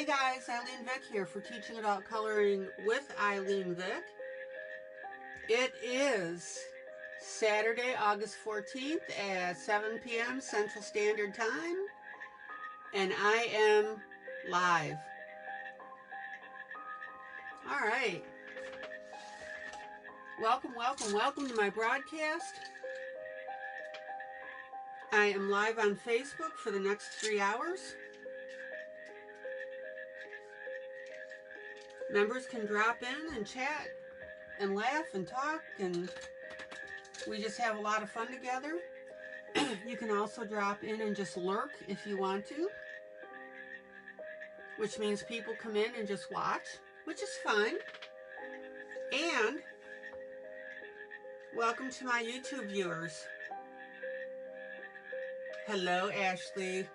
Hey guys, ILene Vick here for Teaching Adult Coloring with ILene Vick. It is Saturday, August 14th at 7 p.m. Central Standard Time, and I am live. All right. Welcome to my broadcast. I am live on Facebook for the next 3 hours. Members can drop in and chat and laugh and talk, and we just have a lot of fun together. You can also drop in and just lurk if you want to, which means people come in and just watch, which is fine. And welcome to my YouTube viewers. Hello, Ashley.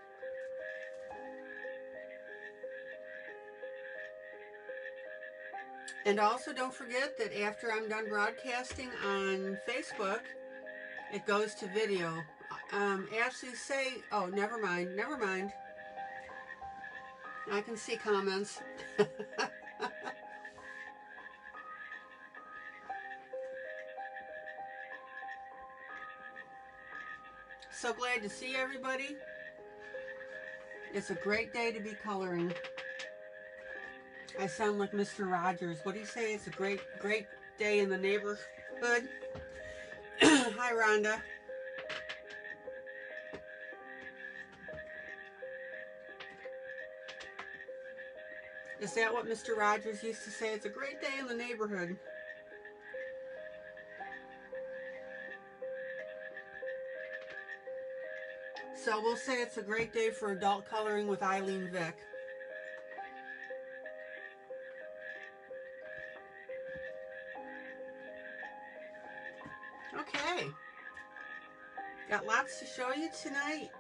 And also don't forget that after I'm done broadcasting on Facebook, it goes to video. Ashley, say, oh, never mind. I can see comments. So glad to see everybody. It's a great day to be coloring. I sound like Mr. Rogers. What do you say? It's a great day in the neighborhood. Hi, Rhonda. Is that what Mr. Rogers used to say? It's a great day in the neighborhood. So we'll say it's a great day for adult coloring with ILene Vick. Okay. Got lots to show you tonight.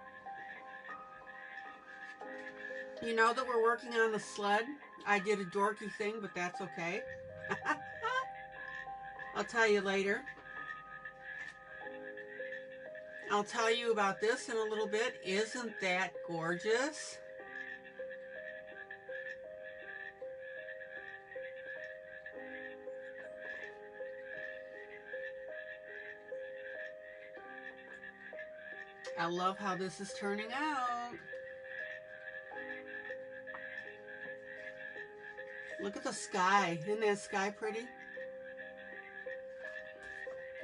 You know that we're working on the sled. I did a dorky thing, but that's okay. I'll tell you later. I'll tell you about this in a little bit. Isn't that gorgeous? I love how this is turning out. Look at the sky. Isn't that sky pretty?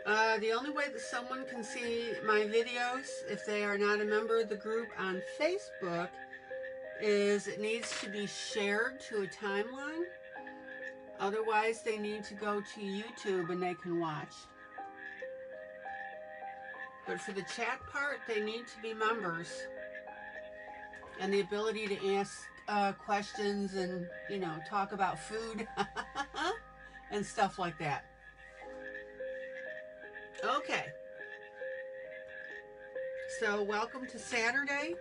The only way that someone can see my videos, if they are not a member of the group on Facebook, is it needs to be shared to a timeline. Otherwise, they need to go to YouTube and they can watch. But for the chat part, they need to be members. And the ability to ask questions and, you know, talk about food and stuff like that. Okay. So, welcome to Saturday.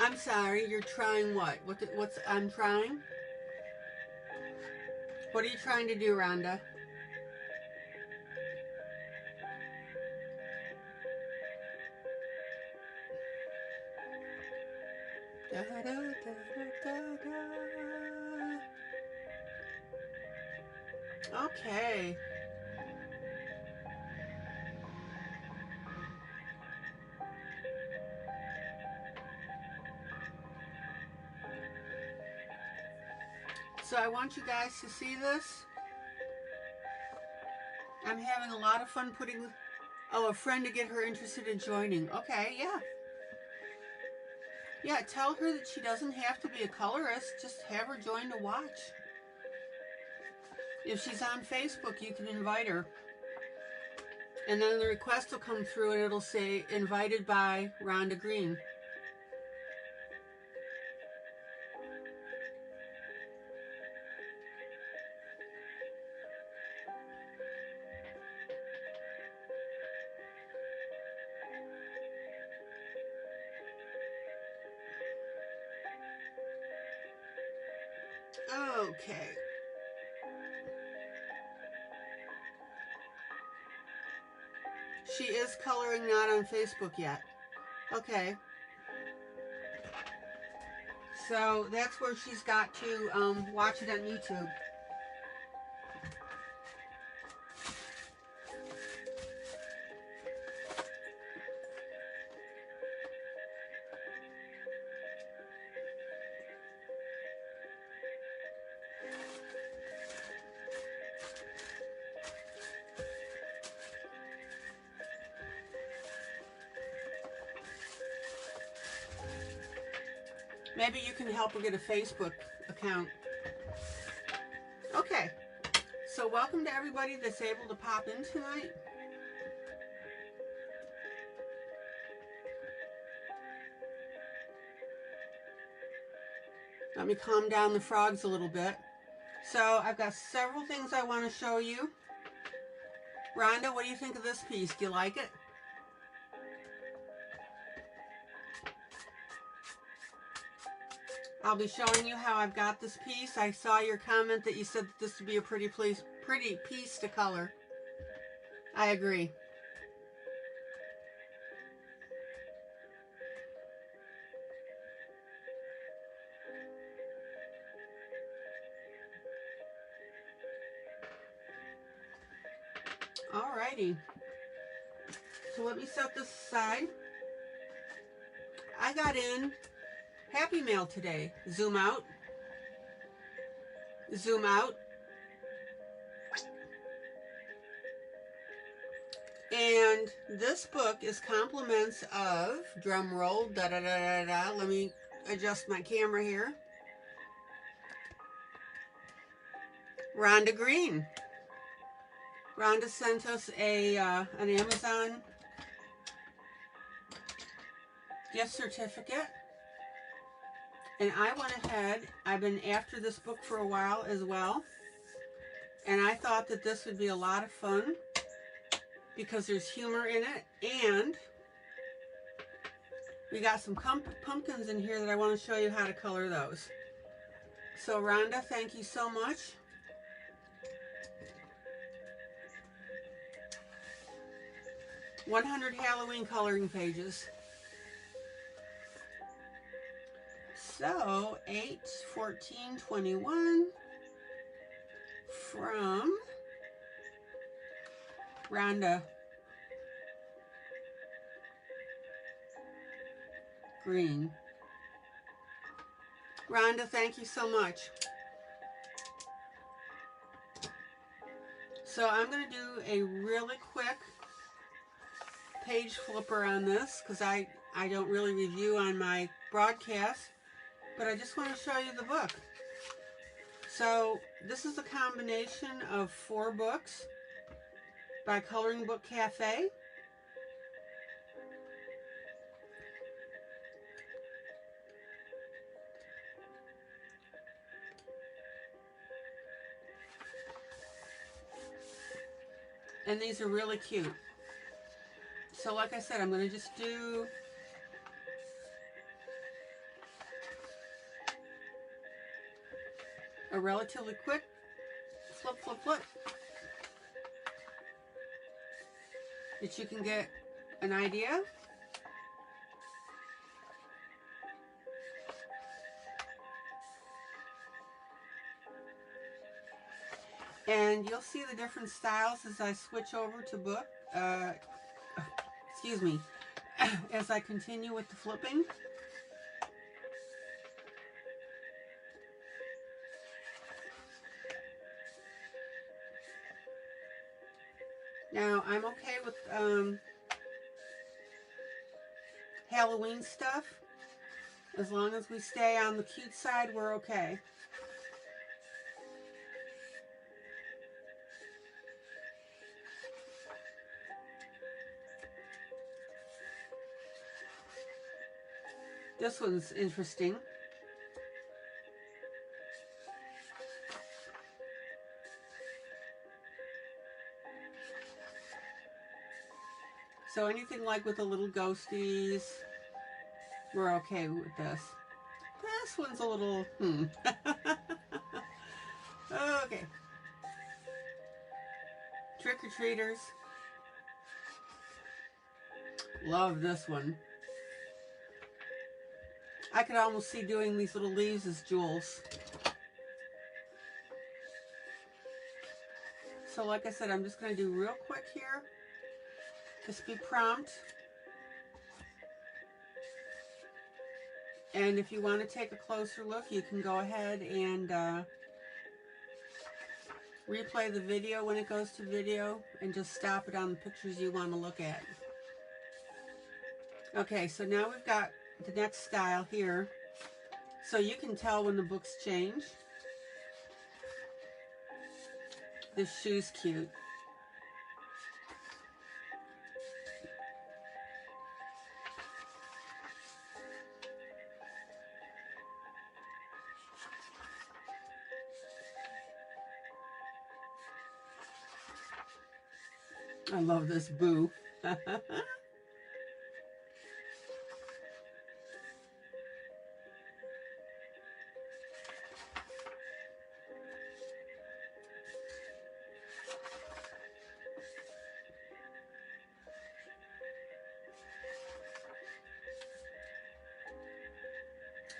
I'm sorry, you're trying what? What's I'm trying? What are you trying to do, Rhonda? Da, da, da, da, da. Okay. So I want you guys to see this. I'm having a lot of fun putting, oh, a friend to get her interested in joining. Okay, yeah. Yeah, tell her that she doesn't have to be a colorist. Just have her join to watch. If she's on Facebook, you can invite her. And then the request will come through and it'll say, invited by Rhonda Green. Okay. she is coloring, not on Facebook yet. Okay. So that's where she's got to watch it on YouTube. Maybe you can help her get a Facebook account. Okay, so welcome to everybody that's able to pop in tonight. Let me calm down the frogs a little bit. So I've got several things I want to show you. Rhonda, what do you think of this piece? Do you like it? I'll be showing you how I've got this piece. I saw your comment that you said that this would be a pretty piece to color. I agree. Alrighty. So let me set this aside. I got in Happy Mail today. Zoom out. Zoom out. And this book is compliments of, drum roll, da da da da da. Let me adjust my camera here. Rhonda Green. Rhonda sent us a an Amazon gift certificate. And I went ahead, I've been after this book for a while as well, and I thought that this would be a lot of fun because there's humor in it, and we got some pumpkins in here that I want to show you how to color those. So Rhonda, thank you so much. "100 Halloween coloring pages." So 8/14/21 from Rhonda Green. Rhonda, thank you so much. So I'm going to do a really quick page flipper on this because I don't really review on my broadcast. But I just want to show you the book. So this is a combination of 4 books by Coloring Book Cafe. And these are really cute. So like I said, I'm going to just do a relatively quick flip, flip, flip, that you can get an idea. And you'll see the different styles as I switch over to book, excuse me, as I continue with the flipping. Now, I'm okay with Halloween stuff. As long as we stay on the cute side, we're okay. This one's interesting. So anything like with the little ghosties, we're okay with this. This one's a little, Okay. Trick-or-treaters. Love this one. I could almost see doing these little leaves as jewels. So like I said, I'm just going to do real quick here. Just be prompt. And if you want to take a closer look, you can go ahead and replay the video when it goes to video and just stop it on the pictures you want to look at. Okay, so now we've got the next style here. So you can tell when the books change. This shoe's cute. I love this boo.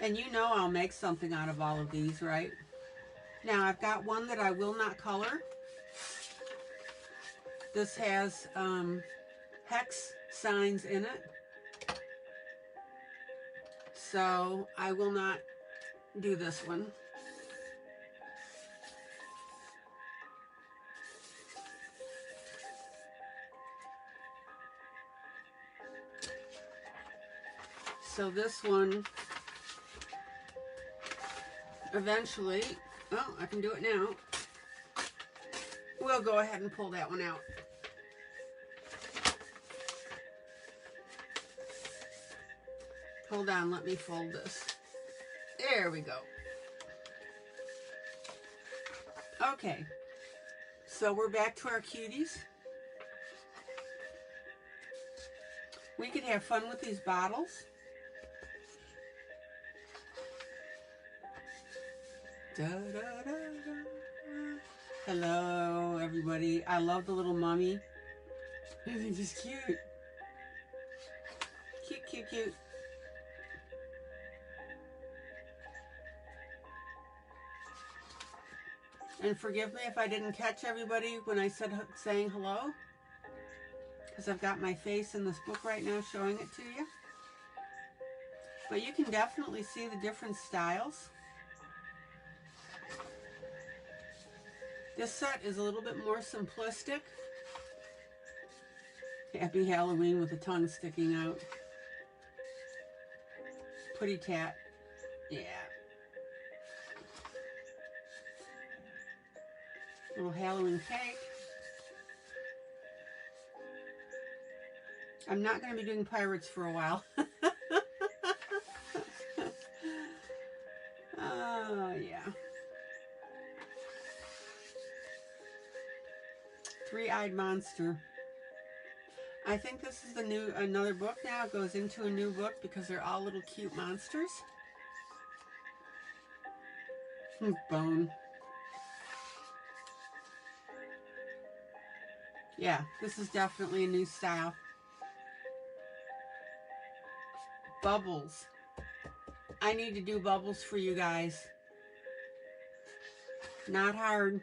And you know I'll make something out of all of these, right? Now I've got one that I will not color. This has hex signs in it. So I will not do this one. So this one, eventually, oh, I can do it now. We'll go ahead and pull that one out. Hold on, let me fold this. There we go. Okay, so we're back to our cuties. We could have fun with these bottles. Da, da, da, da. Hello, everybody. I love the little mummy. I think she's cute. Cute, cute, cute. And forgive me if I didn't catch everybody when I said saying hello, because I've got my face in this book right now showing it to you. But you can definitely see the different styles. This set is a little bit more simplistic. Happy Halloween with the tongue sticking out. Putty tat. Yeah. Little Halloween cake. I'm not going to be doing pirates for a while. Oh, yeah. Three-eyed monster. I think this is another book now. It goes into a new book because they're all little cute monsters. Bone. Yeah, this is definitely a new style. Bubbles. I need to do bubbles for you guys. Not hard.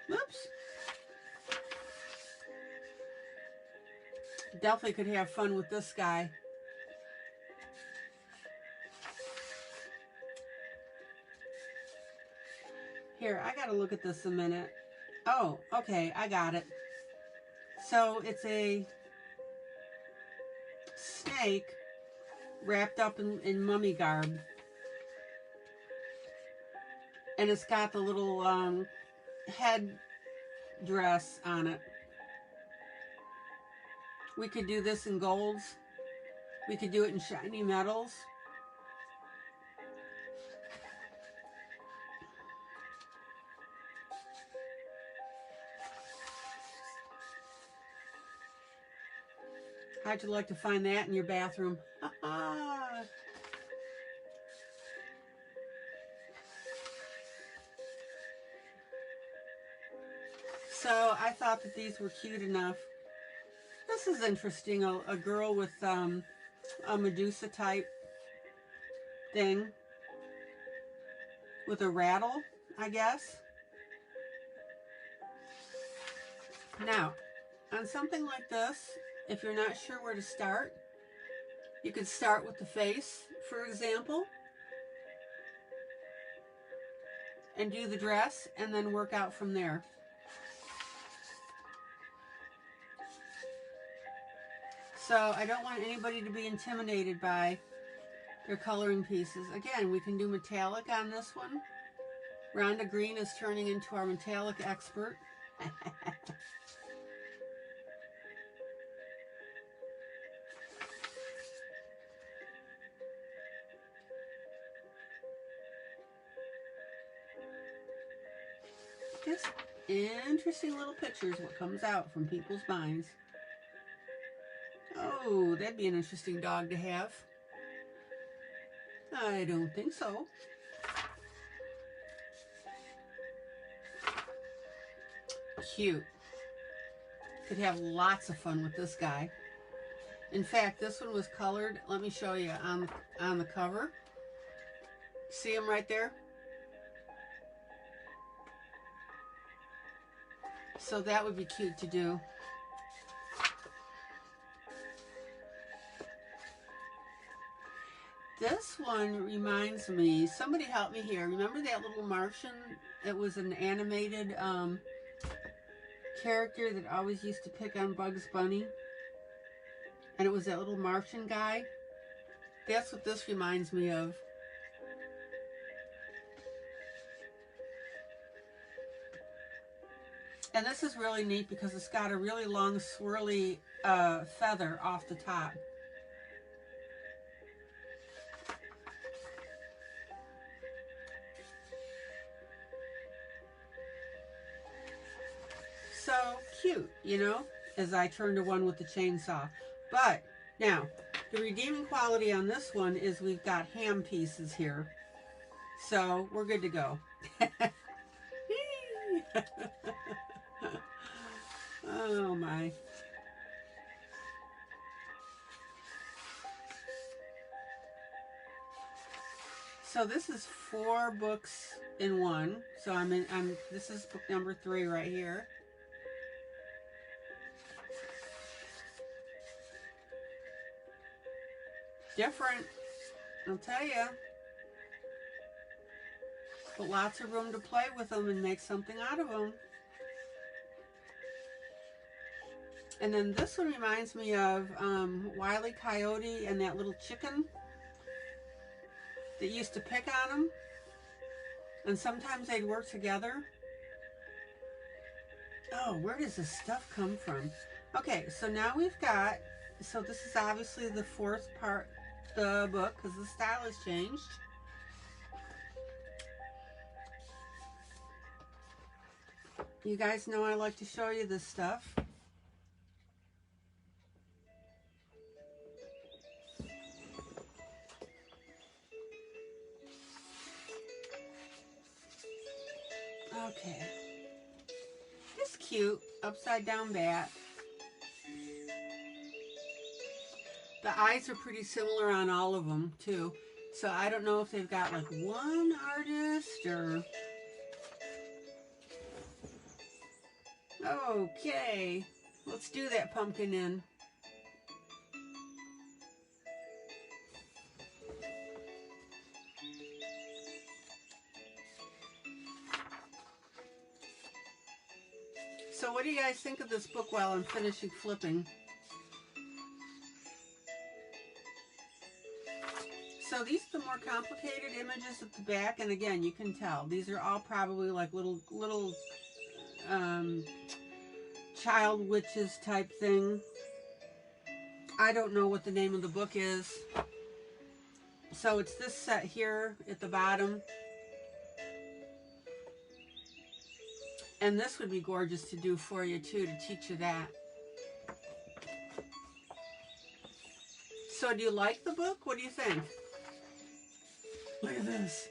Oops. Definitely could have fun with this guy. Here, I gotta look at this a minute. Oh, okay, I got it. So it's a snake wrapped up in mummy garb. And it's got the little head dress on it. We could do this in golds. We could do it in shiny metals. How'd you like to find that in your bathroom? So I thought that these were cute enough. This is interesting. A girl with a Medusa type thing with a rattle, I guess. Now, on something like this, if you're not sure where to start, you could start with the face, for example, and do the dress, and then work out from there. So I don't want anybody to be intimidated by their coloring pieces. Again, we can do metallic on this one. Rhonda Green is turning into our metallic expert. Just interesting little pictures, what comes out from people's minds. Oh, that'd be an interesting dog to have. I don't think so. Cute. Could have lots of fun with this guy. In fact, this one was colored. Let me show you on the cover. See him right there? So that would be cute to do. This one reminds me, somebody help me here. Remember that little Martian? It was an animated character that always used to pick on Bugs Bunny. And it was that little Martian guy. That's what this reminds me of. And this is really neat because it's got a really long swirly feather off the top. So cute, you know, as I turn to one with the chainsaw. But now, the redeeming quality on this one is we've got ham pieces here. So we're good to go. Oh my. So this is 4 books in one. So this is book number 3 right here. Different, I'll tell you. But lots of room to play with them and make something out of them. And then this one reminds me of Wile E. Coyote and that little chicken that used to pick on him. And sometimes they'd work together. Oh, where does this stuff come from? Okay, so now we've got, so this is obviously the 4th part of the book because the style has changed. You guys know I like to show you this stuff. Okay. It's cute. Upside down bat. The eyes are pretty similar on all of them, too. So I don't know if they've got like one artist or... Okay. Let's do that pumpkin in. So what do you guys think of this book while I'm finishing flipping? So these are the more complicated images at the back, and again, you can tell these are all probably like little child witches type thing. I don't know what the name of the book is. So it's this set here at the bottom. And this would be gorgeous to do for you too, to teach you that. So do you like the book? What do you think? Look at this.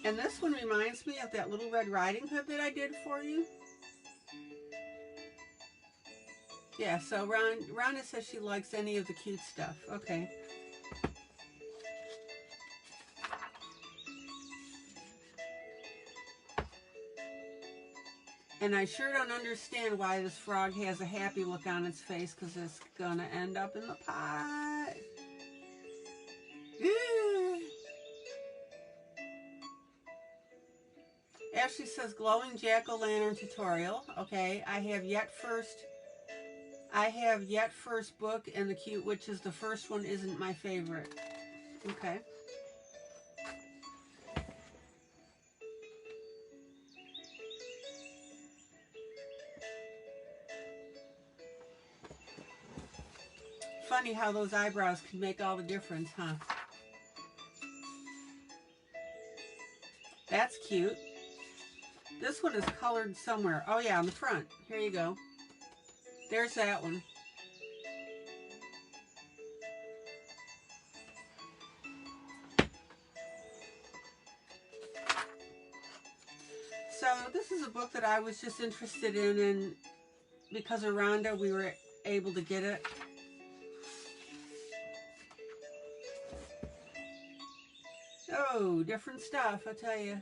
And this one reminds me of that Little Red Riding Hood that I did for you. Yeah, so Rhonda says she likes any of the cute stuff. Okay. And I sure don't understand why this frog has a happy look on its face, because it's gonna end up in the pot. Ashley says glowing jack-o'-lantern tutorial. Okay, I have yet first book, and the Cute Witches, the first one, isn't my favorite. Okay. Funny how those eyebrows can make all the difference, huh? That's cute. This one is colored somewhere. Oh yeah, on the front. Here you go. There's that one. So this is a book that I was just interested in, and because of Rhonda, we were able to get it. Oh, different stuff, I tell you.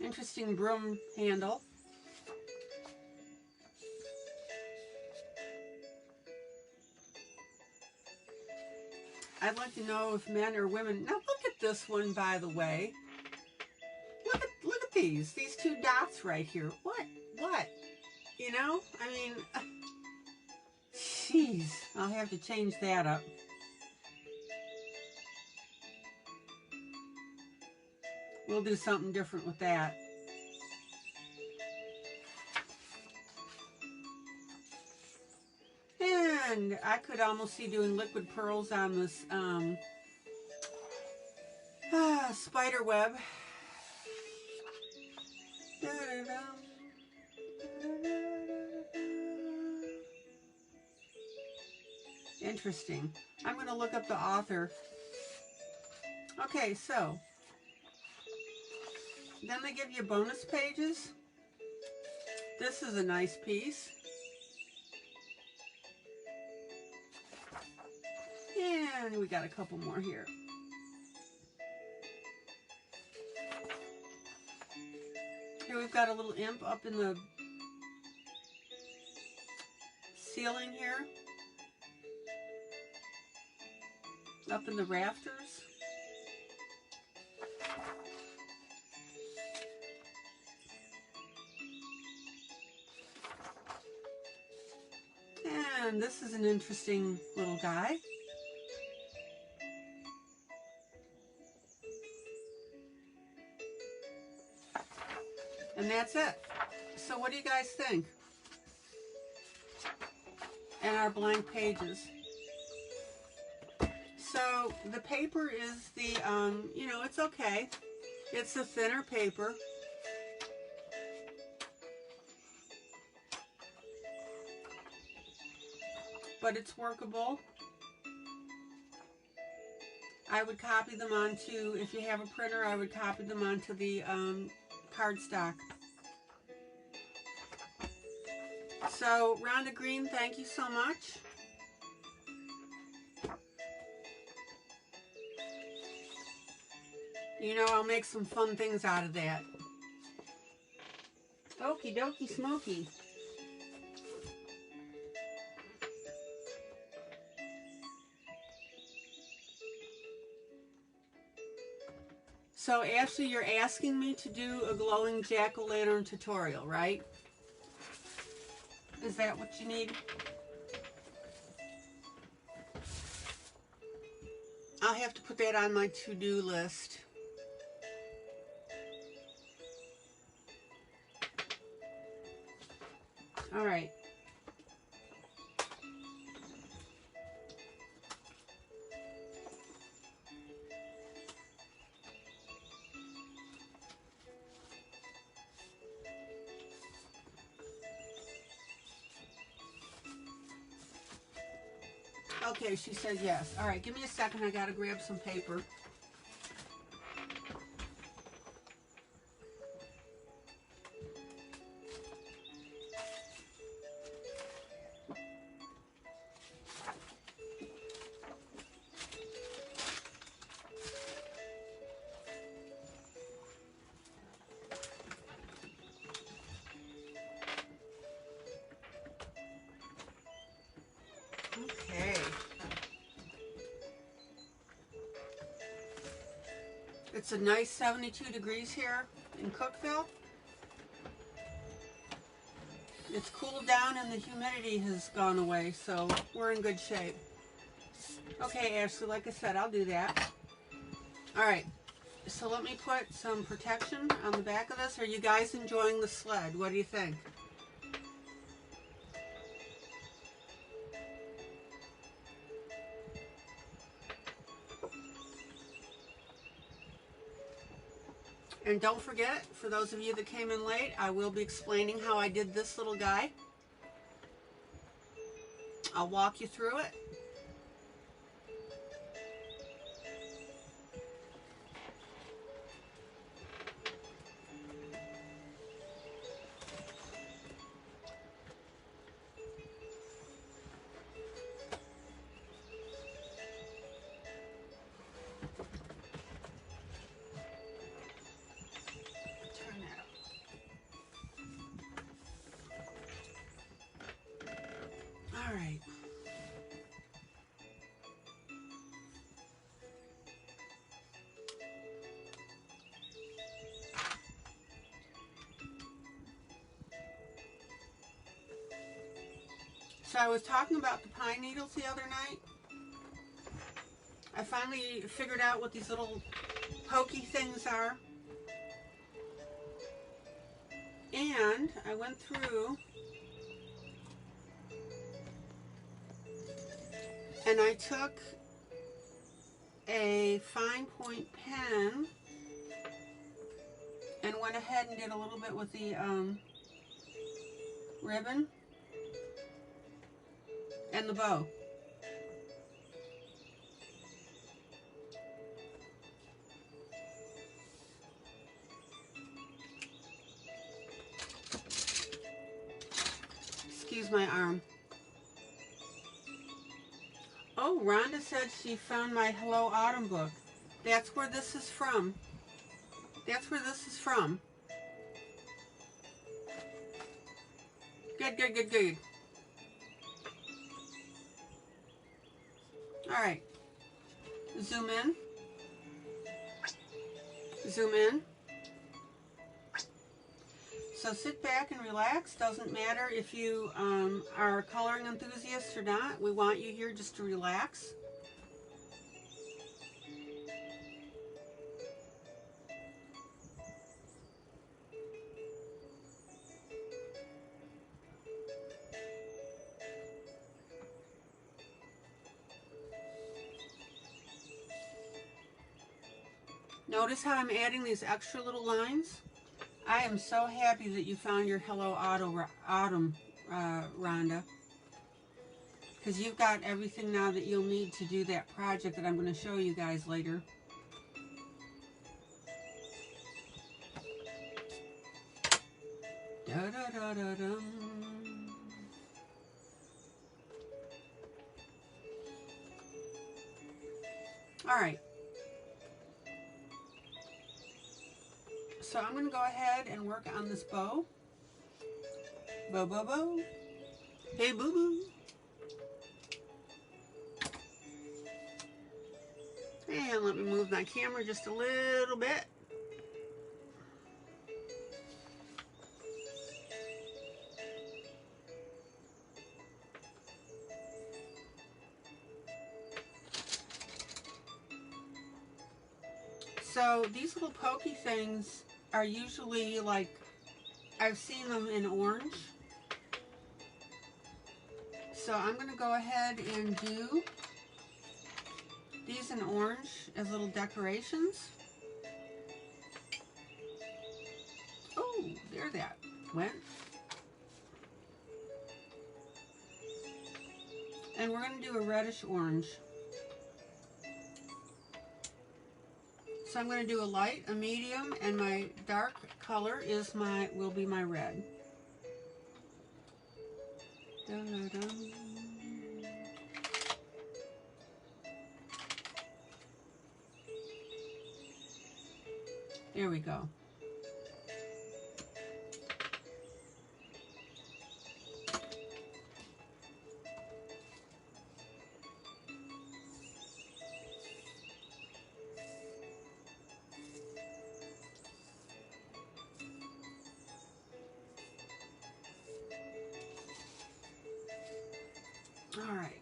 Interesting broom handle. I'd like to know if men or women. Now look at this one, by the way. Look at these two dots right here. What? You know? I mean, jeez, I'll have to change that up. We'll do something different with that. And I could almost see doing liquid pearls on this spider web. Interesting. I'm going to look up the author. Okay, so then they give you bonus pages. This is a nice piece. And we got a couple more here. Here we've got a little imp up in the ceiling here. Up in the rafters. And this is an interesting little guy. And that's it. So what do you guys think? And our blank pages. So the paper is the, you know, it's okay. It's a thinner paper. But it's workable. I would copy them onto, if you have a printer, I would copy them onto the cardstock. So, Rhonda Green, thank you so much. You know, I'll make some fun things out of that. Okie dokie smoky. So, Ashley, you're asking me to do a glowing jack-o'-lantern tutorial, right? Is that what you need? I'll have to put that on my to-do list. All right. Okay, she said yes. All right, give me a second. I gotta grab some paper. Okay. It's a nice 72 degrees here in Cookeville. It's cooled down and the humidity has gone away, so we're in good shape. Okay, Ashley, like I said, I'll do that. All right, so let me put some protection on the back of this. Are you guys enjoying the sled? What do you think? And don't forget, for those of you that came in late, I will be explaining how I did this little guy. I'll walk you through it. Turn that up. All right. So I was talking about the pine needles the other night. I finally figured out what these little pokey things are. And I went through and I took a fine point pen and went ahead and did a little bit with the ribbon and the bow. Excuse my arm. Oh, Rhonda said she found my Hello Autumn book. That's where this is from. That's where this is from. Good, good, good, good. All right. Zoom in. Zoom in. So sit back and relax. Doesn't matter if you are a coloring enthusiast or not. We want you here just to relax. Notice how I'm adding these extra little lines? I am so happy that you found your Hello Autumn, Rhonda. Because you've got everything now that you'll need to do that project that I'm going to show you guys later. Da-da-da-da-dum. All right. So I'm going to go ahead and work on this bow. Bow, bow, bow. Hey, boo-boo. And let me move my camera just a little bit. So these little pokey things are usually like, I've seen them in orange. So I'm going to go ahead and do these in orange as little decorations. Oh, there that went. And we're going to do a reddish orange. So I'm going to do a light, a medium, and my dark color is will be my red. Dun, dun, dun. There we go. All right.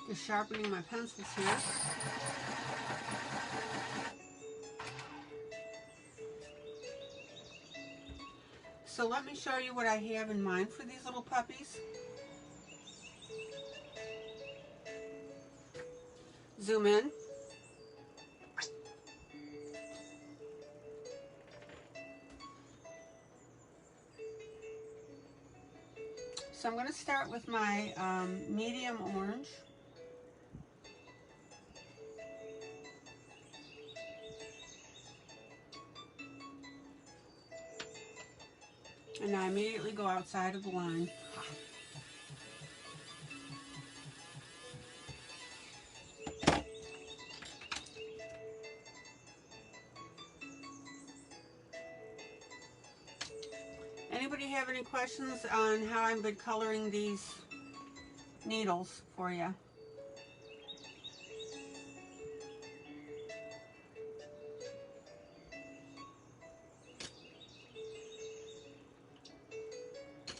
Just sharpening my pencils here. So let me show you what I have in mind for these little puppies. Zoom in. So I'm going to start with my medium orange. And I immediately go outside of the line. Anybody have any questions on how I've been coloring these needles for you?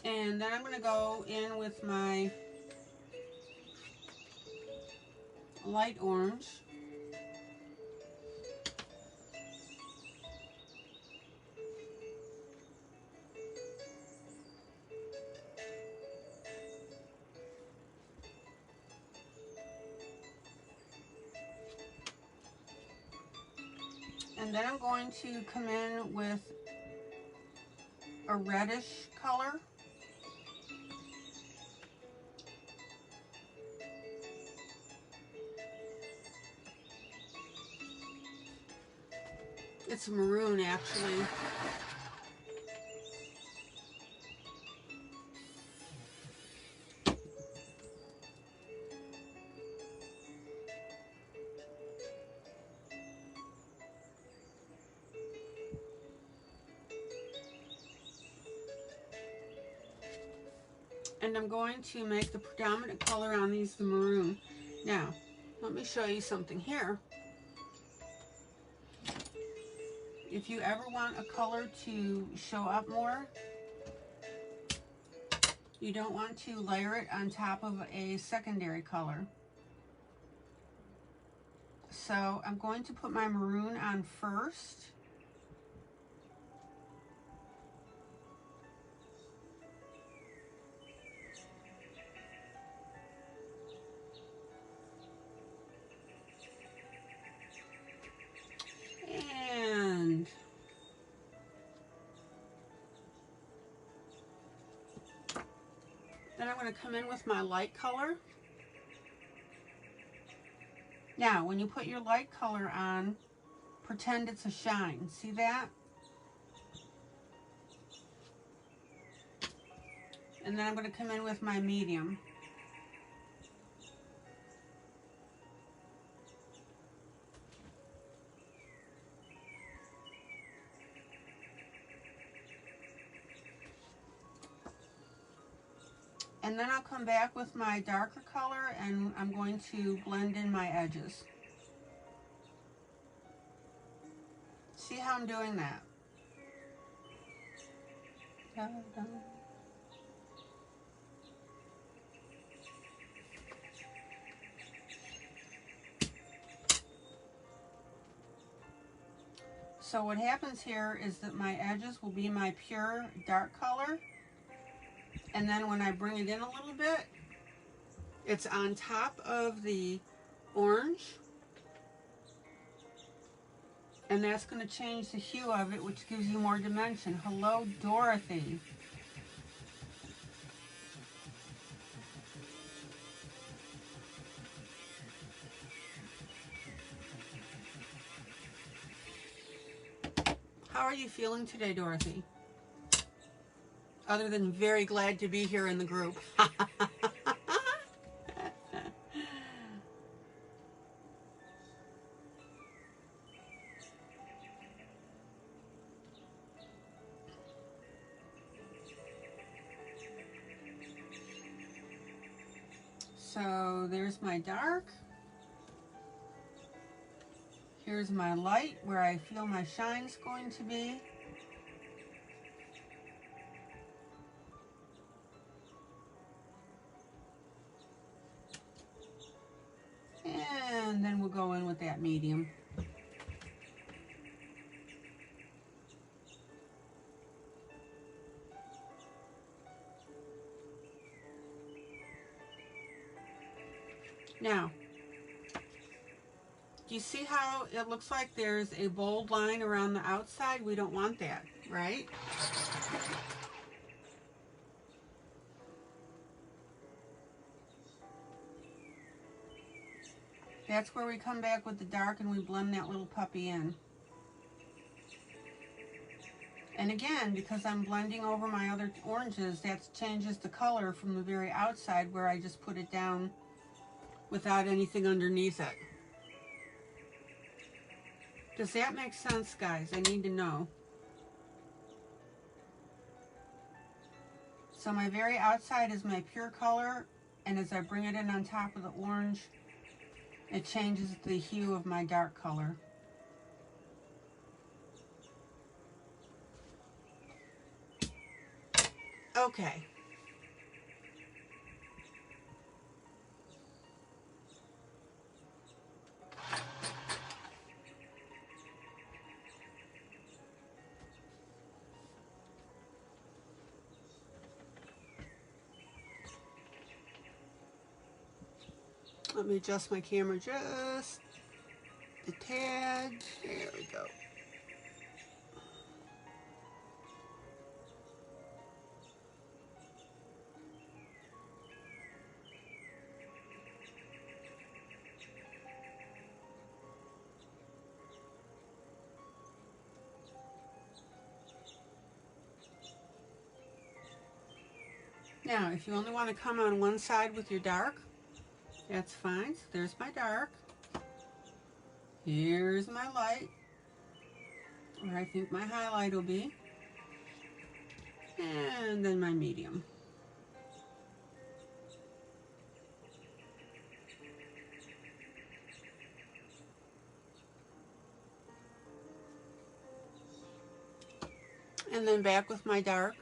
And then I'm going to go in with my light orange. And then I'm going to come in with a reddish color. It's maroon, actually. And I'm going to make the predominant color on these the maroon. Now, let me show you something here. If you ever want a color to show up more, you don't want to layer it on top of a secondary color. So I'm going to put my maroon on first. And then I'm going to come in with my light color. Now, when you put your light color on, pretend it's a shine. See that? And then I'm going to come in with my medium. And then I'll come back with my darker color and I'm going to blend in my edges. See how I'm doing that? So what happens here is that my edges will be my pure dark color. And then when I bring it in a little bit, it's on top of the orange. And that's going to change the hue of it, which gives you more dimension. Hello, Dorothy. How are you feeling today, Dorothy? Other than very glad to be here in the group. So there's my dark. Here's my light where I feel my shine's going to be. And then we'll go in with that medium. Now, do you see how it looks like there's a bold line around the outside? We don't want that, right? That's where we come back with the dark and we blend that little puppy in. And again, because I'm blending over my other oranges, that changes the color from the very outside where I just put it down without anything underneath it. Does that make sense, guys? I need to know. So my very outside is my pure color, and as I bring it in on top of the orange, it changes the hue of my dark color. Okay. Let me adjust my camera just a tad. There we go. Now, if you only want to come on one side with your dark, that's fine. So there's my dark. Here's my light, where I think my highlight will be. And then my medium. And then back with my dark,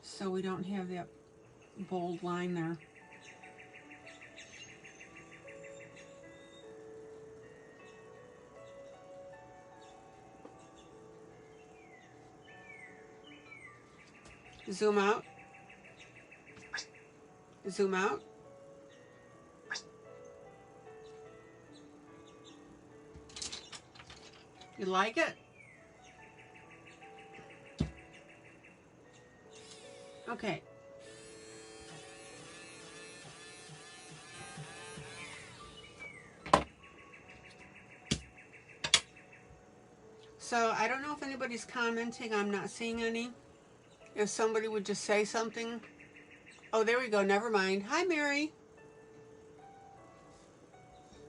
so we don't have that bold line there. Zoom out. Zoom out. You like it? Okay. So I don't know if anybody's commenting. I'm not seeing any. If somebody would just say something. Oh, there we go. Never mind. Hi, Mary.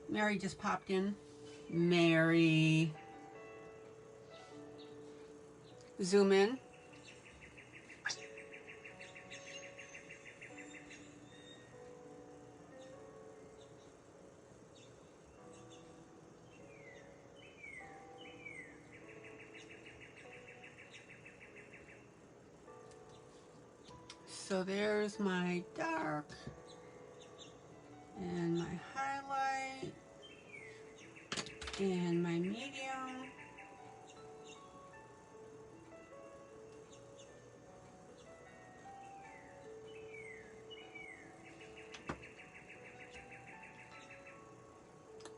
Mary just popped in. Mary. Zoom in. So there's my dark and my highlight and my medium.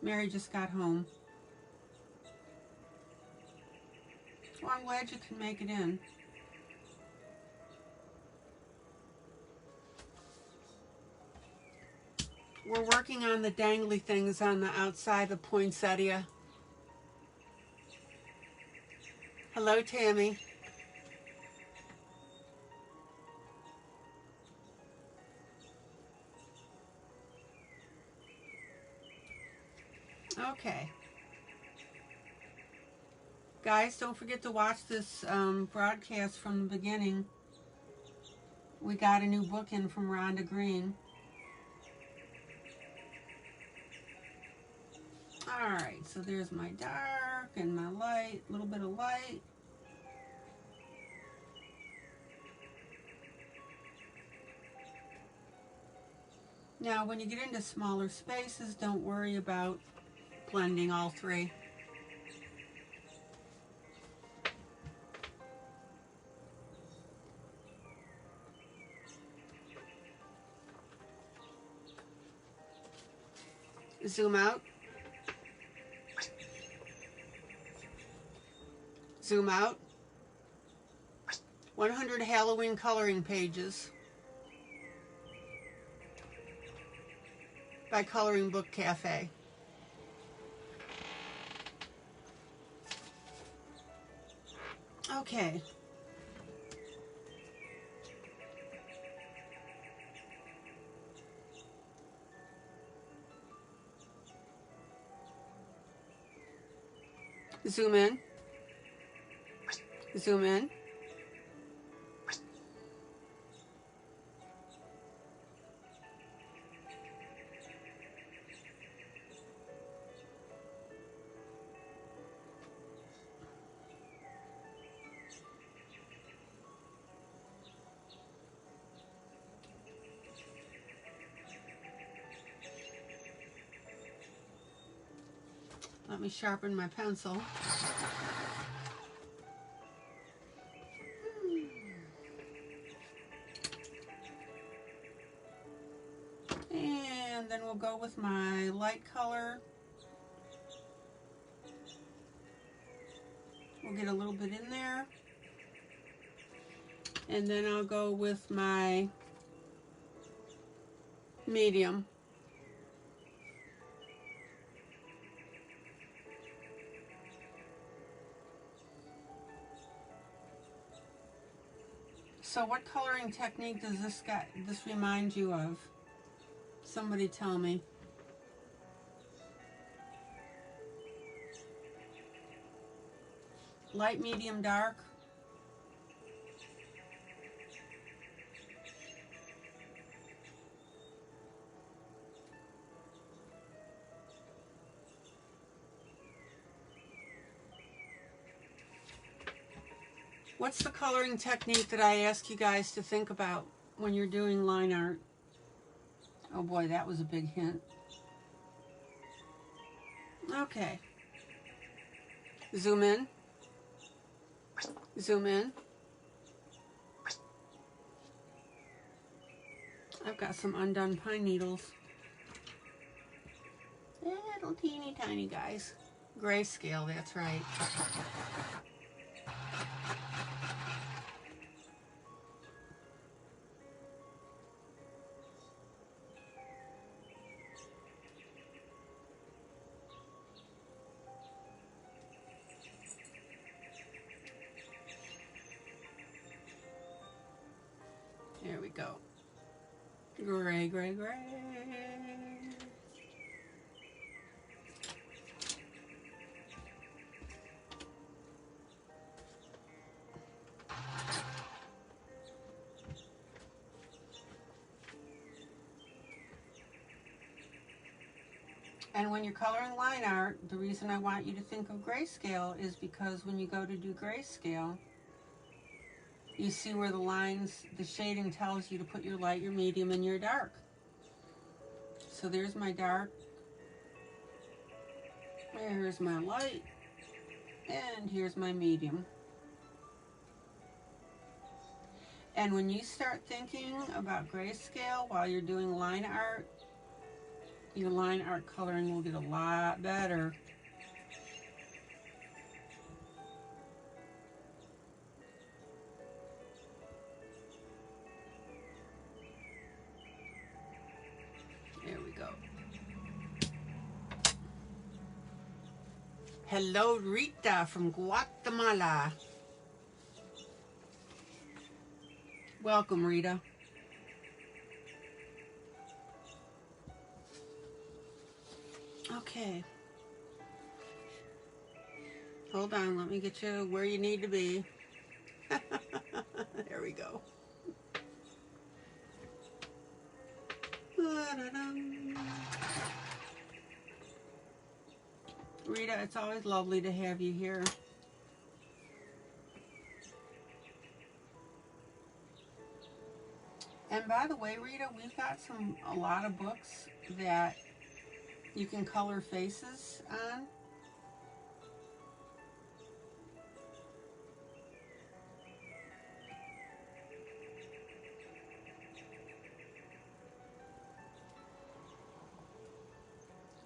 Mary just got home. Well, I'm glad you can make it in. We're working on the dangly things on the outside of poinsettia. Hello, Tammy. Okay. Guys, don't forget to watch this broadcast from the beginning. We got a new book in from Rhonda Green. Alright, so there's my dark and my light, a little bit of light. Now, when you get into smaller spaces, don't worry about blending all three. Zoom out. Zoom out. 100 Halloween coloring pages by Coloring Book Cafe. Okay. Zoom in. Zoom in. Let me sharpen my pencil. And then we'll go with my light color. We'll get a little bit in there. And then I'll go with my medium. So what coloring technique does this remind you of? Somebody tell me. Light, medium, dark? What's the coloring technique that I ask you guys to think about when you're doing line art? Oh boy, that was a big hint. Okay. Zoom in. Zoom in. I've got some undone pine needles. Little teeny tiny guys. Grayscale, that's right. There we go. Gray, gray, gray. And when you're coloring line art, the reason I want you to think of grayscale is because when you go to do grayscale, you see where the lines, the shading tells you to put your light, your medium, and your dark. So there's my dark. Here's my light. And here's my medium. And when you start thinking about grayscale while you're doing line art, your line art coloring will get a lot better. Hello, Rita from Guatemala. Welcome, Rita. Okay. Hold on, let me get you where you need to be. There we go. Rita, it's always lovely to have you here. And by the way, Rita, we've got a lot of books that you can color faces on.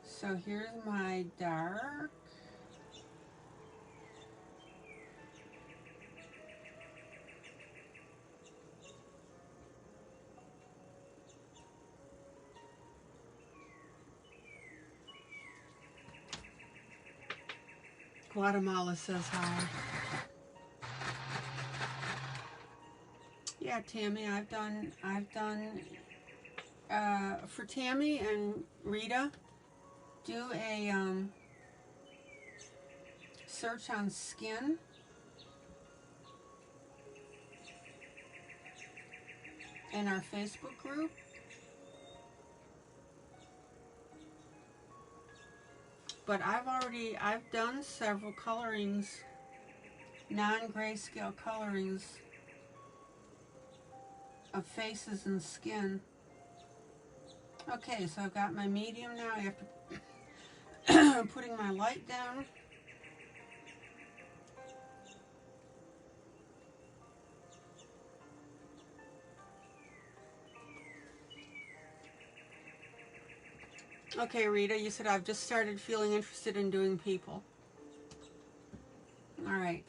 So here's my dark. Guatemala says hi. Yeah, Tammy, I've done for Tammy and Rita, do a search on skin. In our Facebook group. But I've done several colorings, non-grayscale colorings of faces and skin. Okay, so I've got my medium now. I have to putting my light down. Okay, Rita, you said I've just started feeling interested in doing people. All right.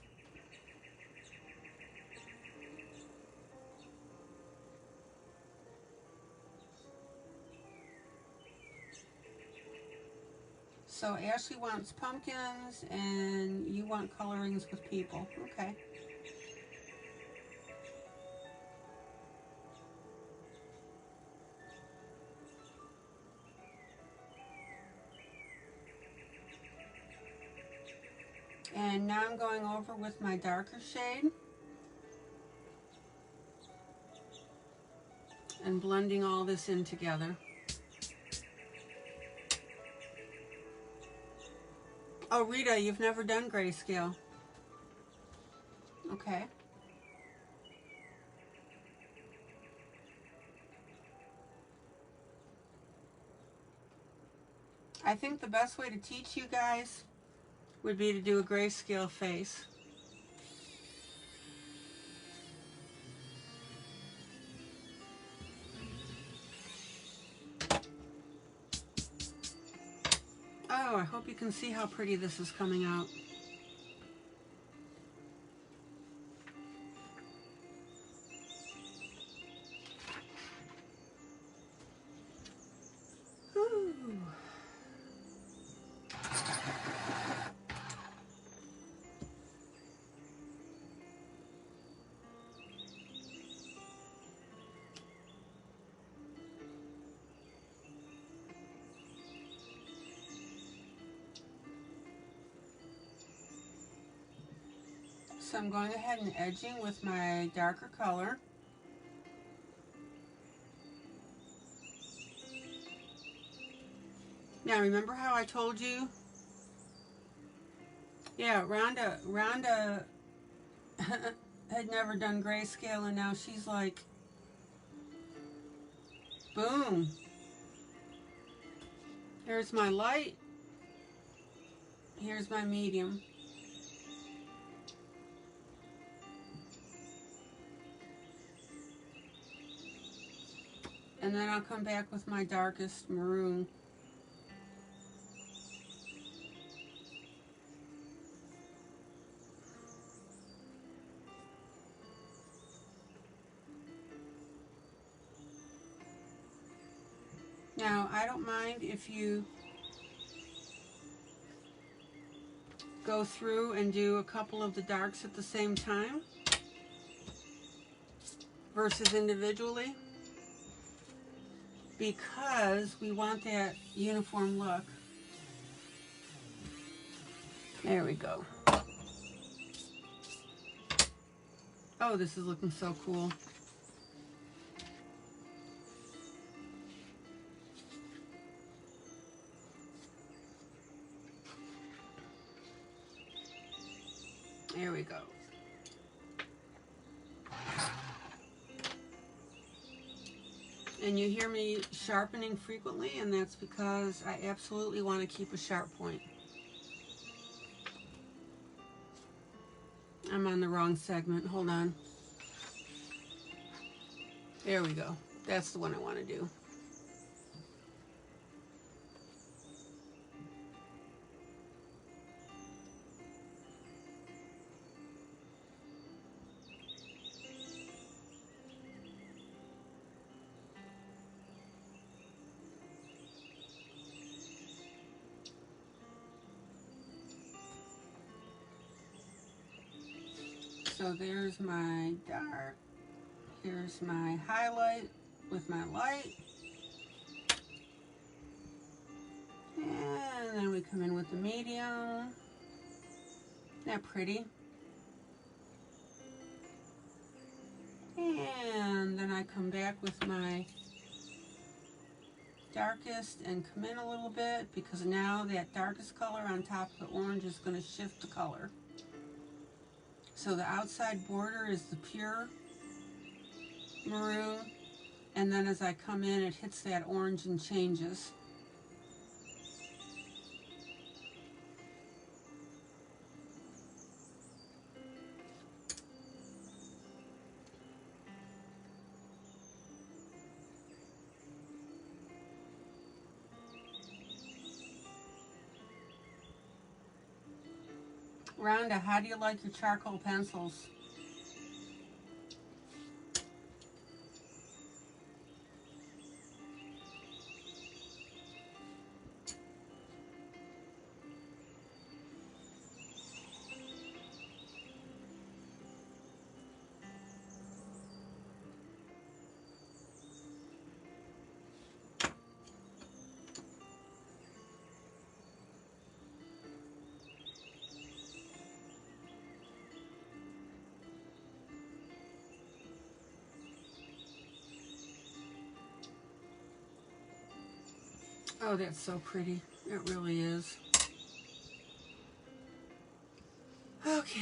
So Ashley wants pumpkins and you want colorings with people. Okay. And now I'm going over with my darker shade and blending all this in together. Oh, Rita, you've never done grayscale. Okay. I think the best way to teach you guys would be to do a grayscale face. Oh, I hope you can see how pretty this is coming out. Ooh. So I'm going ahead and edging with my darker color. Now remember how I told you? Yeah, Rhonda had never done grayscale and now she's like, boom. Here's my light. Here's my medium. And then I'll come back with my darkest maroon. Now, I don't mind if you go through and do a couple of the darks at the same time versus individually, because we want that uniform look. There we go. Oh, this is looking so cool. There we go. And you hear me sharpening frequently, and that's because I absolutely want to keep a sharp point. I'm on the wrong segment. Hold on. There we go. That's the one I want to do. So there's my dark. Here's my highlight with my light. And then we come in with the medium. Isn't that pretty? And then I come back with my darkest and come in a little bit, because now that darkest color on top of the orange is going to shift the color. So the outside border is the pure maroon, and then as I come in, it hits that orange and changes. Rhonda, how do you like your charcoal pencils? Oh, that's so pretty. It really is. Okay.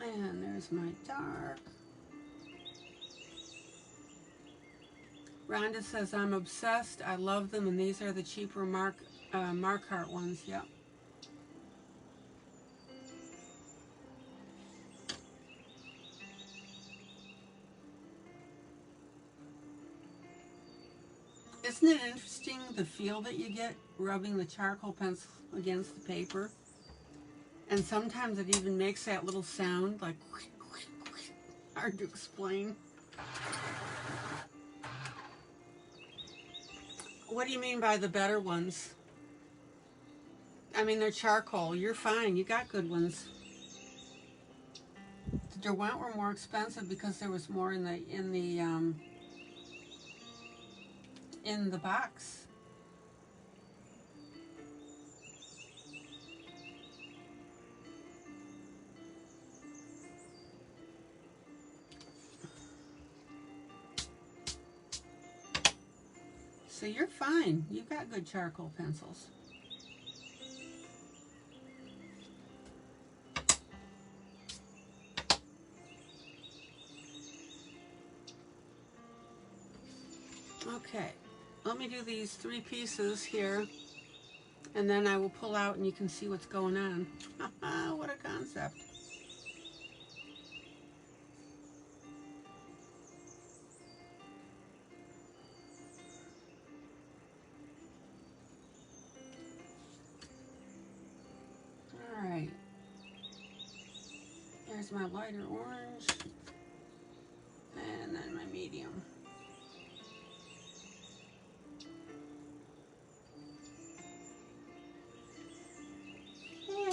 And there's my dark. Rhonda says, I'm obsessed. I love them, and these are the cheaper Markart ones. Yep. Isn't it interesting the feel that you get rubbing the charcoal pencil against the paper? And sometimes it even makes that little sound, like, hard to explain. What do you mean by the better ones? I mean, they're charcoal. You're fine. You got good ones. The Derwent were more expensive because there was more in the box. So you're fine. You've got good charcoal pencils. Okay, let me do these 3 pieces here, and then I will pull out and you can see what's going on. What a concept. All right. There's my lighter orange. And then my medium.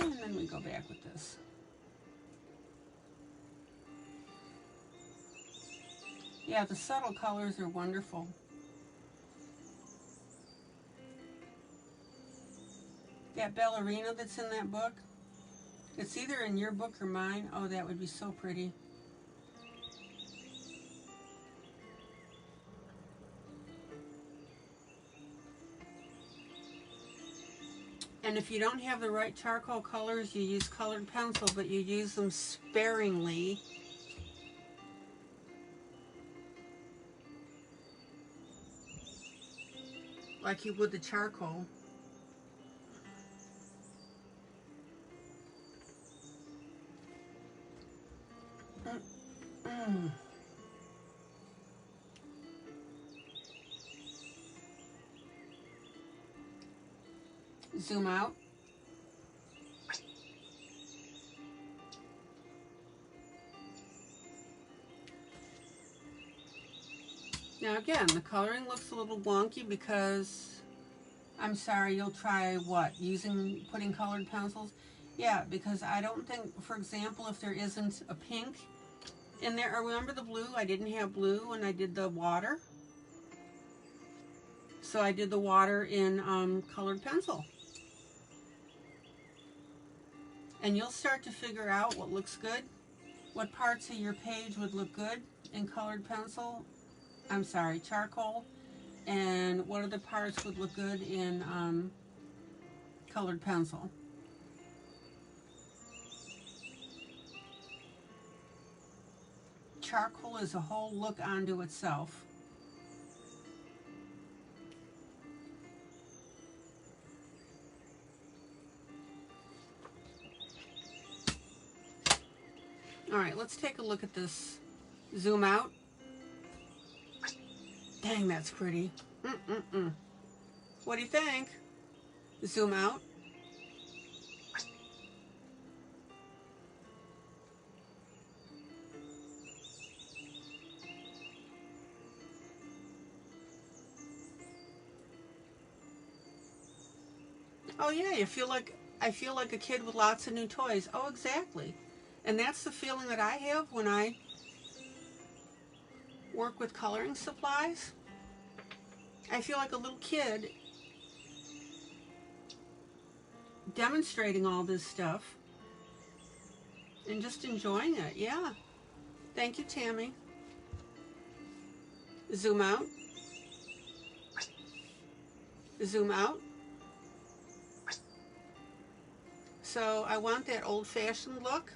And then we go back with this. Yeah, the subtle colors are wonderful. That ballerina that's in that book, it's either in your book or mine. Oh, that would be so pretty. And if you don't have the right charcoal colors, you use colored pencil, but you use them sparingly. Like you would the charcoal. Zoom out. Now again, the coloring looks a little wonky because, I'm sorry, you'll try what? Putting colored pencils? Yeah, because I don't think, for example, if there isn't a pink in there, or remember the blue? I didn't have blue when I did the water. So I did the water in colored pencil. And you'll start to figure out what looks good, what parts of your page would look good in colored pencil, I'm sorry, charcoal, and what other parts would look good in colored pencil. Charcoal is a whole look onto itself. All right, let's take a look at this. Zoom out. Dang, that's pretty. What do you think? Zoom out. Oh yeah, I feel like a kid with lots of new toys. Oh, exactly. And that's the feeling that I have when I work with coloring supplies. I feel like a little kid demonstrating all this stuff and just enjoying it. Yeah. Thank you, Tammy. Zoom out. Zoom out. So I want that old-fashioned look.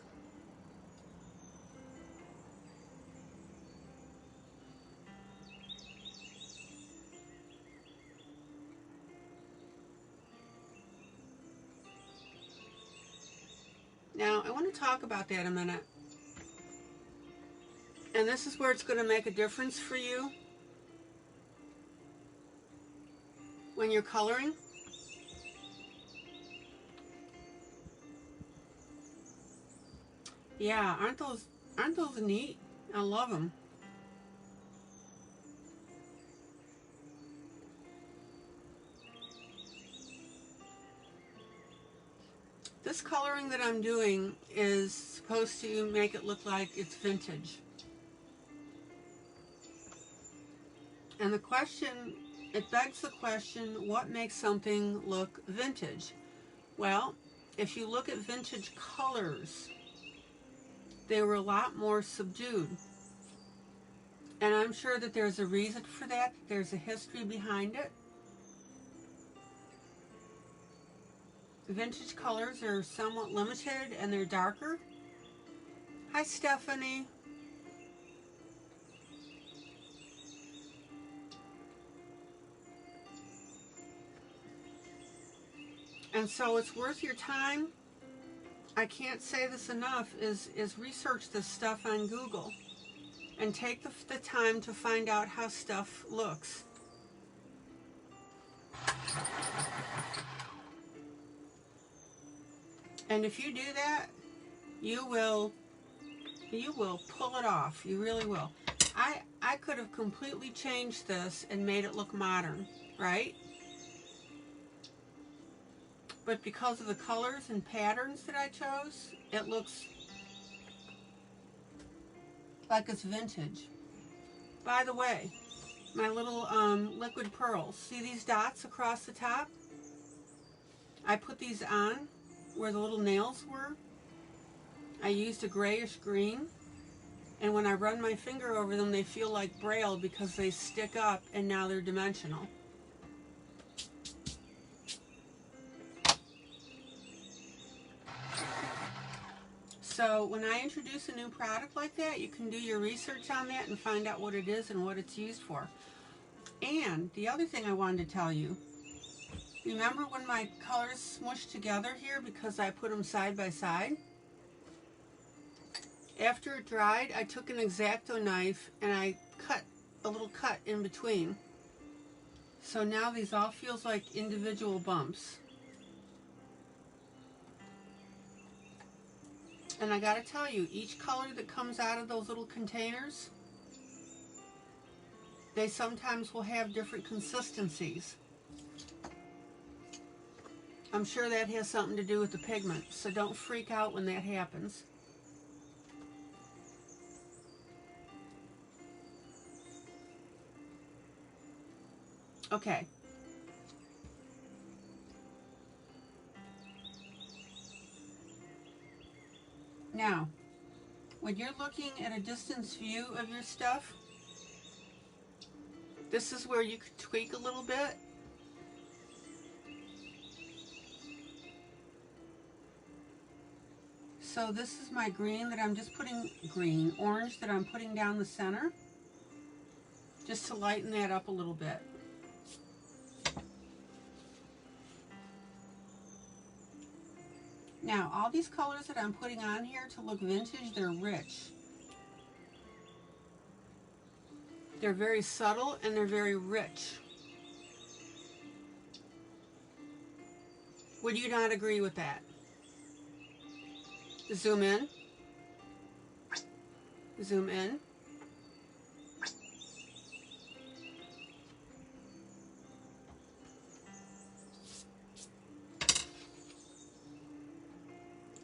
Now, I want to talk about that a minute. And this is where it's going to make a difference for you when you're coloring. Yeah, aren't those neat? I love them. This coloring that I'm doing is supposed to make it look like it's vintage. And the question, it begs the question, what makes something look vintage? Well, if you look at vintage colors, they were a lot more subdued. And I'm sure that there's a reason for that. There's a history behind it. Vintage colors are somewhat limited and they're darker. Hi, Stephanie. And so it's worth your time. I can't say this enough, is research this stuff on Google and take the time to find out how stuff looks. And if you do that, you will You will pull it off. You really will. I could have completely changed this and made it look modern, right? But because of the colors and patterns that I chose, it looks like it's vintage. By the way, my little liquid pearls, see these dots across the top? I put these on where the little nails were. I used a grayish green, and when I run my finger over them, they feel like braille because they stick up and now they're dimensional. So when I introduce a new product like that, you can do your research on that and find out what it is and what it's used for. And the other thing I wanted to tell you, remember when my colors smushed together here because I put them side by side? After it dried, I took an X-Acto knife and I cut a little cut in between. So now these all feels like individual bumps. And I gotta tell you, each color that comes out of those little containers, they sometimes will have different consistencies. I'm sure that has something to do with the pigment, so don't freak out when that happens. Okay. Now, when you're looking at a distance view of your stuff, this is where you could tweak a little bit. So this is my green that I'm just putting, orange that I'm putting down the center, just to lighten that up a little bit. Now, all these colors that I'm putting on here to look vintage, they're rich. They're very subtle and they're very rich. Would you not agree with that? Zoom in. Zoom in.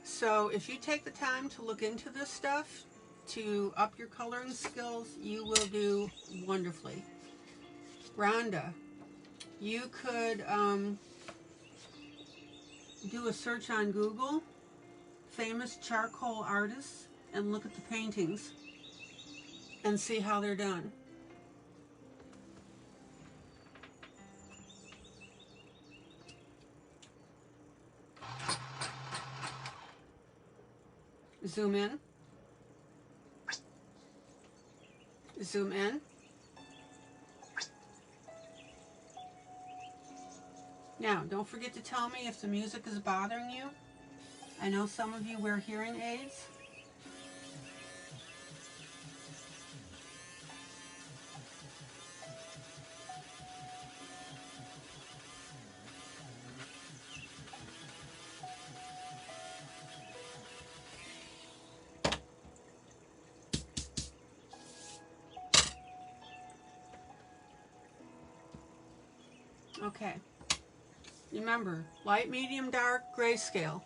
So if you take the time to look into this stuff, to up your coloring skills, you will do wonderfully. Rhonda, you could do a search on Google, famous charcoal artists, and look at the paintings and see how they're done. Zoom in. Zoom in. Now, don't forget to tell me if the music is bothering you. I know some of you wear hearing aids. Okay. Remember, light, medium, dark, grayscale.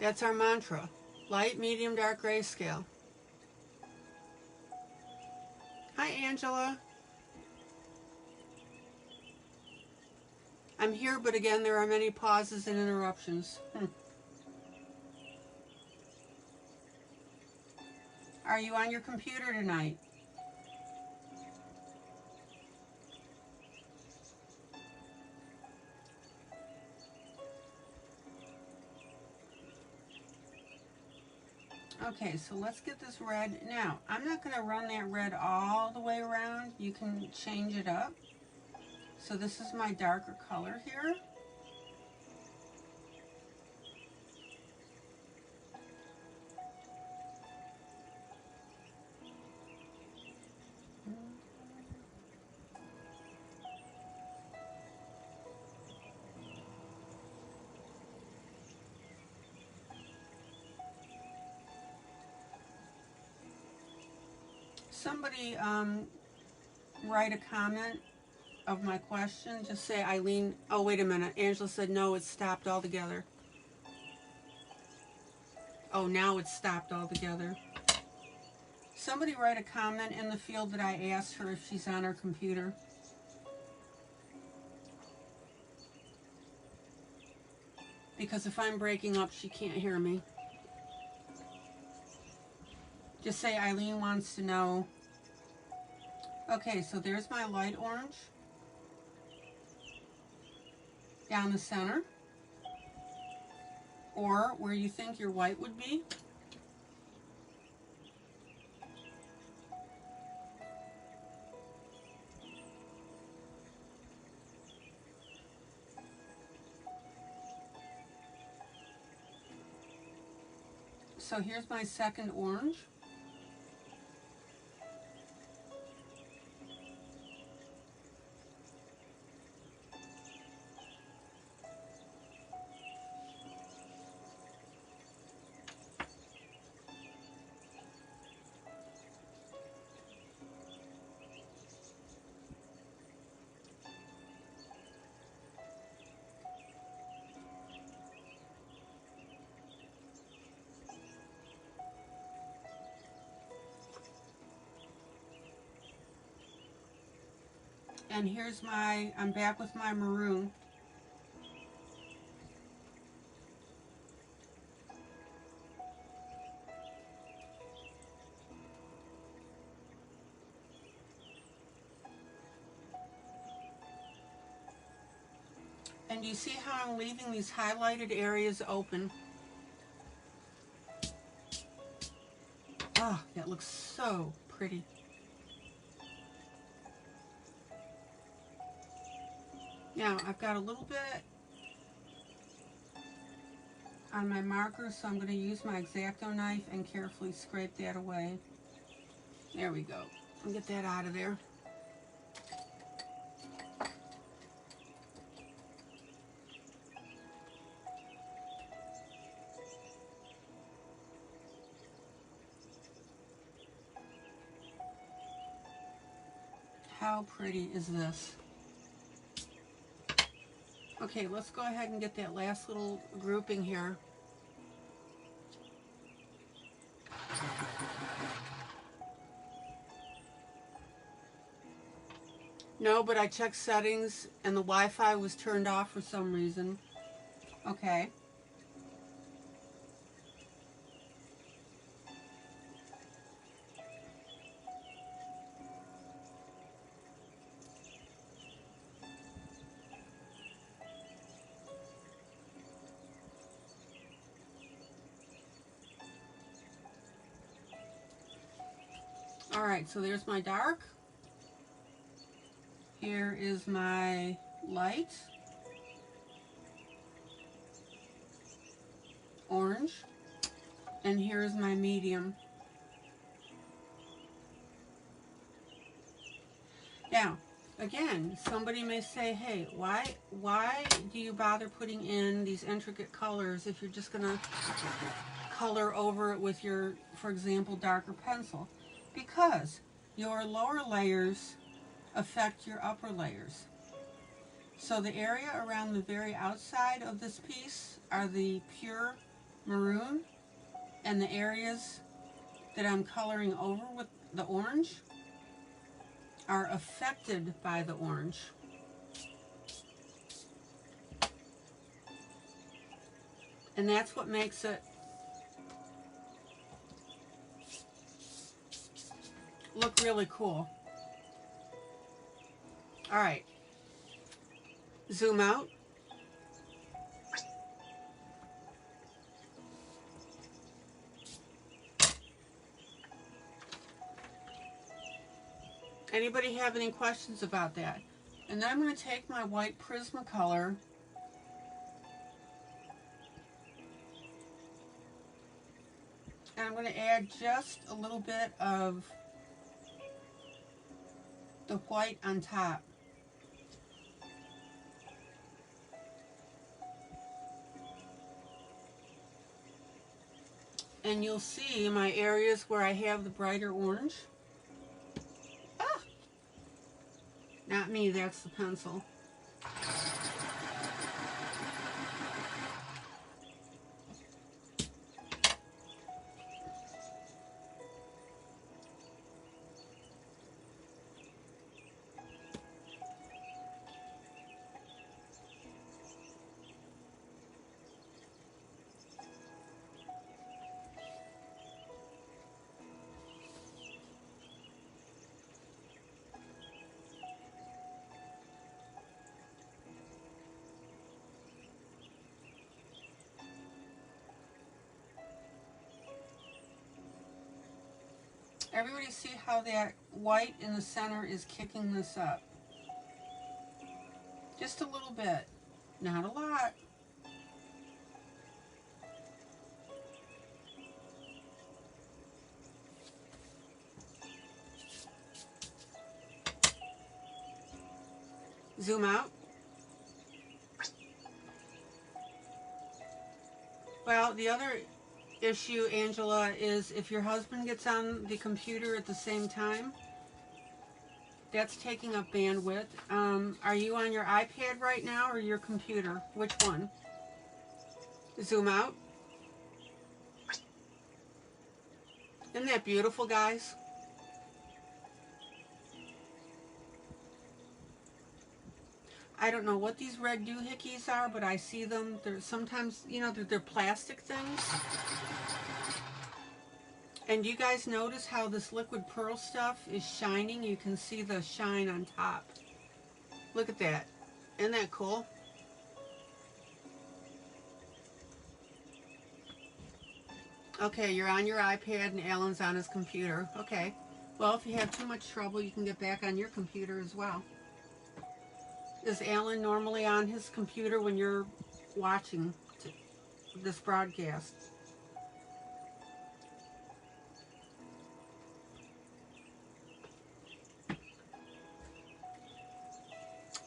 That's our mantra. Light, medium, dark, grayscale. Hi, Angela. I'm here, but again, there are many pauses and interruptions. Are you on your computer tonight? Okay, so let's get this red. Now, I'm not going to run that red all the way around. You can change it up. So this is my darker color here. Somebody write a comment of my question. Just say, ILene, oh, wait a minute. Angela said, no, it's stopped altogether. Oh, now it's stopped altogether. Somebody write a comment in the field that I asked her if she's on her computer. Because if I'm breaking up, she can't hear me. Just say, ILene wants to know. Okay, so there's my light orange down the center, or where you think your white would be. So here's my second orange. And here's my, I'm back with my maroon. And you see how I'm leaving these highlighted areas open? Oh, that looks so pretty. Now, I've got a little bit on my marker, so I'm going to use my X-Acto knife and carefully scrape that away. There we go. I'll get that out of there. How pretty is this? Okay, let's go ahead and get that last little grouping here. No, but I checked settings and the Wi-Fi was turned off for some reason. Okay. Alright, so there's my dark. Here is my light. Orange. And here's my medium. Now, again, somebody may say, hey, why do you bother putting in these intricate colors if you're just going to color over it with your, for example, darker pencil? Because your lower layers affect your upper layers. So the area around the very outside of this piece are the pure maroon, and the areas that I'm coloring over with the orange are affected by the orange. And that's what makes it look really cool. All right, zoom out. Anybody have any questions about that? And then I'm going to take my white Prismacolor and I'm going to add just a little bit of the white on top. And you'll see my areas where I have the brighter orange. Not me, that's the pencil. Everybody see how that white in the center is kicking this up? Just a little bit, not a lot. Zoom out. Well, the other issue, Angela, is if your husband gets on the computer at the same time, that's taking up bandwidth. Are you on your iPad right now or your computer? Which one? Zoom out. Isn't that beautiful, guys? I don't know what these red doohickeys are, but I see them. They're sometimes, you know, they're plastic things. And you guys notice how this liquid pearl stuff is shining? You can see the shine on top. Look at that. Isn't that cool? Okay, you're on your iPad and Alan's on his computer. Okay. Well, if you have too much trouble, you can get back on your computer as well. Is Alan normally on his computer when you're watching this broadcast?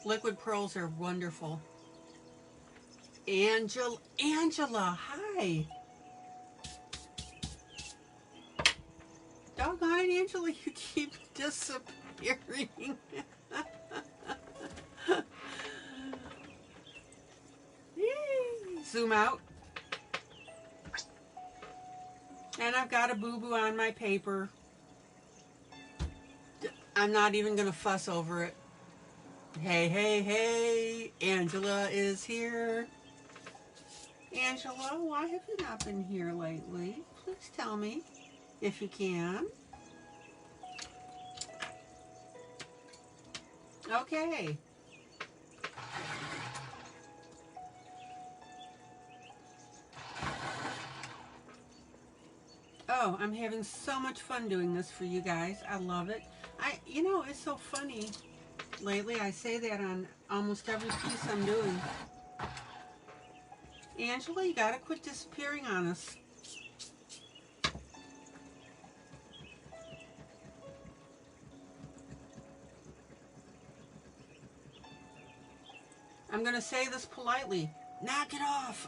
Liquid pearls are wonderful. Angela, hi. Doggone it, Angela, you keep disappearing. Zoom out. And I've got a boo-boo on my paper. I'm not even going to fuss over it. Hey, hey, hey, Angela is here. Angela, why have you not been here lately? Please tell me if you can. Okay. Oh, I'm having so much fun doing this for you guys. I love it. You know, it's so funny. Lately, I say that on almost every piece I'm doing. Angela, you gotta quit disappearing on us. I'm gonna say this politely. Knock it off.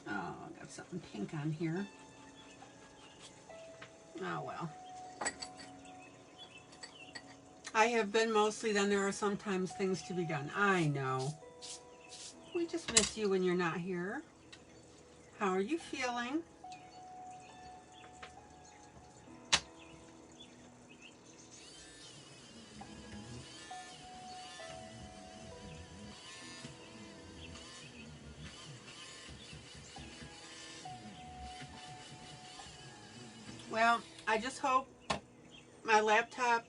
Oh, I got something pink on here. Oh, well. I have been mostly, then there are sometimes things to be done. I know. We just miss you when you're not here. How are you feeling? Well, I just hope my laptop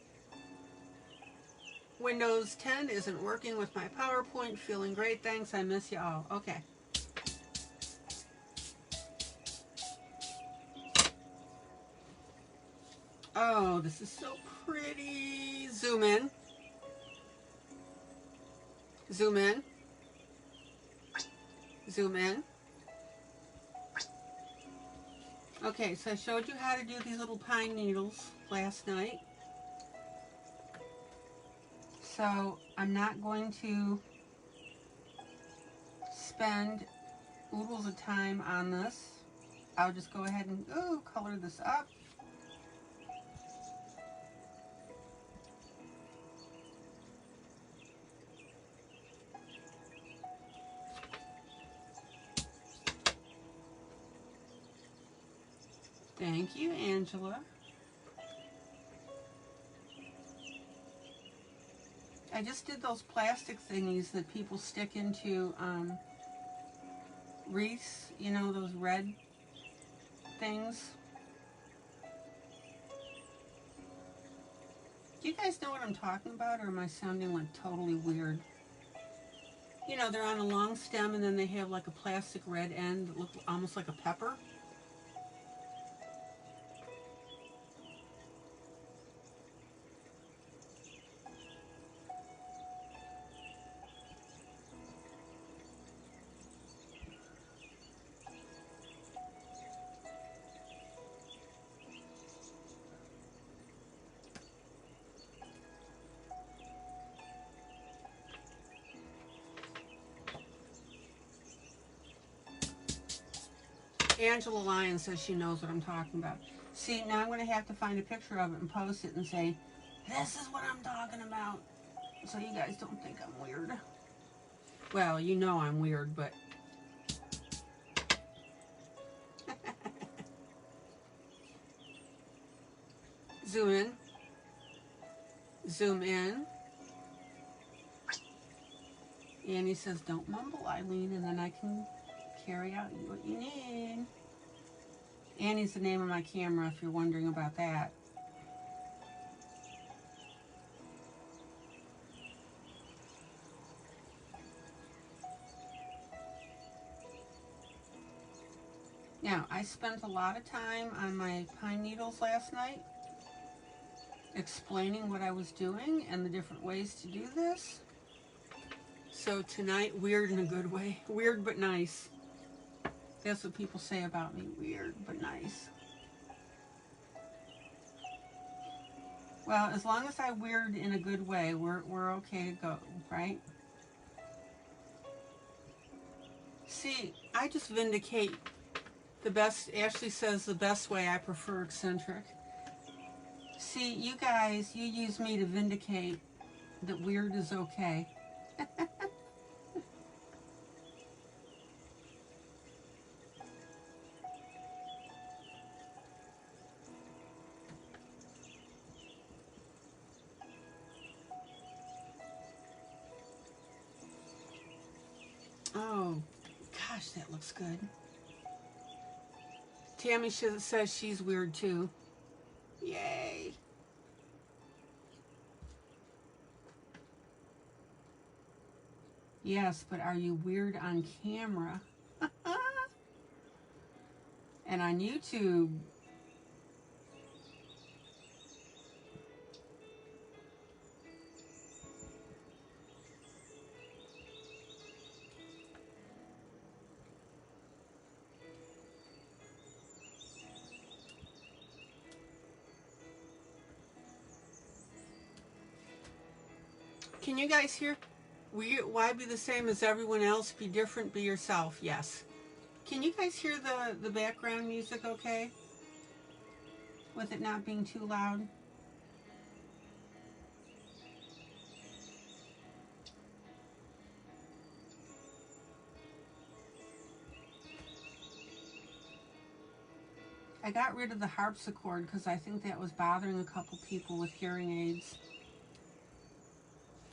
Windows 10 isn't working with my PowerPoint. Feeling great, thanks. I miss you all. Okay. Oh, this is so pretty. Zoom in. Zoom in. Zoom in. Okay, so I showed you how to do these little pine needles last night. So I'm not going to spend oodles of time on this. I'll just go ahead and color this up. Thank you, Angela. I just did those plastic thingies that people stick into wreaths, you know, those red things. Do you guys know what I'm talking about, or am I sounding like totally weird? You know, they're on a long stem and then they have like a plastic red end that looks almost like a pepper. Angela Lyon says she knows what I'm talking about. See, now I'm going to have to find a picture of it and post it and say, this is what I'm talking about. So you guys don't think I'm weird. Well, you know I'm weird, but... Zoom in. Zoom in. Annie says, don't mumble, ILene, and then I can carry out what you need. Annie's the name of my camera, if you're wondering about that. Now, I spent a lot of time on my pine needles last night explaining what I was doing and the different ways to do this. So tonight, weird in a good way. Weird but nice. That's what people say about me. Weird but nice. Well, as long as I weird in a good way, we're okay to go, right? See, I just vindicate the best. Ashley says the best way, I prefer eccentric. See, you guys, you use me to vindicate that weird is okay. Oh, gosh, that looks good. Tammy says she's weird too. Yay. Yes, but are you weird on camera? And on YouTube? Can you guys hear? Why be the same as everyone else? Be different, be yourself. Yes. Can you guys hear the background music okay? With it not being too loud? I got rid of the harpsichord because I think that was bothering a couple people with hearing aids.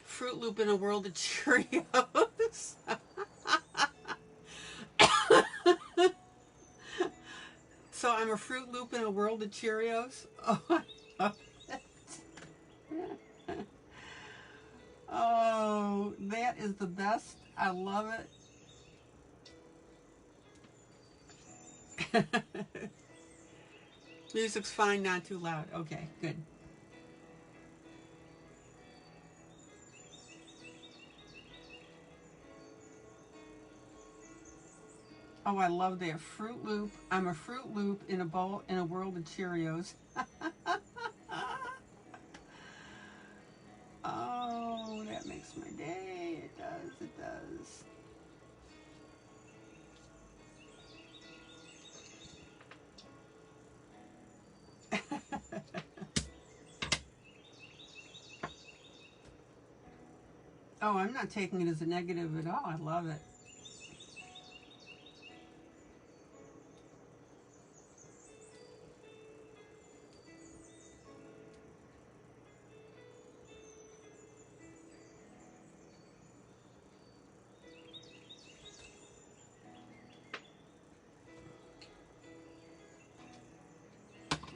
Fruit Loop in a world of Cheerios. So I'm a Fruit Loop in a world of Cheerios. Oh, I love it. Oh, that is the best. I love it. Music's fine, not too loud. Okay, good. Oh, I love that. Fruit Loop. I'm a Fruit Loop in a bowl in a world of Cheerios. Oh, that makes my day. It does. It does. Oh, I'm not taking it as a negative at all. I love it.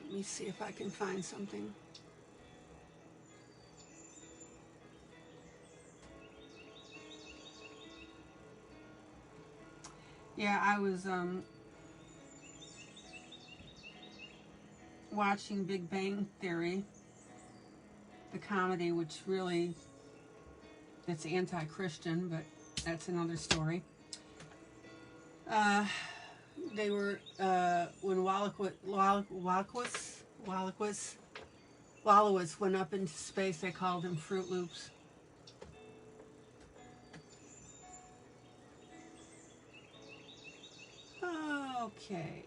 Let me see if I can find something. Yeah, I was watching Big Bang Theory, the comedy, which really, it's anti-Christian, but that's another story. They were, when Wallowitz went up into space, they called him Fruit Loops. Okay.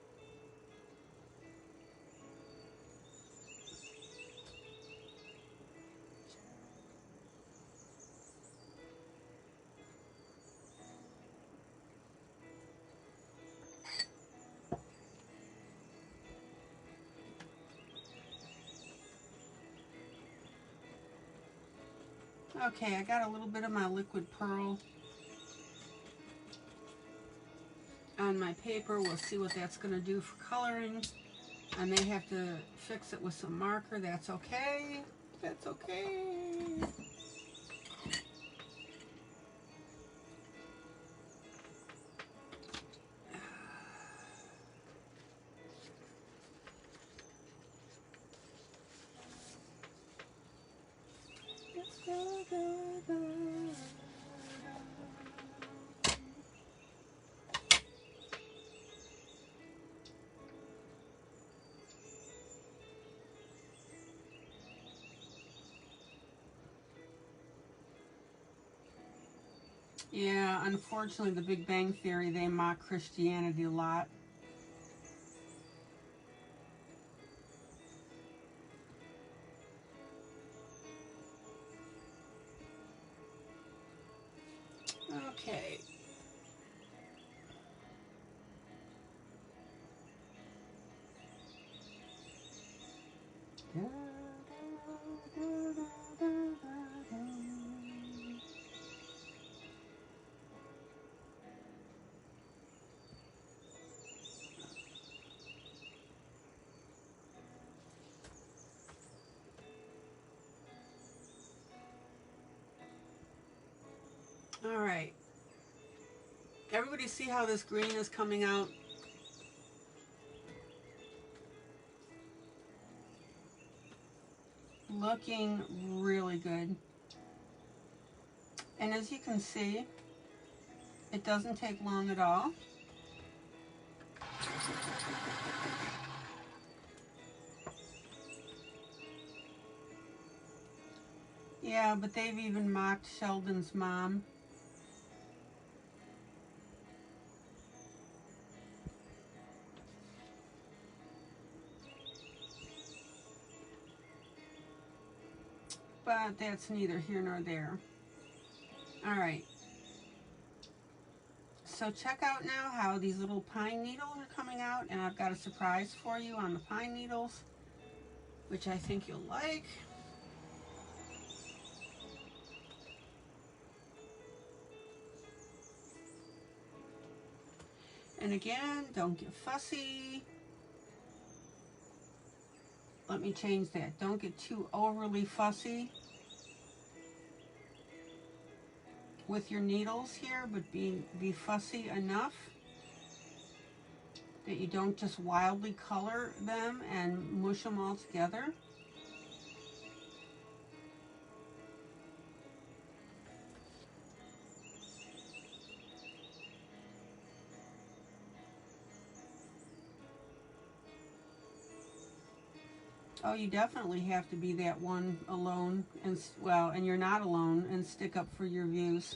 Okay, I got a little bit of my liquid pearl on my paper. We'll see what that's going to do for coloring. I may have to fix it with some marker. That's okay. That's okay. Yeah, unfortunately, the Big Bang Theory, they mock Christianity a lot. Okay. All right. Everybody see how this green is coming out? Looking really good. And as you can see, it doesn't take long at all. Yeah, but they've even mocked Sheldon's mom. But that's neither here nor there. All right. So check out now how these little pine needles are coming out, and I've got a surprise for you on the pine needles, which I think you'll like. And again, don't get fussy. Let me change that. Don't get too overly fussy with your needles here, but be fussy enough that you don't just wildly color them and mush them all together. Oh, you definitely have to be that one alone, and well, and you're not alone, and stick up for your views.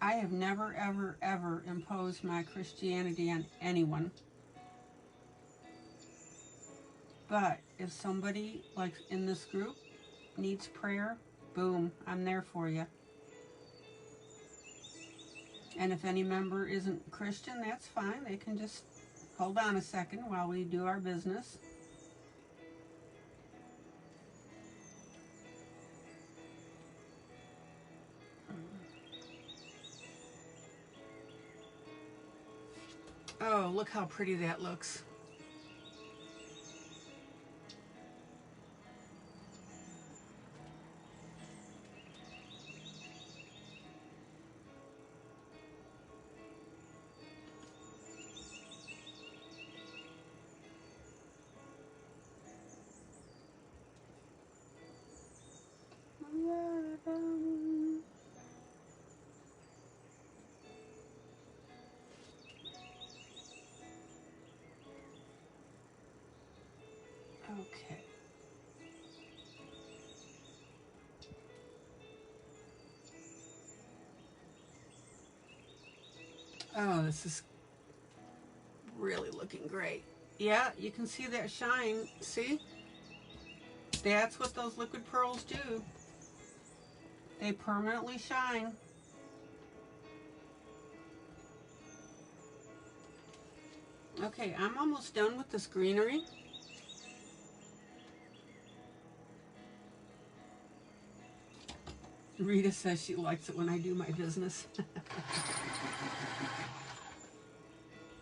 I have never, ever, ever imposed my Christianity on anyone. But if somebody, like in this group, needs prayer, boom, I'm there for you. And if any member isn't Christian, that's fine. They can just hold on a second while we do our business. Oh, look how pretty that looks. Okay. Oh, this is really looking great. Yeah, you can see that shine. See? That's what those liquid pearls do. They permanently shine. Okay, I'm almost done with this greenery. Rita says she likes it when I do my business.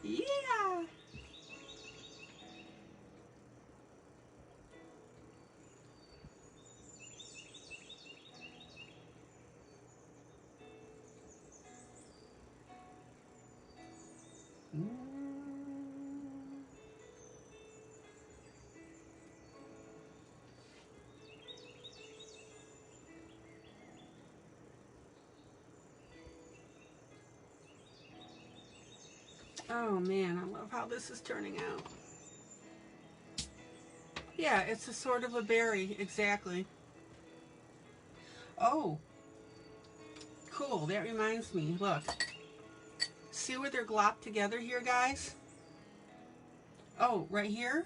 Yeah. Oh man, I love how this is turning out. Yeah, it's a sort of a berry, exactly. Oh, cool, that reminds me, look. See where they're glopped together here, guys? Oh, right here?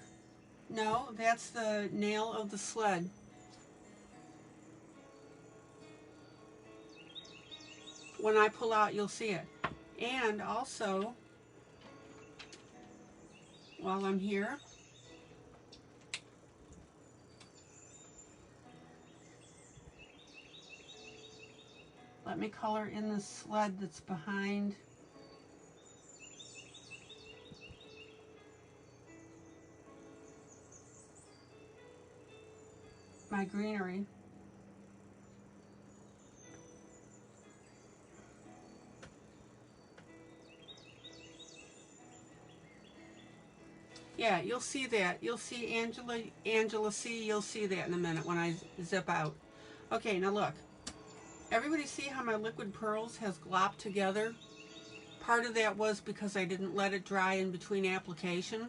No, that's the nail of the sled. When I pull out, you'll see it. And also, while I'm here, let me color in the sled that's behind my greenery. Yeah, you'll see that. You'll see Angela C. You'll see that in a minute when I zip out. Okay, now look. Everybody see how my liquid pearls has glopped together? Part of that was because I didn't let it dry in between application.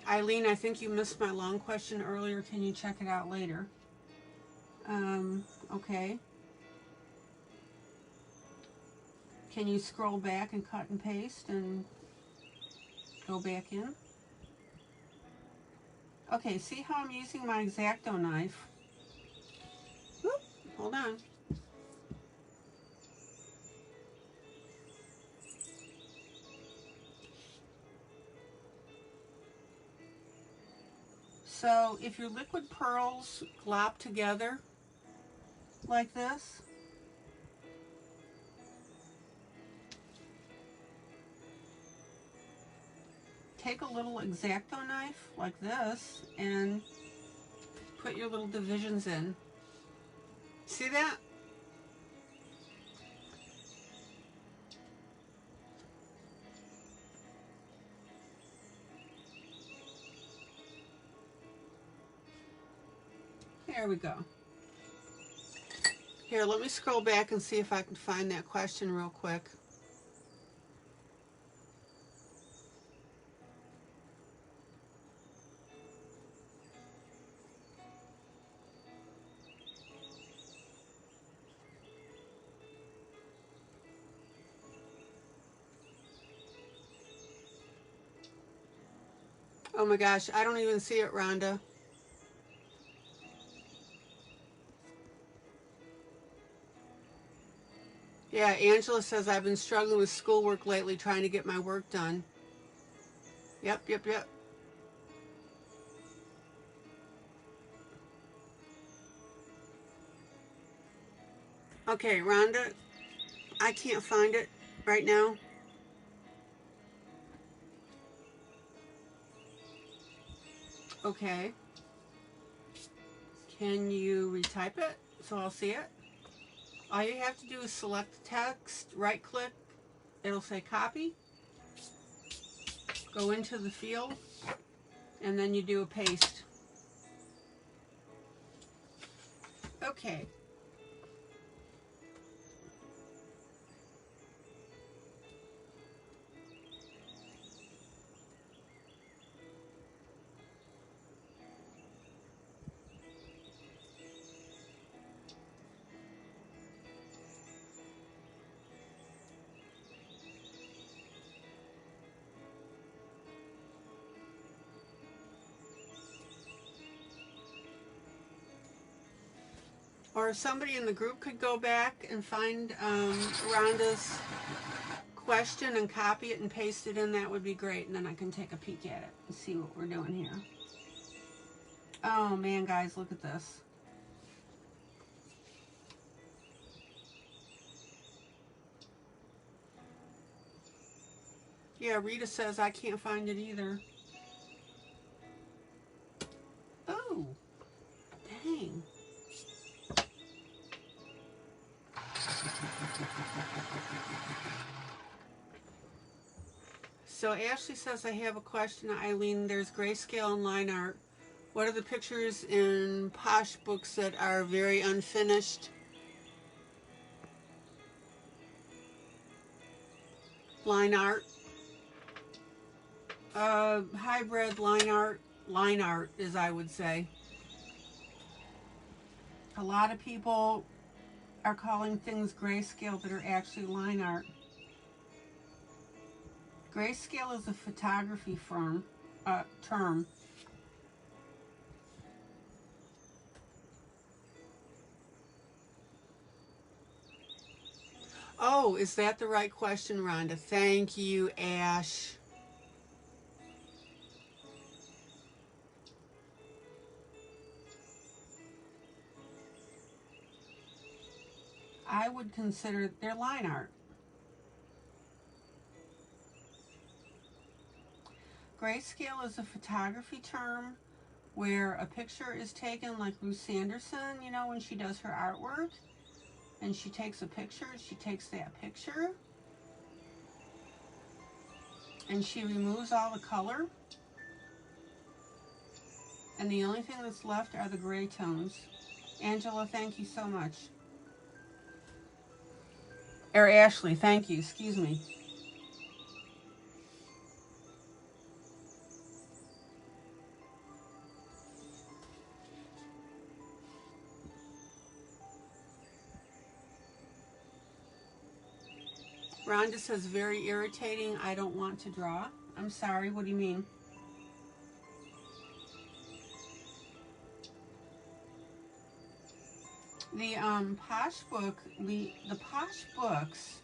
ILene, I think you missed my long question earlier. Can you check it out later? Okay. Can you scroll back and cut and paste and go back in? Okay, see how I'm using my X-Acto knife? Whoop, hold on. So if your liquid pearls glop together like this, take a little X-Acto knife like this and put your little divisions in. See that? There we go. Here, let me scroll back and see if I can find that question real quick. Oh my gosh, I don't even see it, Rhonda. Yeah, Angela says, I've been struggling with schoolwork lately, trying to get my work done. Yep, yep, yep. Okay, Rhonda, I can't find it right now. Okay. Can you retype it so I'll see it? All you have to do is select the text, right click, it'll say copy. Go into the field, and then you do a paste. Okay. Or if somebody in the group could go back and find Rhonda's question and copy it and paste it in, that would be great. And then I can take a peek at it and see what we're doing here. Oh man, guys, look at this. Yeah, Rita says I can't find it either. Oh, dang. So Ashley says, I have a question, ILene. There's grayscale and line art. What are the pictures in Posh books that are very unfinished? Line art. Hybrid line art, as I would say. A lot of people are calling things grayscale that are actually line art. Grayscale is a photography term. Oh, is that the right question, Rhonda? Thank you, Ash. I would consider their line art. Grayscale is a photography term where a picture is taken, like Ruth Sanderson, you know, when she does her artwork, and she takes a picture, she takes that picture, and she removes all the color, and the only thing that's left are the gray tones. Angela, thank you so much. Or Ashley, thank you, excuse me. Rhonda says, very irritating, I don't want to draw. I'm sorry, what do you mean? The Posh book, the Posh books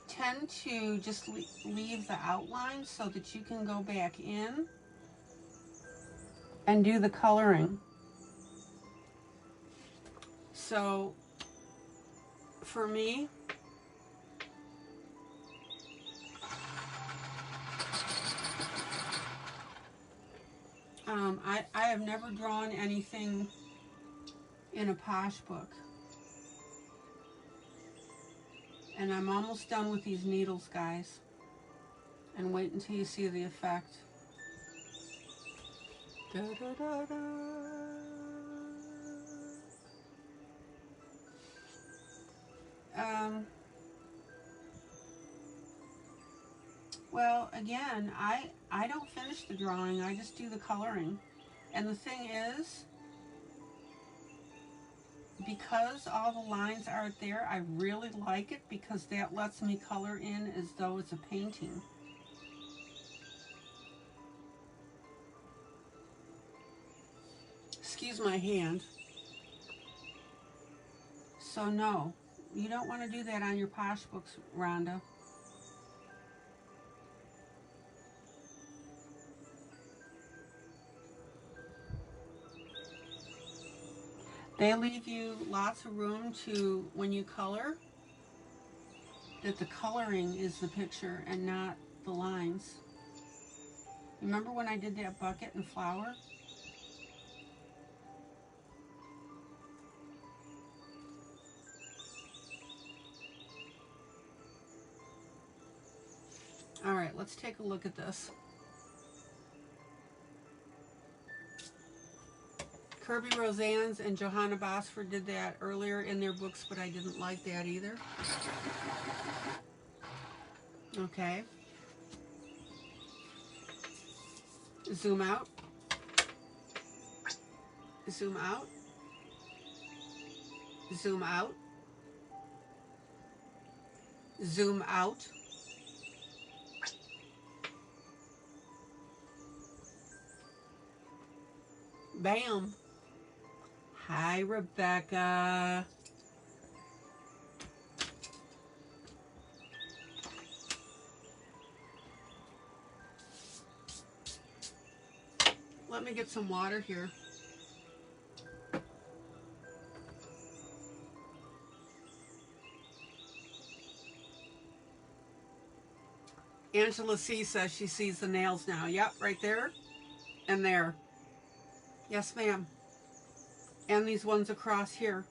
tend to just leave the outline so that you can go back in and do the coloring. So for me, I have never drawn anything in a Posh book. And I'm almost done with these needles, guys. And wait until you see the effect. Da, da, da, da. Well, again, I don't finish the drawing. I just do the coloring. And the thing is, because all the lines aren't there, I really like it because that lets me color in as though it's a painting. Excuse my hand. So no, you don't want to do that on your posh books, Rhonda. They leave you lots of room to, when you color, that the coloring is the picture and not the lines. Remember when I did that bucket and flower? All right, let's take a look at this. Kirby Rosannes and Johanna Bosford did that earlier in their books, but I didn't like that either. Okay. Zoom out. Zoom out. Zoom out. Zoom out. Bam. Hi, Rebecca. Let me get some water here. Angela C says she sees the nails now. Yep, right there and there. Yes, ma'am. And these ones across here.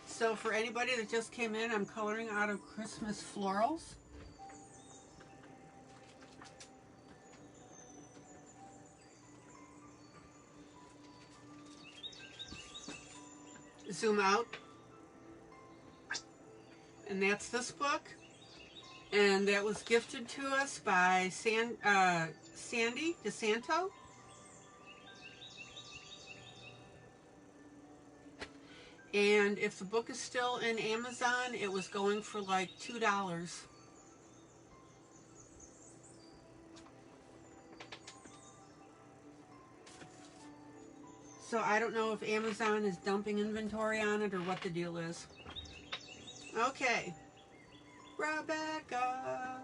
So for anybody that just came in, I'm coloring out of Christmas Florals. Zoom out. And that's this book. And that was gifted to us by Sandy DeSanto. And if the book is still in Amazon, it was going for like $2. So I don't know if Amazon is dumping inventory on it or what the deal is. Okay. Rebecca.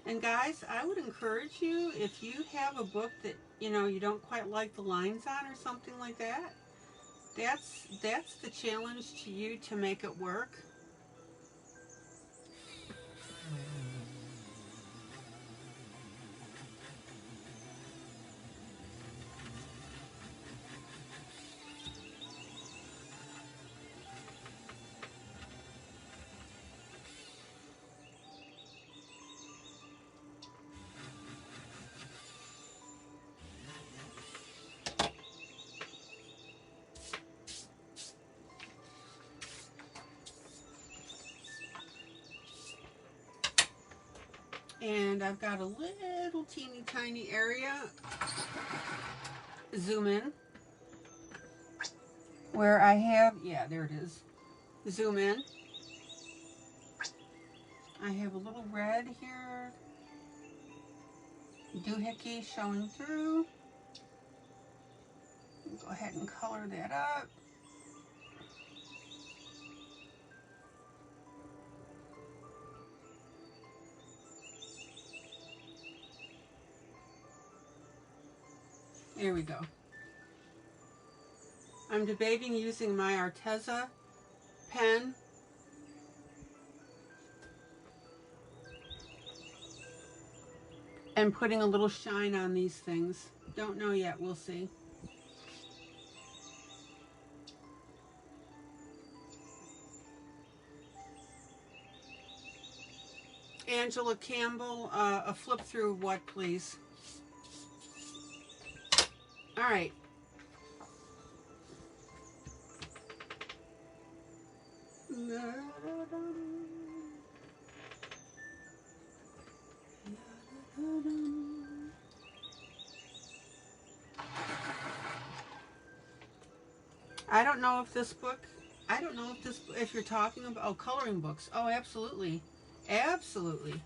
And guys, I would encourage you, if you have a book that, you don't quite like the lines on or something like that, that's the challenge to you to make it work. And I've got a little teeny tiny area, zoom in, where I have, yeah, there it is, zoom in. I have a little red here, doohickey showing through. Go ahead and color that up. There we go. I'm debating using my Arteza pen and putting a little shine on these things. Don't know yet, we'll see. Angela Campbell, a flip through what, please? All right. I don't know if this book, if you're talking about, oh, coloring books. Oh, absolutely. Absolutely.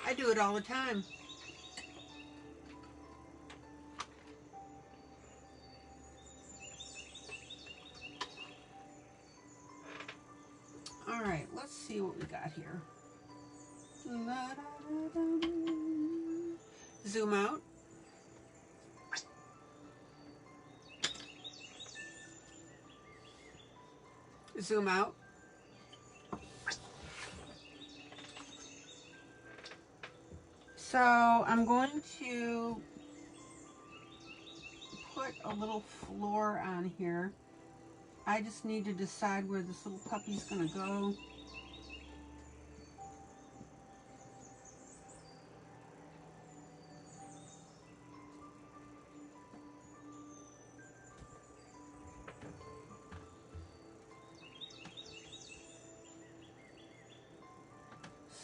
I do it all the time. All right, let's see what we got here. Zoom out. Zoom out. So I'm going to put a little floor on here. I just need to decide where this little puppy's going to go.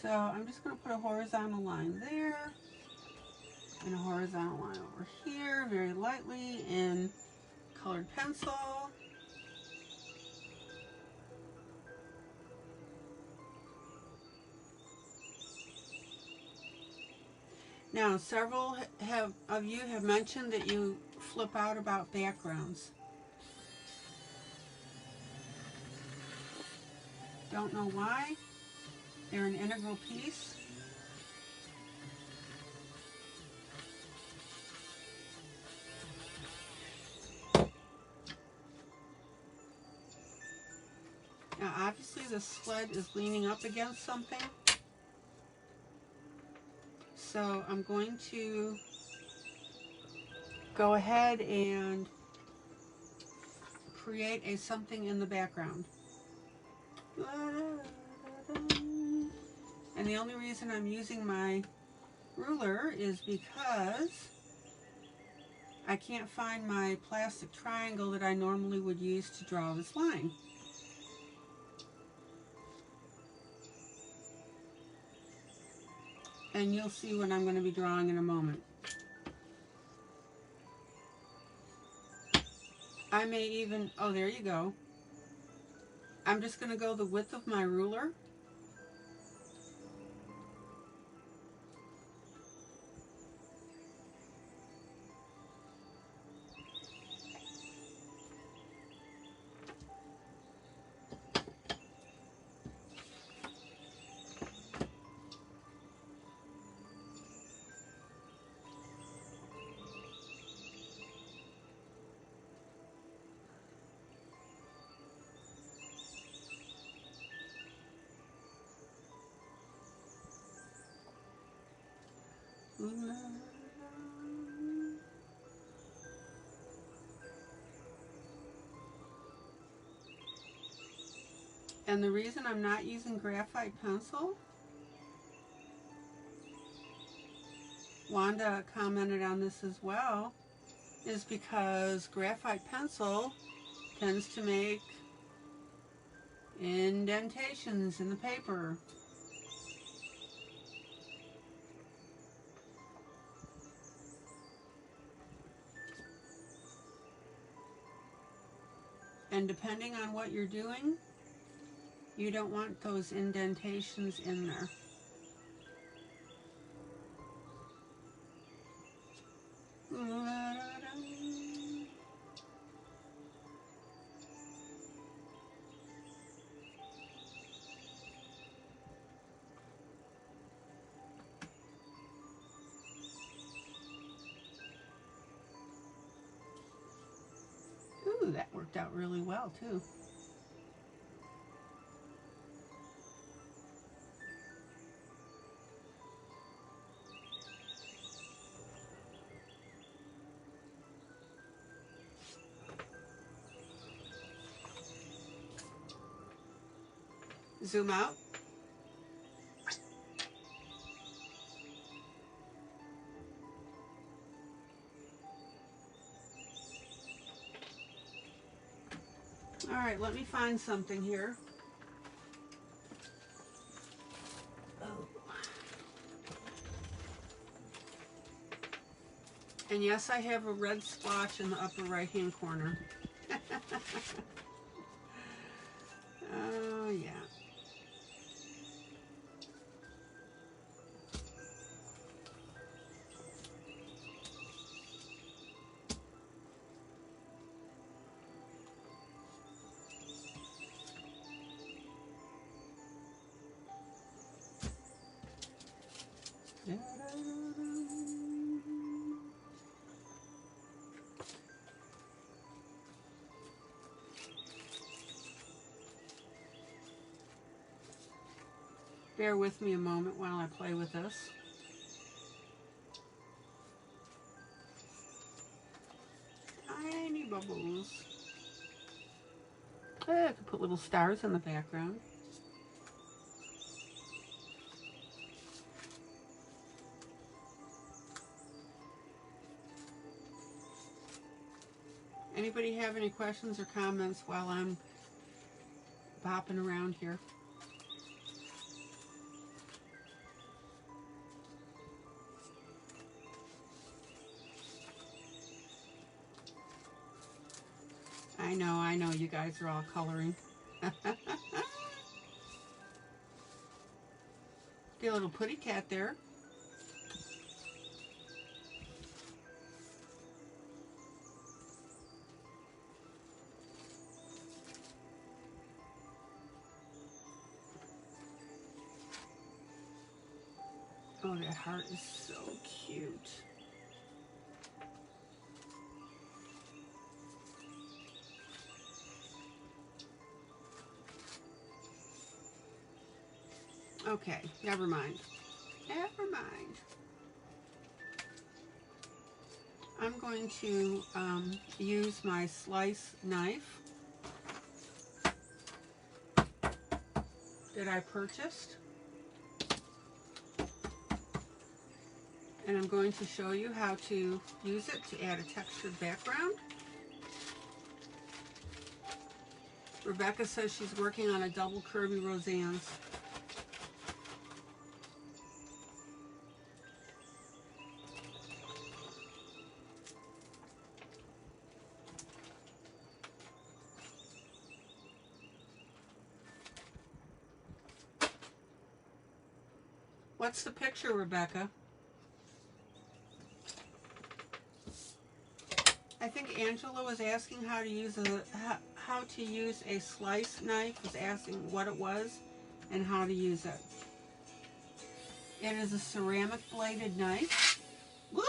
So I'm just going to put a horizontal line there and a horizontal line over here very lightly in colored pencil. Now, several of you have mentioned that you flip out about backgrounds. Don't know why. They're an integral piece. Now, obviously, the sled is leaning up against something. So I'm going to go ahead and create a something in the background. And the only reason I'm using my ruler is because I can't find my plastic triangle that I normally would use to draw this line. And you'll see what I'm going to be drawing in a moment. I may even, oh, there you go. I'm just going to go the width of my ruler. And the reason I'm not using graphite pencil, Wanda commented on this as well, is because graphite pencil tends to make indentations in the paper. And depending on what you're doing, you don't want those indentations in there. Ooh, that worked out really well too. Zoom out. All right, let me find something here. Oh. And yes, I have a red splotch in the upper right-hand corner. Oh, yeah. Bear with me a moment while I play with this. Tiny bubbles. I could put little stars in the background. Anybody have any questions or comments while I'm bopping around here? I know, you guys are all coloring. Get a little putty cat there. Oh, that heart is so cute. Okay, never mind. Never mind. I'm going to use my slice knife that I purchased. And I'm going to show you how to use it to add a textured background. Rebecca says she's working on a double Kirby Roseanne's. What's the picture, Rebecca? I think Angela was asking how to use a slice knife. Was asking what it was and how to use it. It is a ceramic bladed knife. Whoop!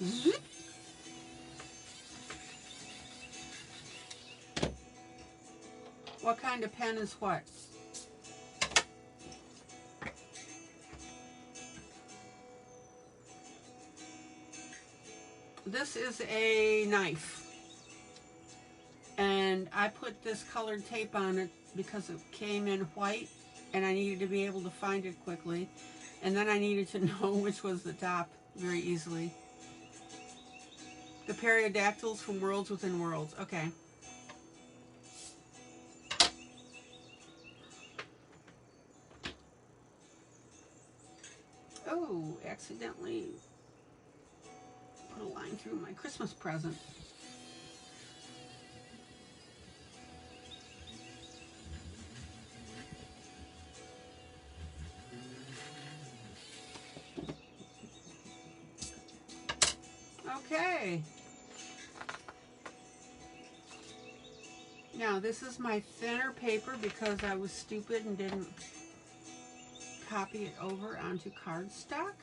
Zoop! What kind of pen is what? This is a knife, and I put this colored tape on it because it came in white and I needed to be able to find it quickly, and then I needed to know which was the top very easily. The Periodactyls from Worlds Within Worlds. Okay. Oh, accidentally put a line through my Christmas present. Okay. Now this is my thinner paper because I was stupid and didn't copy it over onto cardstock.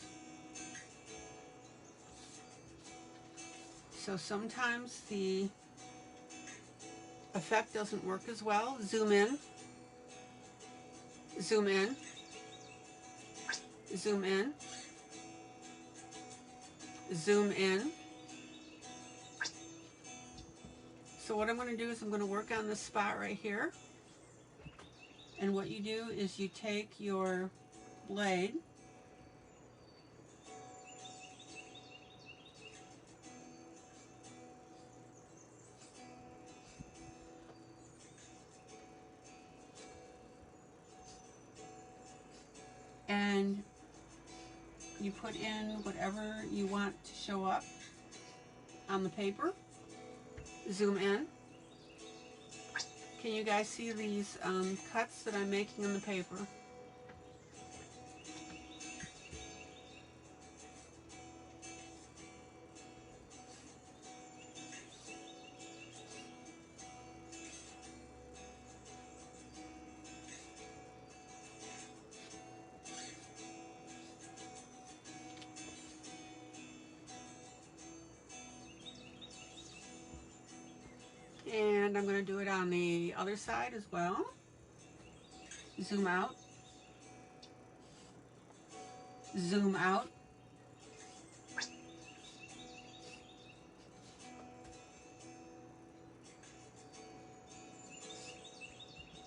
So sometimes the effect doesn't work as well. Zoom in, zoom in, zoom in, zoom in. So what I'm going to do is I'm going to work on this spot right here. And what you do is you take your blade and you put in whatever you want to show up on the paper. Zoom in. Can you guys see these cuts that I'm making in the paper? And I'm going to do it on the other side as well. Zoom out. Zoom out.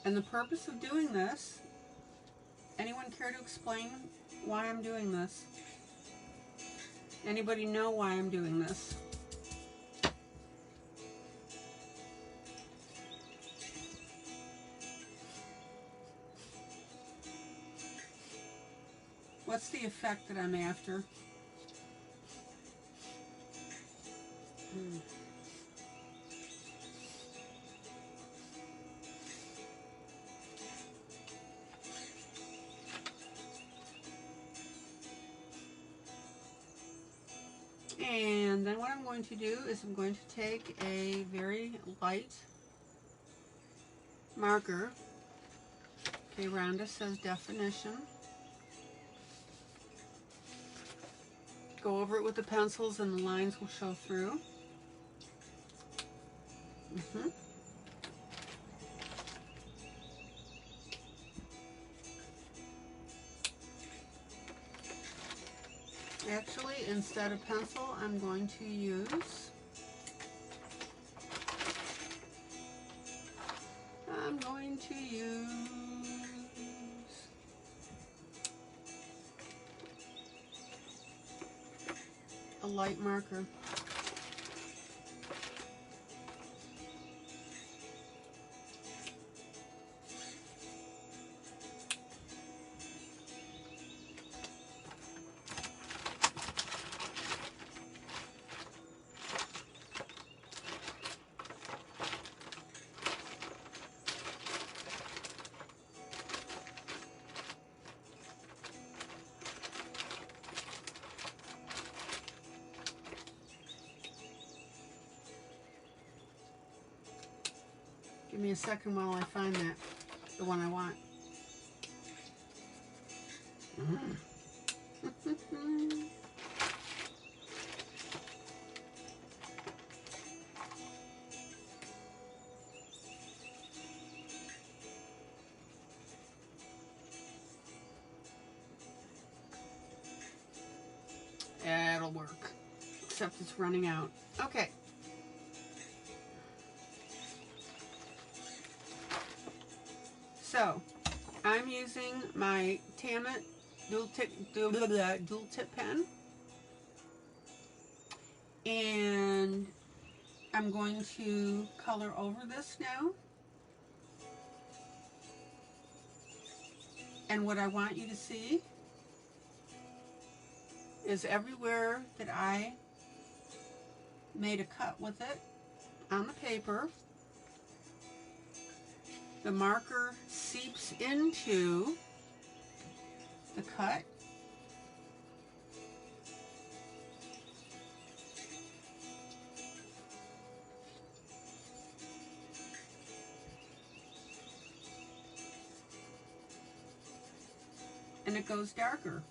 And the purpose of doing this, anyone care to explain why I'm doing this? Anybody know why I'm doing this? What's the effect that I'm after? And then what I'm going to do is I'm going to take a very light marker. Okay, Rhonda says definition. Go over it with the pencils and the lines will show through. Actually, instead of pencil, I'm going to use a light marker. Give me a second while I find that, the one I want. It'll work, except it's running out. Okay. So, I'm using my Tammet dual tip pen, and I'm going to color over this now. And what I want you to see is everywhere that I made a cut with it on the paper, the marker seeps into the cut. And it goes darker.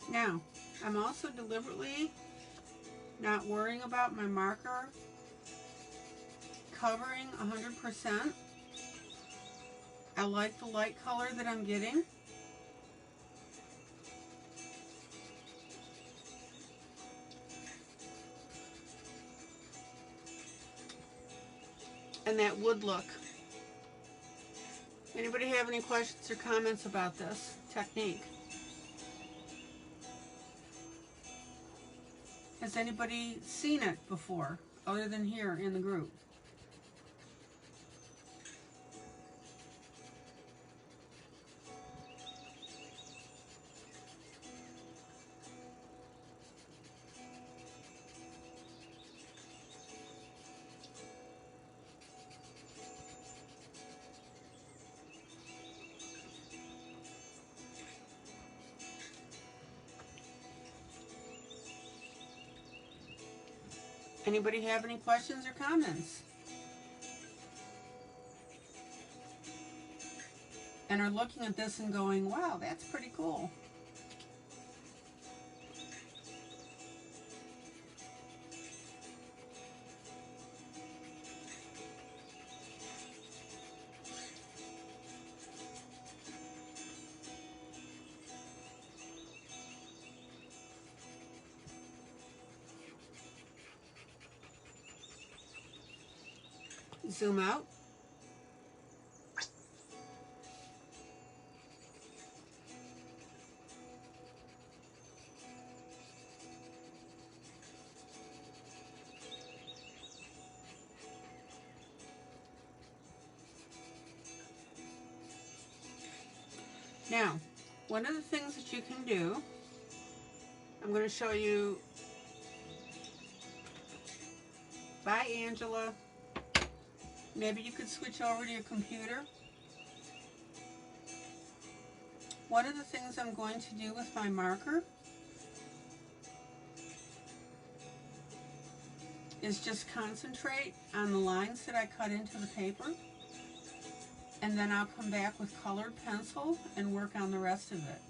Now, I'm also deliberately not worrying about my marker covering 100%. I like the light color that I'm getting. And that wood look. Anybody have any questions or comments about this technique? Has anybody seen it before, other than here in the group? Anybody have any questions or comments? And are looking at this and going, wow, that's pretty cool. Zoom out. Now, one of the things that you can do, I'm going to show you by Angela. Maybe you could switch over to your computer. One of the things I'm going to do with my marker is just concentrate on the lines that I cut into the paper, and then I'll come back with colored pencil and work on the rest of it.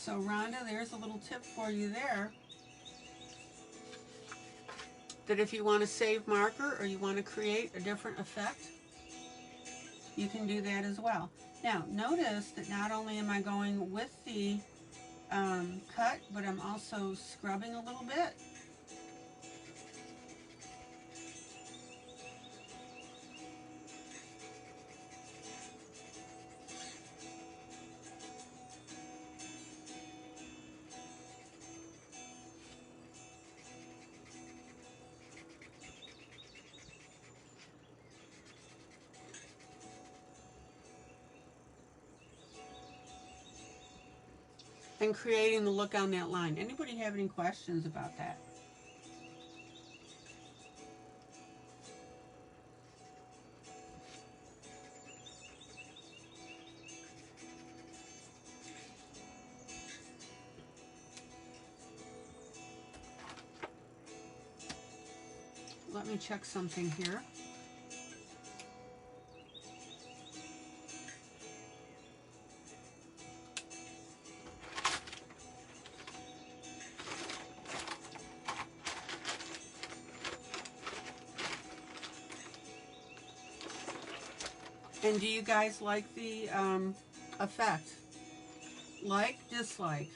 So Rhonda, there's a little tip for you there, that if you want to save marker or you want to create a different effect, you can do that as well. Now notice that not only am I going with the cut, but I'm also scrubbing a little bit. And creating the look on that line. Anybody have any questions about that? Let me check something here. And do you guys like the effect? Like, dislike?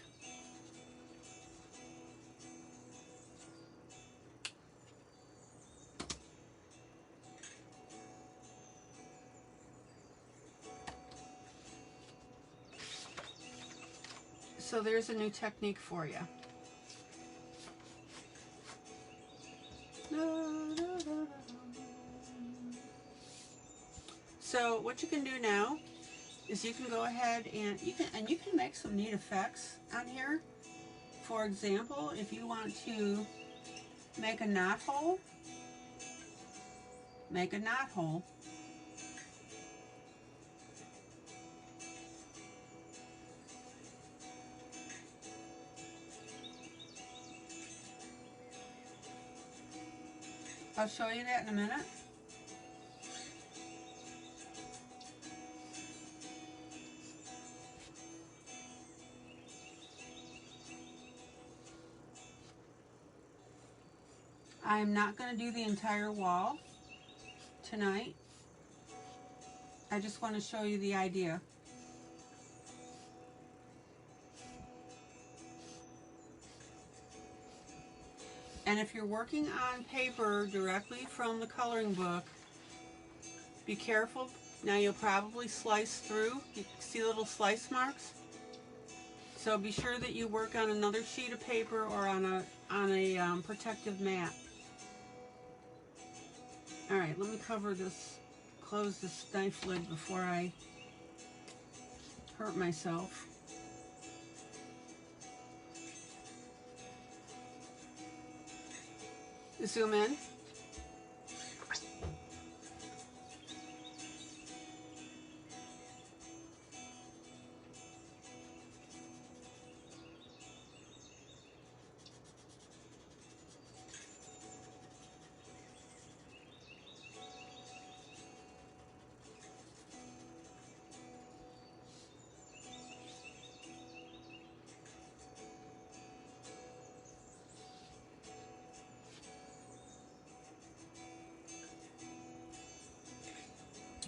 So there's a new technique for you. So what you can do now is you can go ahead and you can make some neat effects on here. For example, if you want to make a knot hole, make a knot hole. I'll show you that in a minute. I'm not going to do the entire wall tonight. I just want to show you the idea. And if you're working on paper directly from the coloring book, be careful. Now you'll probably slice through. You see little slice marks? So be sure that you work on another sheet of paper or on a protective mat. All right, let me cover this, close this knife lid before I hurt myself. Zoom in.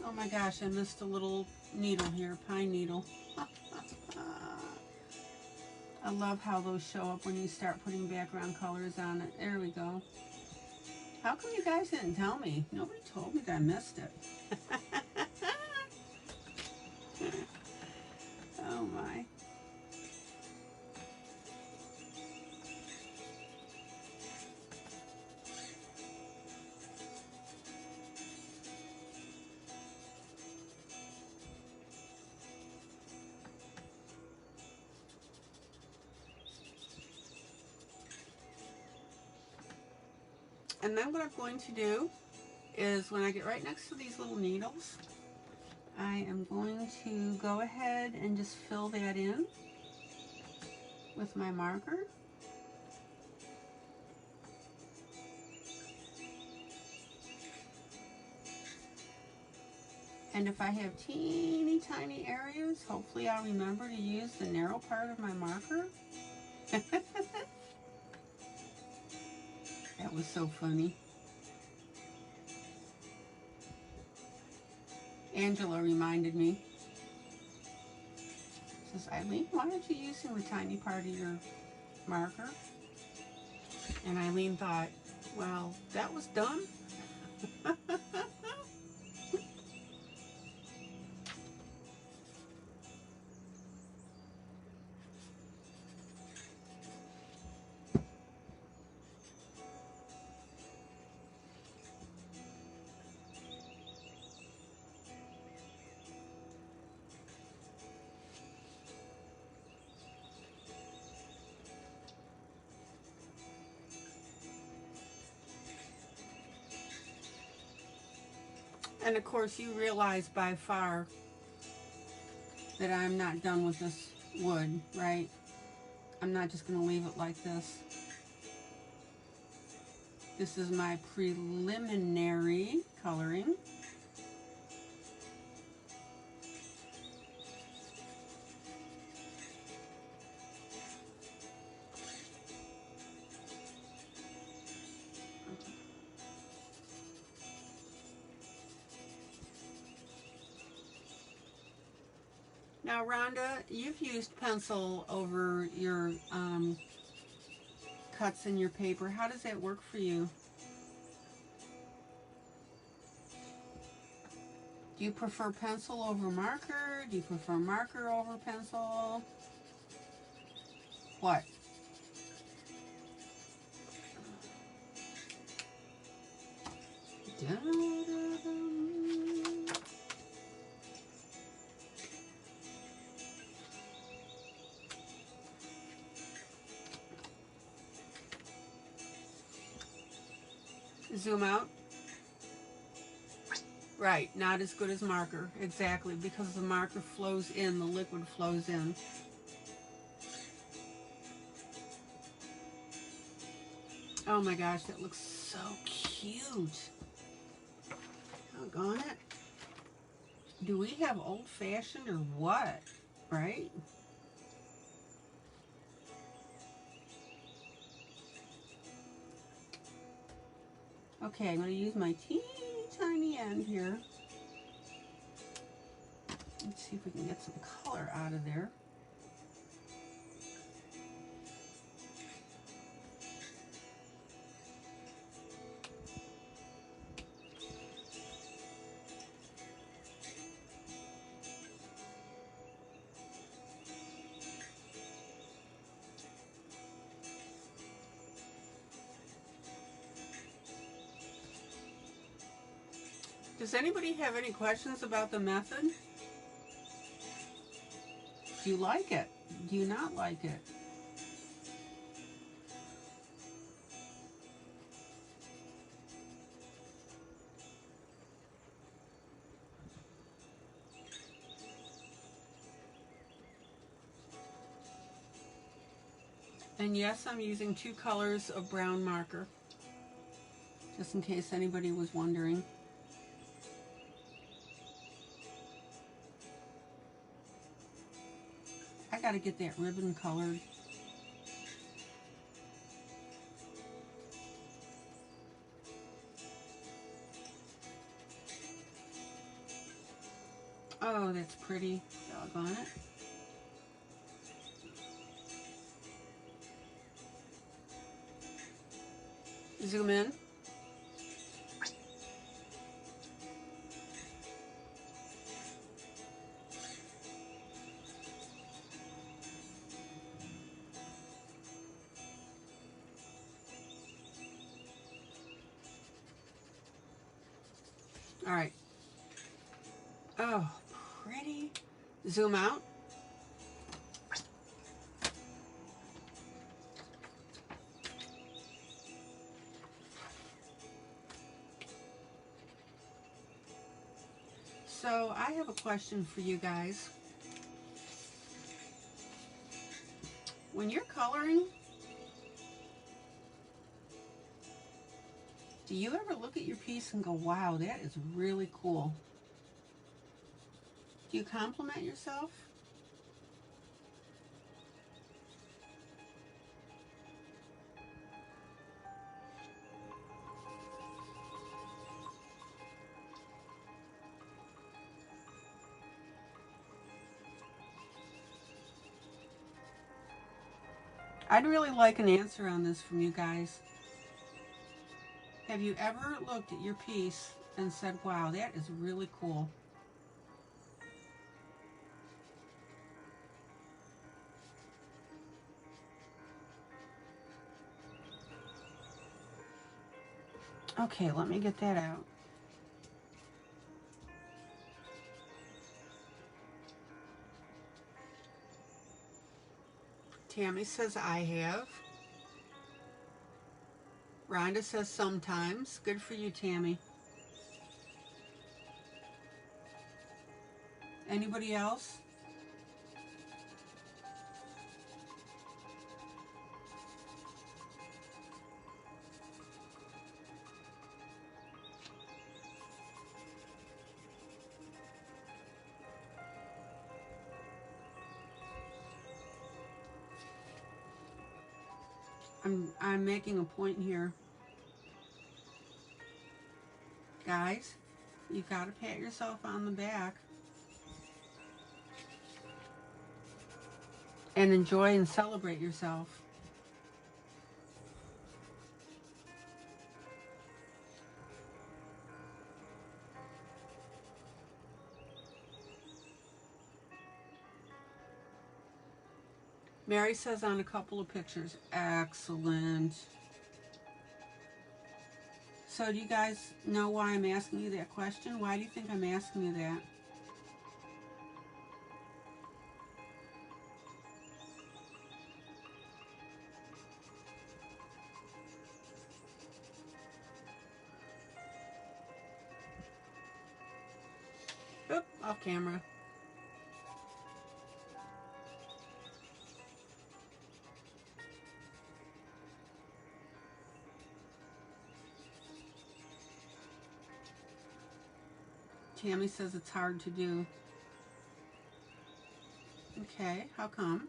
Oh my gosh, I missed a little needle here, pine needle. I love how those show up when you start putting background colors on it. There we go. How come you guys didn't tell me? Nobody told me that I missed it. Oh my. And then what I'm going to do is when I get right next to these little needles, I am going to go ahead and just fill that in with my marker. And if I have teeny tiny areas, hopefully I'll remember to use the narrow part of my marker. That was so funny. Angela reminded me. Says, ILene, why aren't you using the tiny part of your marker? And ILene thought, well, that was done. And of course you realize by far that I'm not done with this wood, right? I'm not just going to leave it like this. This is my preliminary coloring. Now, Rhonda, you've used pencil over your cuts in your paper. How does that work for you? Do you prefer pencil over marker? Do you prefer marker over pencil? What? Zoom out. Right, not as good as marker. Exactly, because the marker flows in, the liquid flows in. Oh my gosh, that looks so cute. Doggone it. Do we have old-fashioned or what? Right? Okay, I'm going to use my teeny tiny end here. Let's see if we can get some color out of there. Does anybody have any questions about the method? Do you like it? Do you not like it? And yes, I'm using 2 colors of brown marker, just in case anybody was wondering. I gotta get that ribbon colored. Oh, that's pretty. Doggone it. Zoom in. All right. Oh, pretty. Zoom out. So I have a question for you guys. When you're coloring, do you ever look at your piece and go, wow, that is really cool? Do you compliment yourself? I'd really like an answer on this from you guys. Have you ever looked at your piece and said, wow, that is really cool? Okay, let me get that out. Tammy says I have. Rhonda says sometimes. Good for you, Tammy. Anybody else? I'm making a point here. Guys, you've got to pat yourself on the back and enjoy and celebrate yourself. Mary says on a couple of pictures. Excellent. So do you guys know why I'm asking you that question? Why do you think I'm asking you that? Oop, off camera. Tammy says it's hard to do. Okay, how come?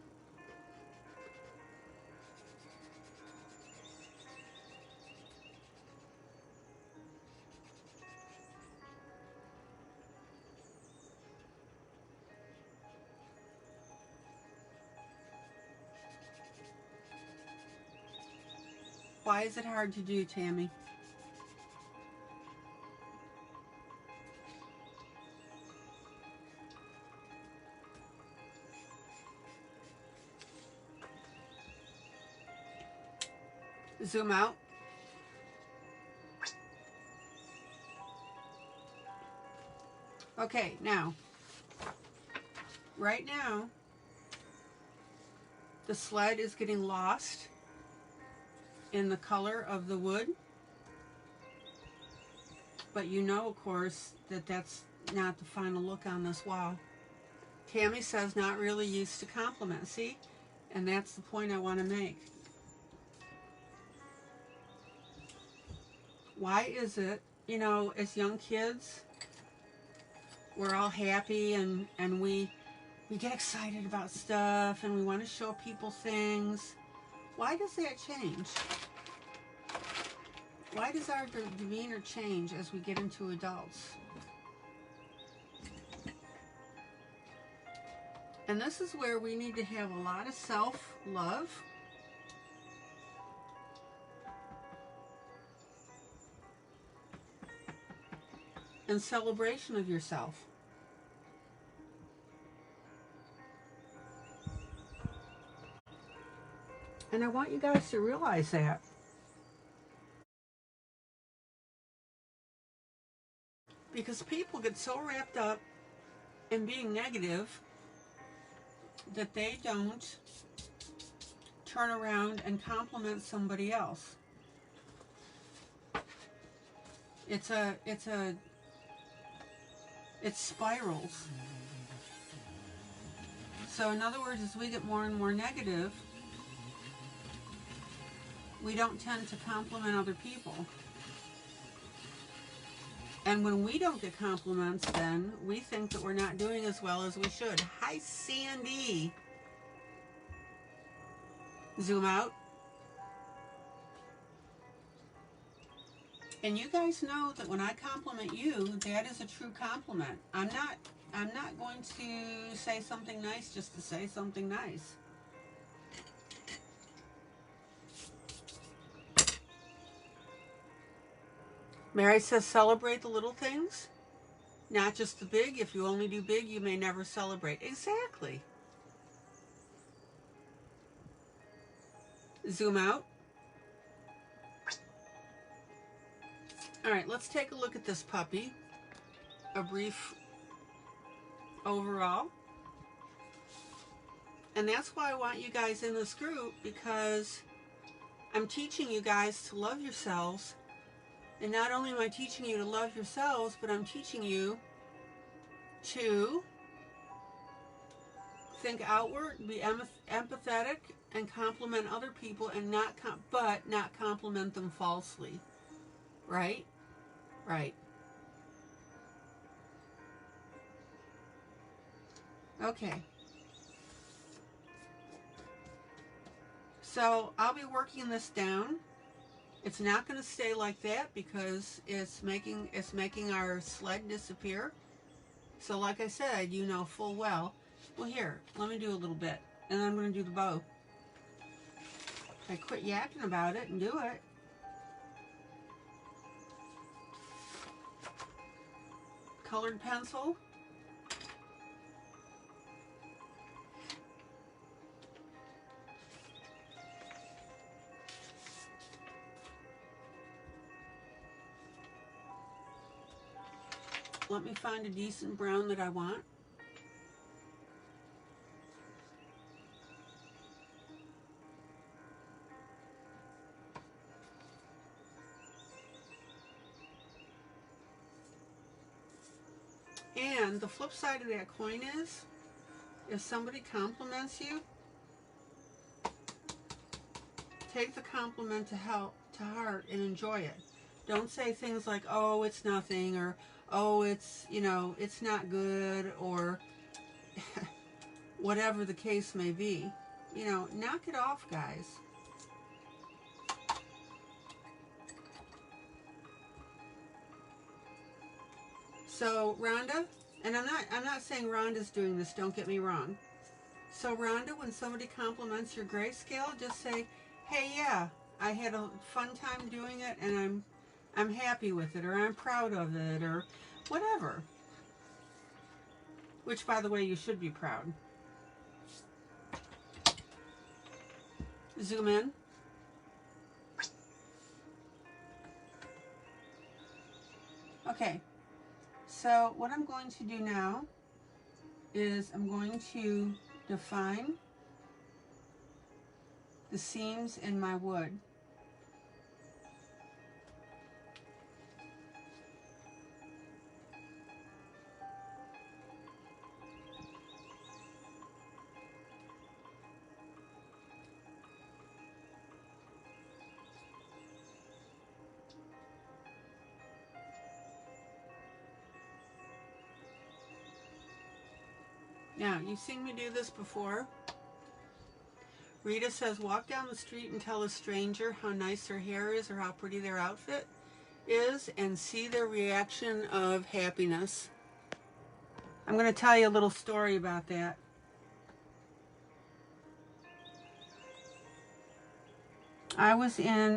Why is it hard to do, Tammy? Zoom out. Okay, now, right now, the sled is getting lost in the color of the wood. But you know, of course, that that's not the final look on this wall. Tammy says not really used to compliment. See? And that's the point I want to make. Why is it, you know, as young kids, we're all happy and we get excited about stuff and we want to show people things. Why does that change? Why does our demeanor change as we get into adults? And this is where we need to have a lot of self-love. And celebration of yourself. And I want you guys to realize that. Because people get so wrapped up in being negative that they don't turn around and compliment somebody else. It spirals. So in other words, as we get more and more negative, we don't tend to compliment other people. And when we don't get compliments, then we think that we're not doing as well as we should. Hi, Sandy. Zoom out. And you guys know that when I compliment you, that is a true compliment. I'm not going to say something nice just to say something nice. Mary says celebrate the little things, not just the big. If you only do big, you may never celebrate. Exactly. Zoom out. All right, let's take a look at this puppy. A brief overall. And that's why I want you guys in this group, because I'm teaching you guys to love yourselves. And not only am I teaching you to love yourselves, but I'm teaching you to think outward, be empathetic, and compliment other people, and not compliment them falsely. Right? Right. Okay. So I'll be working this down. It's not going to stay like that because it's making our sled disappear. So like I said, you know full well. Well, here, let me do a little bit, and then I'm going to do the bow. I quit yakking about it and do it. Colored pencil. Let me find a decent brown that I want. And the flip side of that coin is, if somebody compliments you, take the compliment to heart and enjoy it. Don't say things like, oh, it's nothing, or oh, it's, you know, it's not good, or whatever the case may be. You know, knock it off, guys. So Rhonda, and I'm not saying Rhonda's doing this, don't get me wrong. So Rhonda, when somebody compliments your grayscale, just say, hey, yeah, I had a fun time doing it, and I'm happy with it, or I'm proud of it, or whatever. Which, by the way, you should be proud. Zoom in. Okay, so what I'm going to do now is I'm going to define the seams in my wood. Now, you've seen me do this before. Rita says, walk down the street and tell a stranger how nice their hair is or how pretty their outfit is and see their reaction of happiness. I'm going to tell you a little story about that. I was in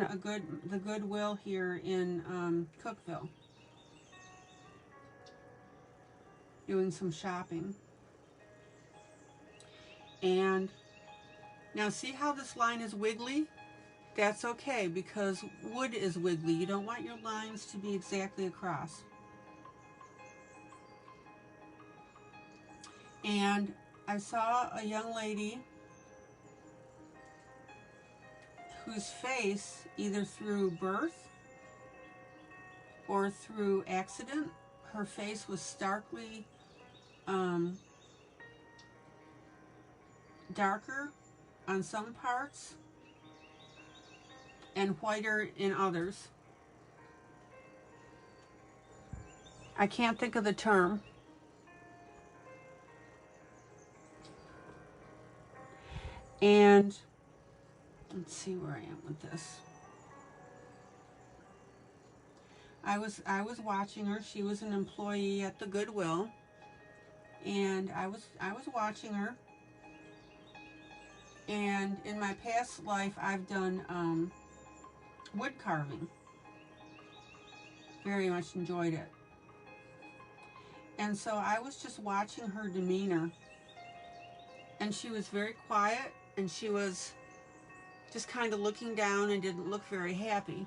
the Goodwill here in Cookville doing some shopping. And now see how this line is wiggly? That's okay, because wood is wiggly. You don't want your lines to be exactly across. And I saw a young lady whose face, either through birth or through accident, her face was starkly darker on some parts and whiter in others. I can't think of the term. And let's see where I am with this. I was watching her. She was an employee at the Goodwill, and I was watching her. And in my past life, I've done wood carving. Very much enjoyed it. And so I was just watching her demeanor, and she was very quiet, and she was just kind of looking down and didn't look very happy.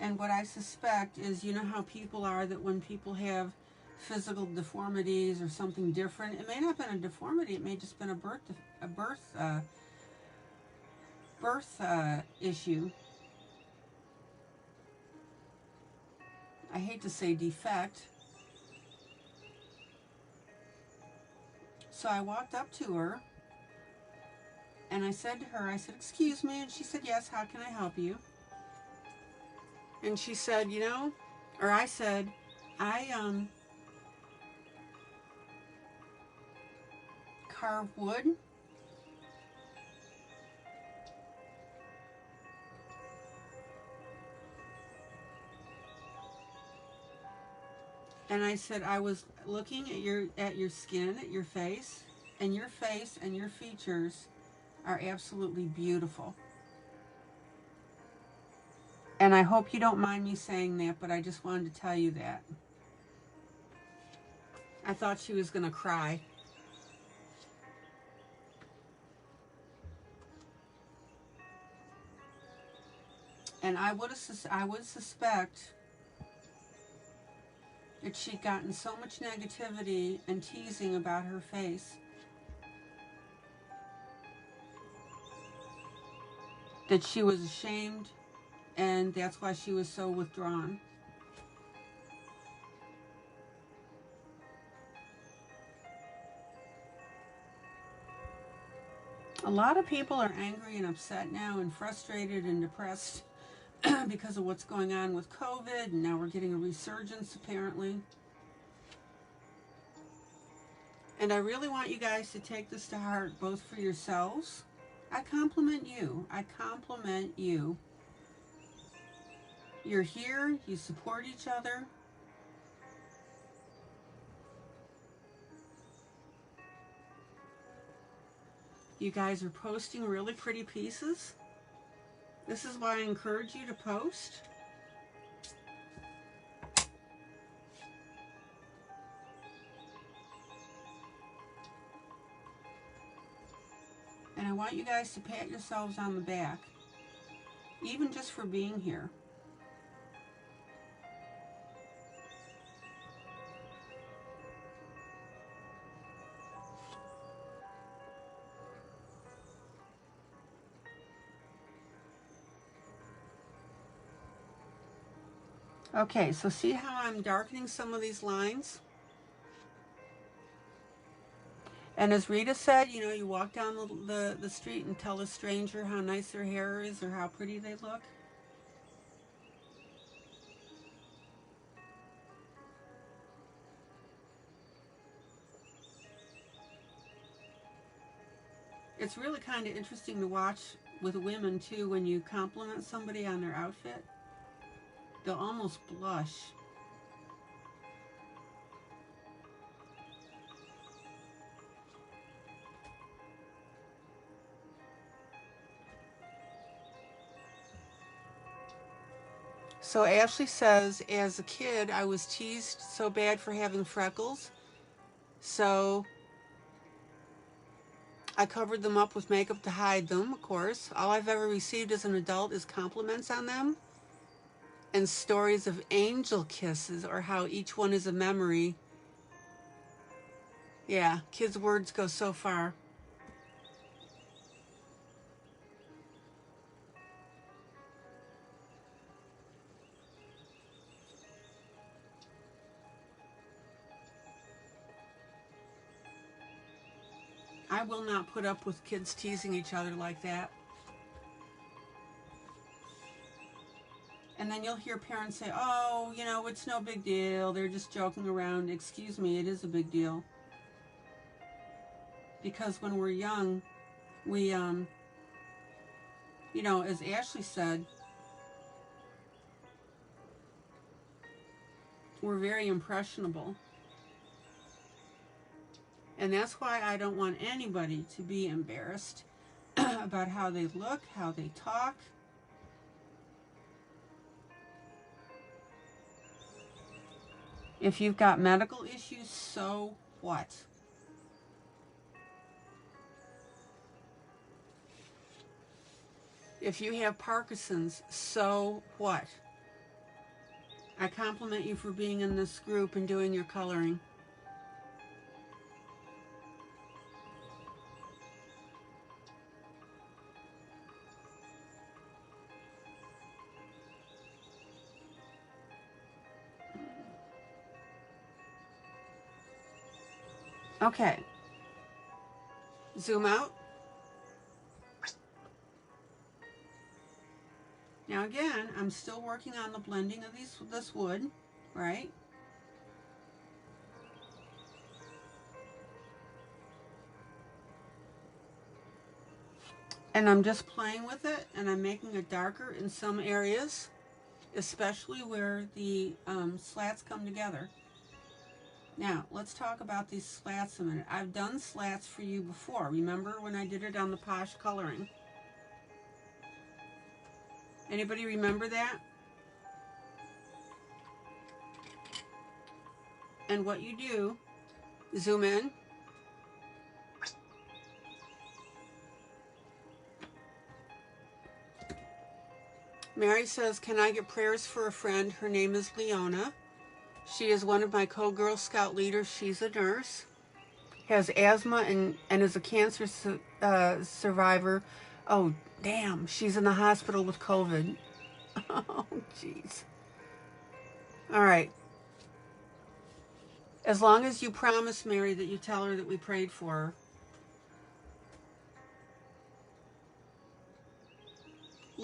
And what I suspect is, you know how people are, that when people have physical deformities or something different, it may not have been a deformity, it may just been a birth issue. I hate to say defect. So I walked up to her and I said to her, I said, excuse me, and she said, yes, how can I help you? And she said, you know, or I said, I carve wood. And I said, I was looking at your skin, at your face and your features are absolutely beautiful. And I hope you don't mind me saying that, but I just wanted to tell you that. I thought she was going to cry. And I would suspect that she'd gotten so much negativity and teasing about her face that she was ashamed, and that's why she was so withdrawn. A lot of people are angry and upset now and frustrated and depressed because of what's going on with COVID, and now we're getting a resurgence apparently. And I really want you guys to take this to heart, both for yourselves. I compliment you. I compliment you. You're here. You support each other. You guys are posting really pretty pieces. This is why I encourage you to post. And I want you guys to pat yourselves on the back, even just for being here. Okay, so see how I'm darkening some of these lines? And as Rita said, you know, you walk down the street and tell a stranger how nice their hair is or how pretty they look. It's really kind of interesting to watch with women too, when you compliment somebody on their outfit. They'll almost blush. So Ashley says, as a kid, I was teased so bad for having freckles. So I covered them up with makeup to hide them, of course. All I've ever received as an adult is compliments on them and stories of angel kisses, or how each one is a memory. Yeah, kids' words go so far. I will not put up with kids teasing each other like that. And then you'll hear parents say, oh, you know, it's no big deal. They're just joking around. Excuse me, it is a big deal. Because when we're young, we, you know, as Ashley said, we're very impressionable. And that's why I don't want anybody to be embarrassed about how they look, how they talk. If you've got medical issues, so what? If you have Parkinson's, so what? I compliment you for being in this group and doing your coloring. Okay. Zoom out. Now again, I'm still working on the blending of this wood, right? And I'm just playing with it, and I'm making it darker in some areas, especially where the slats come together. Now, let's talk about these slats a minute. I've done slats for you before. Remember when I did it on the Posh Coloring? Anybody remember that? And what you do, zoom in. Mary says, can I get prayers for a friend? Her name is Leona. She is one of my co-Girl Scout leaders. She's a nurse, has asthma, and is a cancer survivor. Oh, damn, she's in the hospital with COVID. Oh, jeez. All right. As long as you promise, Mary, that you tell her that we prayed for her.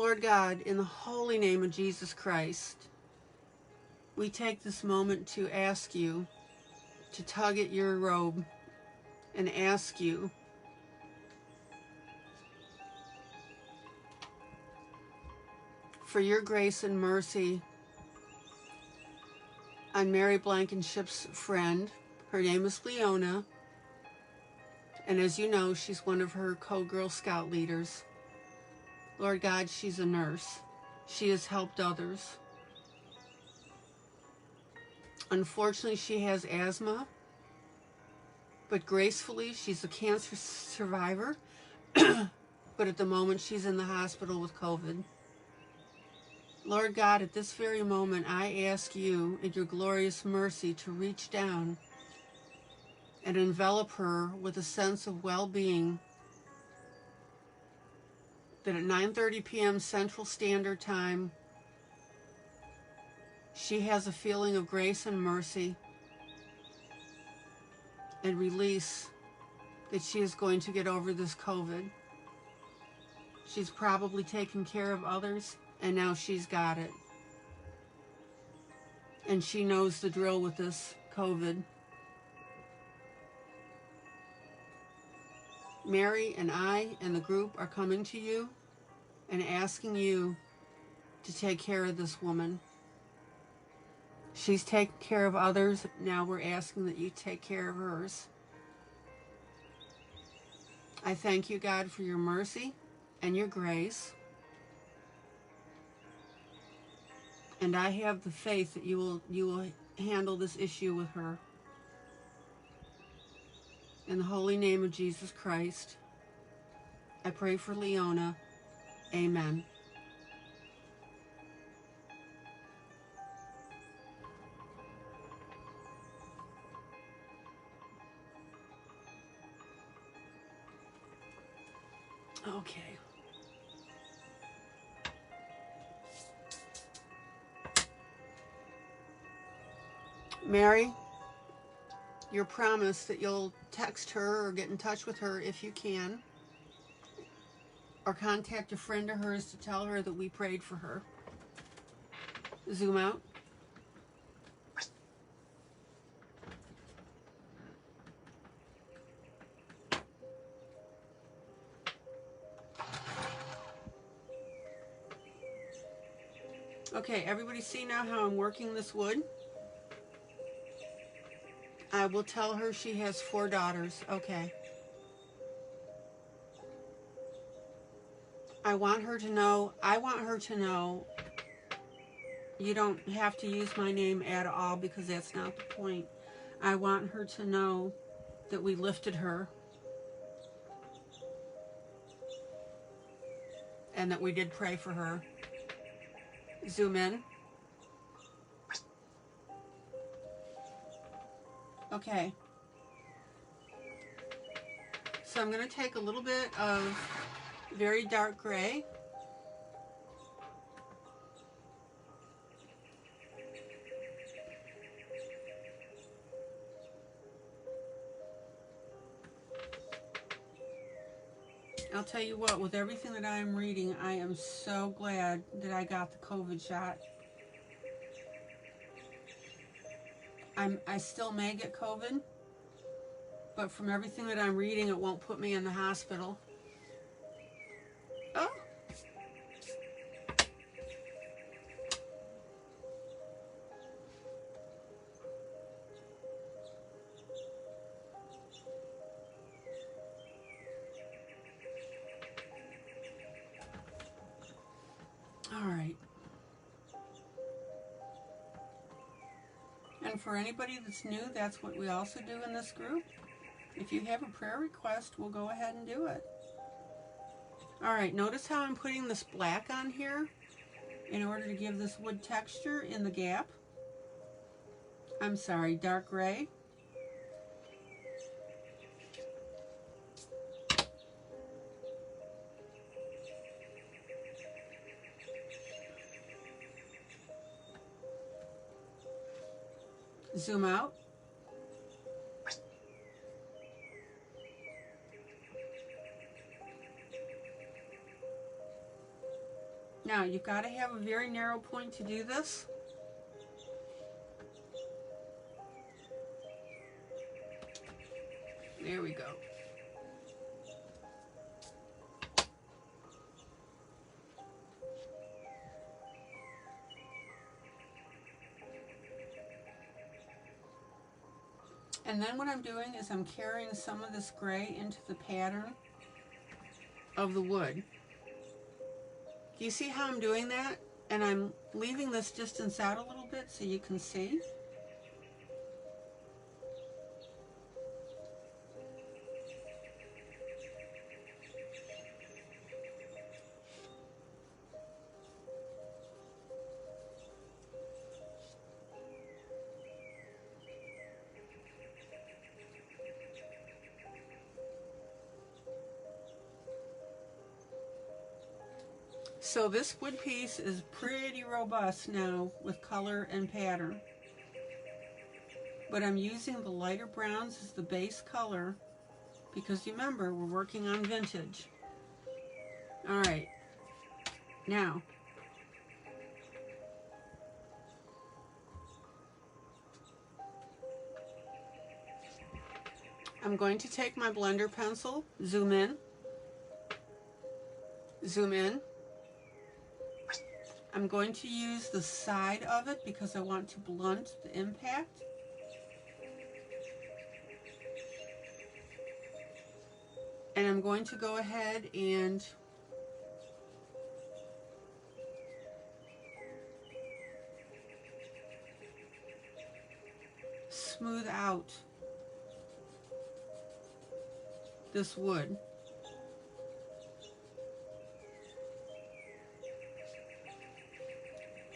Lord God, in the holy name of Jesus Christ, we take this moment to ask you to tug at your robe and ask you for your grace and mercy on Mary Blankenship's friend. Her name is Leona, and as you know, she's one of her co-Girl Scout leaders. Lord God, she's a nurse. She has helped others. Unfortunately, she has asthma, but gracefully, she's a cancer survivor, but at the moment, she's in the hospital with COVID. Lord God, at this very moment, I ask you in your glorious mercy to reach down and envelop her with a sense of well-being, that at 9:30 p.m. Central Standard Time, she has a feeling of grace and mercy and release, that she is going to get over this COVID. She's probably taken care of others, and now she's got it. And she knows the drill with this COVID. Mary and I and the group are coming to you and asking you to take care of this woman. She's taken care of others. Now we're asking that you take care of hers. I thank you, God, for your mercy and your grace. And I have the faith that you will handle this issue with her. In the holy name of Jesus Christ, I pray for Leona. Amen. Okay. Mary, your promise that you'll text her or get in touch with her if you can, or contact a friend of hers to tell her that we prayed for her. Zoom out. Okay, everybody see now how I'm working this wood? I will tell her she has 4 daughters. Okay. I want her to know you don't have to use my name at all, because that's not the point. I want her to know that we lifted her and that we did pray for her. Zoom in. Okay. So I'm going to take a little bit of very dark gray. I'll tell you what, with everything that I am reading, I am so glad that I got the COVID shot. I still may get COVID, but from everything that I'm reading, it won't put me in the hospital. Oh. All right. And for anybody that's new, that's what we also do in this group. If you have a prayer request, we'll go ahead and do it. All right, notice how I'm putting this black on here in order to give this wood texture in the gap. I'm sorry, dark gray. Zoom out. Now, you've got to have a very narrow point to do this. There we go. And then what I'm doing is I'm carrying some of this gray into the pattern of the wood. Do you see how I'm doing that? And I'm leaving this distance out a little bit so you can see. So this wood piece is pretty robust now with color and pattern. But I'm using the lighter browns as the base color because remember, we're working on vintage. All right, now I'm going to take my blender pencil, zoom in, zoom in. I'm going to use the side of it because I want to blunt the impact. And I'm going to go ahead and smooth out this wood.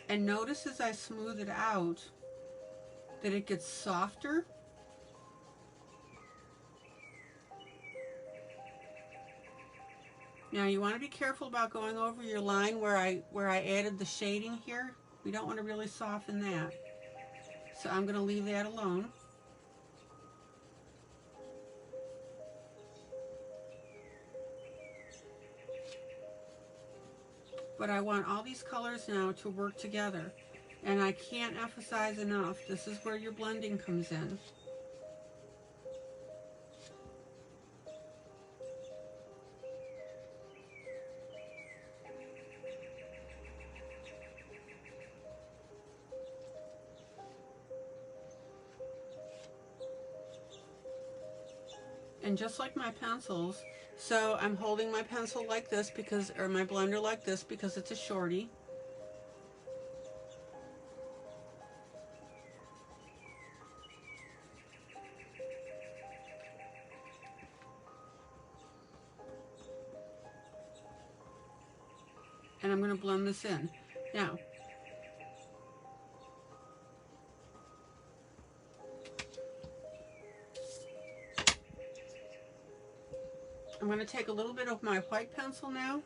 And notice as I smooth it out that it gets softer. Now you want to be careful about going over your line where I added the shading here. We don't want to really soften that. So I'm going to leave that alone. But I want all these colors now to work together. And I can't emphasize enough, this is where your blending comes in. And just like my pencils, so I'm holding my pencil like this because, or my blender like this because it's a shorty. And I'm going to blend this in. Now, I'm going to take a little bit of my white pencil now.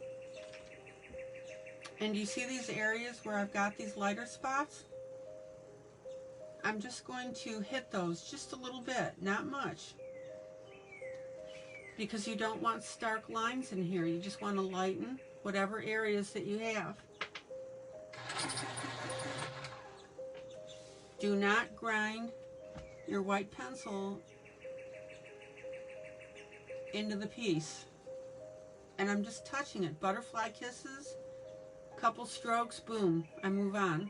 And you see these areas where I've got these lighter spots? I'm just going to hit those just a little bit, not much. Because you don't want stark lines in here. You just want to lighten whatever areas that you have. Do not grind your white pencil into the piece. And I'm just touching it. Butterfly kisses, couple strokes, boom, I move on.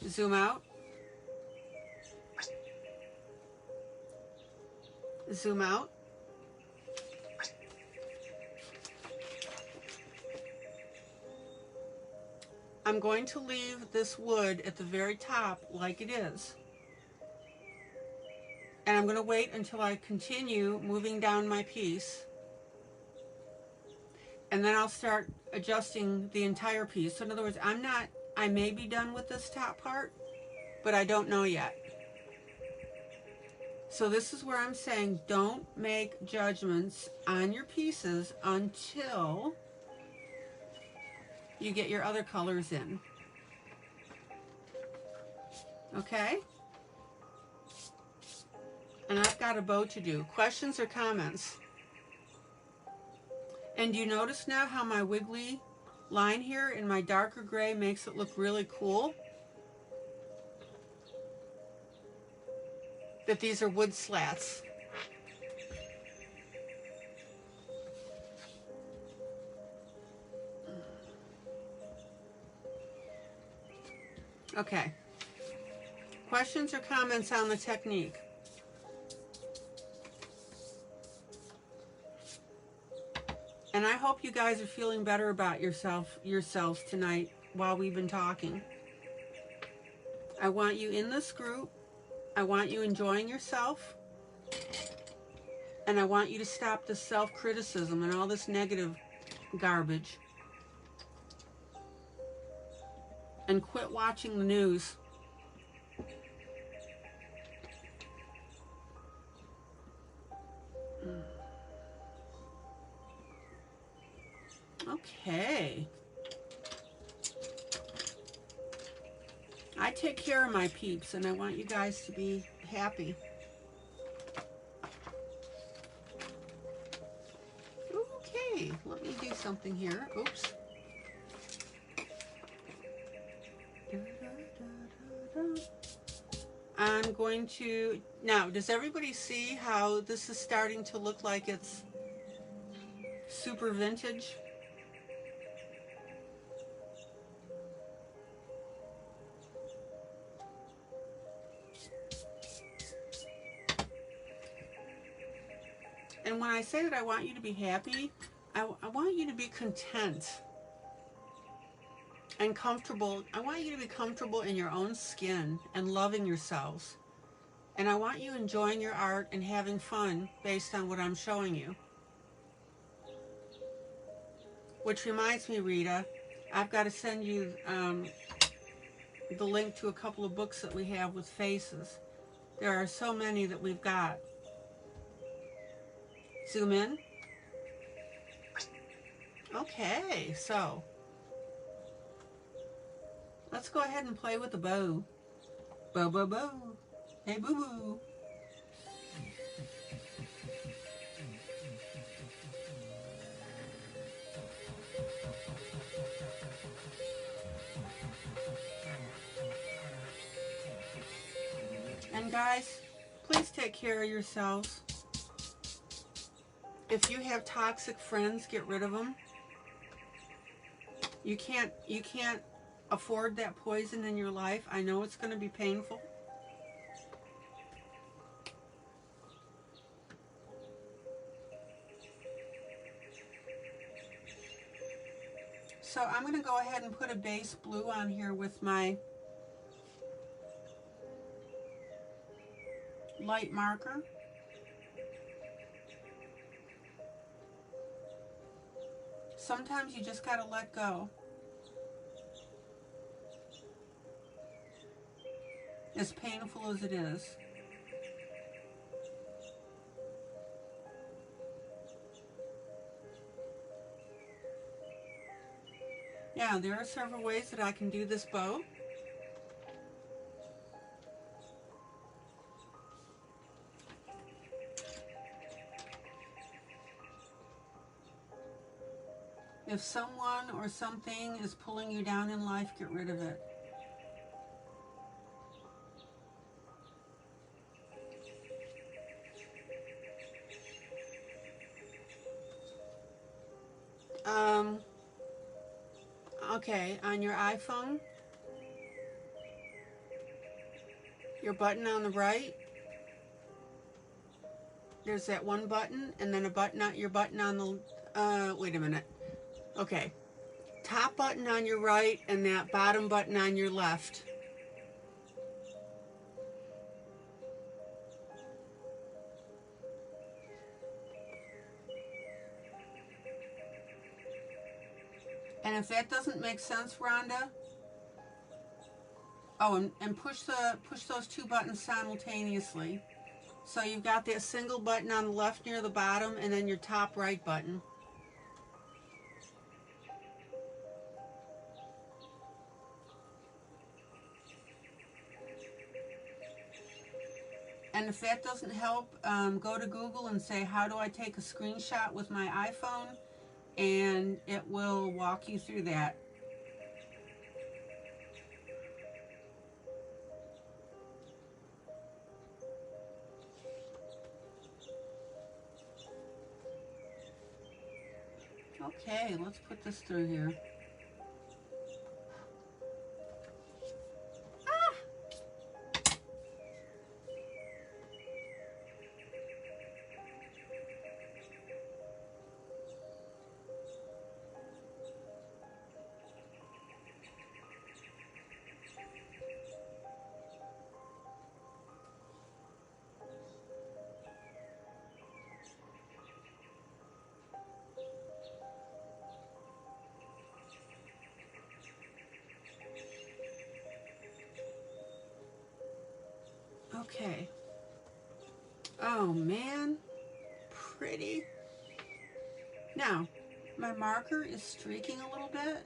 Zoom out. Zoom out. I'm going to leave this wood at the very top like it is. And I'm going to wait until I continue moving down my piece. And then I'll start adjusting the entire piece. So in other words, I may be done with this top part, but I don't know yet. So this is where I'm saying don't make judgments on your pieces until you get your other colors in. Okay? And I've got a bow to do. Questions or comments? And do you notice now how my wiggly line here in my darker gray makes it look really cool? That these are wood slats. Okay. Questions or comments on the technique? And I hope you guys are feeling better about yourselves tonight while we've been talking. I want you in this group. I want you enjoying yourself. And I want you to stop this self-criticism and all this negative garbage. And quit watching the news. Okay. I take care of my peeps, and I want you guys to be happy. Okay, let me do something here. Oops. I'm going to... Now, does everybody see how this is starting to look like it's super vintage? And when I say that I want you to be happy, I want you to be content and comfortable. I want you to be comfortable in your own skin and loving yourselves. And I want you enjoying your art and having fun based on what I'm showing you. Which reminds me, Rita, I've got to send you the link to a couple of books that we have with faces. There are so many that we've got. Zoom in. Okay, so let's go ahead and play with the bow. Bow, bow, bow. Hey, boo, boo. And guys, please take care of yourselves. If you have toxic friends, get rid of them. You can't afford that poison in your life. I know it's going to be painful. So I'm going to go ahead and put a base blue on here with my light marker. Sometimes you just got to let go. As painful as it is. Yeah, there are several ways that I can do this bow. If someone or something is pulling you down in life, get rid of it. Okay, on your iPhone, your button on the right, there's that one button, and then a button on your button on the, wait a minute. Okay, top button on your right and that bottom button on your left. And if that doesn't make sense, Rhonda, oh, and push those two buttons simultaneously. So you've got that single button on the left near the bottom, and then your top right button. And if that doesn't help, go to Google and say, how do I take a screenshot with my iPhone? And it will walk you through that. Okay, let's put this through here. Okay. Oh man, pretty. Now, my marker is streaking a little bit.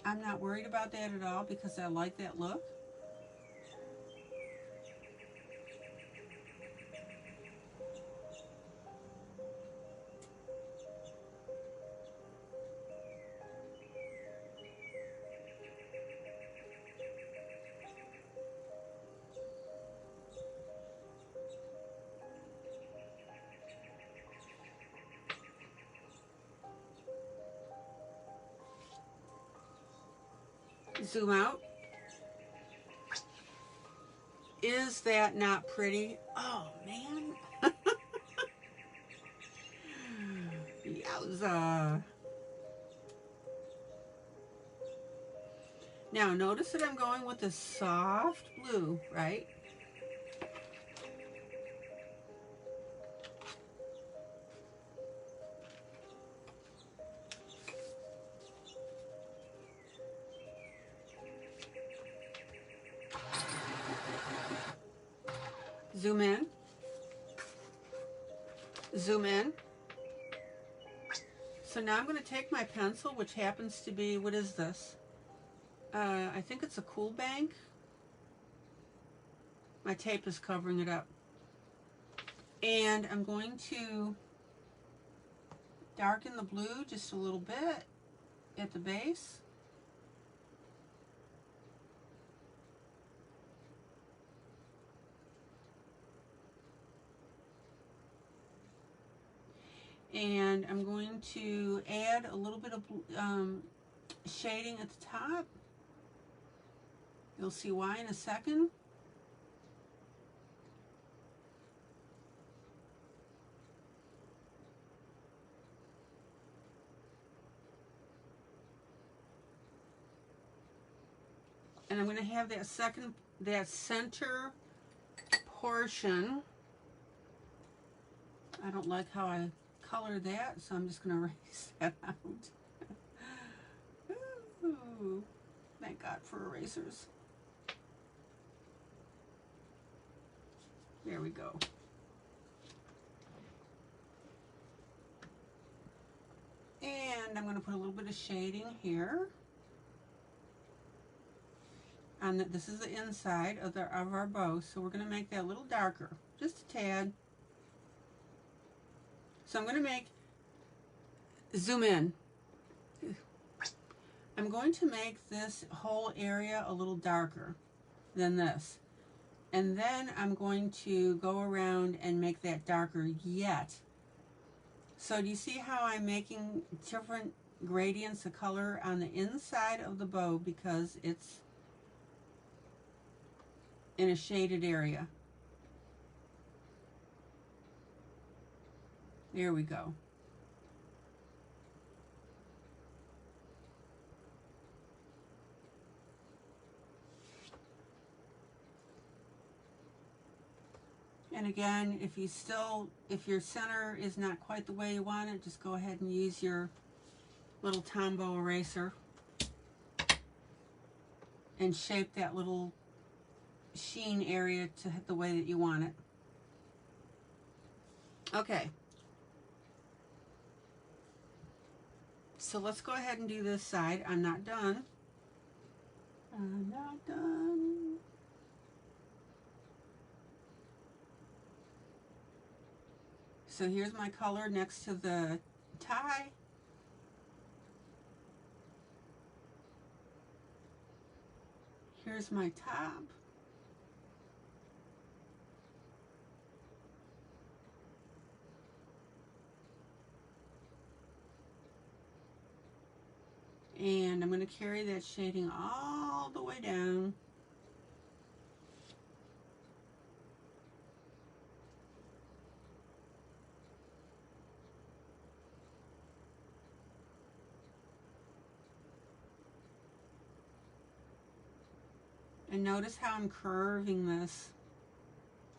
I'm not worried about that at all because I like that look. Zoom out. Is that not pretty? Oh man. Yowza. Now notice that I'm going with a soft blue, right? Zoom in. Zoom in. So now I'm going to take my pencil, which happens to be, what is this? I think it's a Cool Bank. My tape is covering it up. And I'm going to darken the blue just a little bit at the base. And I'm going to add a little bit of shading at the top. You'll see why in a second. And I'm going to have that center portion. I don't like how I colored that, so I'm just going to erase that out. Ooh, thank God for erasers. There we go. And I'm going to put a little bit of shading here. And this is the inside of our bow, so we're going to make that a little darker, just a tad. So I'm going to zoom in. I'm going to make this whole area a little darker than this. And then I'm going to go around and make that darker yet. So do you see how I'm making different gradients of color on the inside of the bow because it's in a shaded area? There we go. And again, if your center is not quite the way you want it, just go ahead and use your little Tombow eraser and shape that little sheen area to the way that you want it. Okay. So let's go ahead and do this side. I'm not done. I'm not done. so here's my color next to the tie. Here's my top. And I'm going to carry that shading all the way down. And notice how I'm curving this.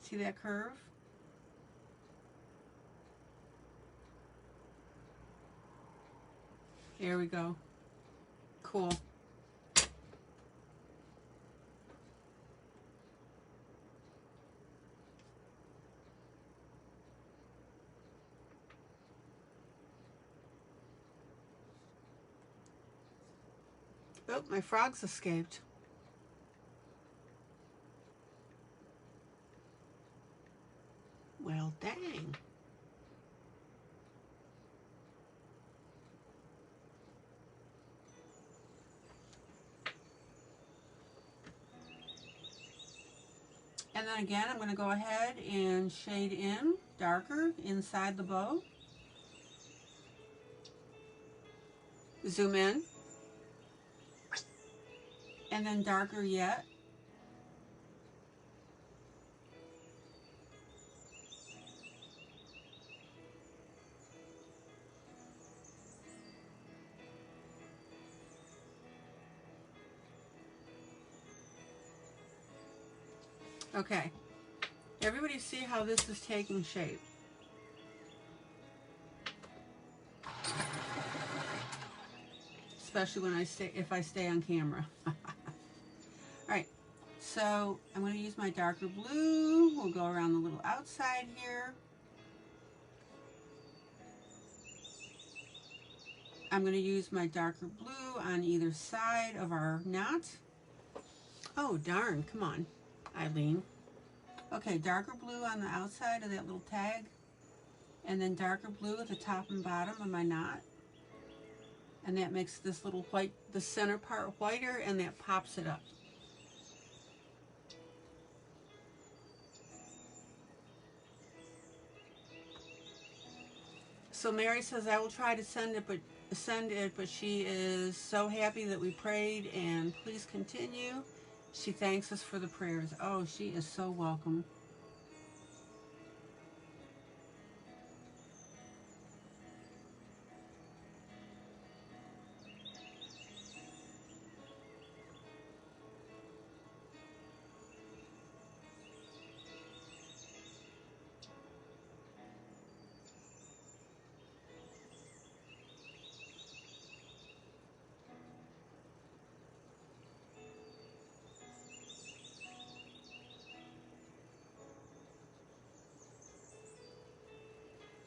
See that curve? There we go. Cool. Oh, my frogs escaped. Well, dang. And then again, I'm going to go ahead and shade in darker inside the bow. Zoom in. And then darker yet. Okay. Everybody see how this is taking shape. Especially when if I stay on camera. All right. So I'm going to use my darker blue. We'll go around the little outside here. I'm going to use my darker blue on either side of our knot. Oh, darn. Come on, ILene. Okay, darker blue on the outside of that little tag. And then darker blue at the top and bottom of my knot. And that makes this little white, the center part whiter, and that pops it up. So Mary says, I will try to send it, but she is so happy that we prayed, and please continue. She thanks us for the prayers. Oh, she is so welcome.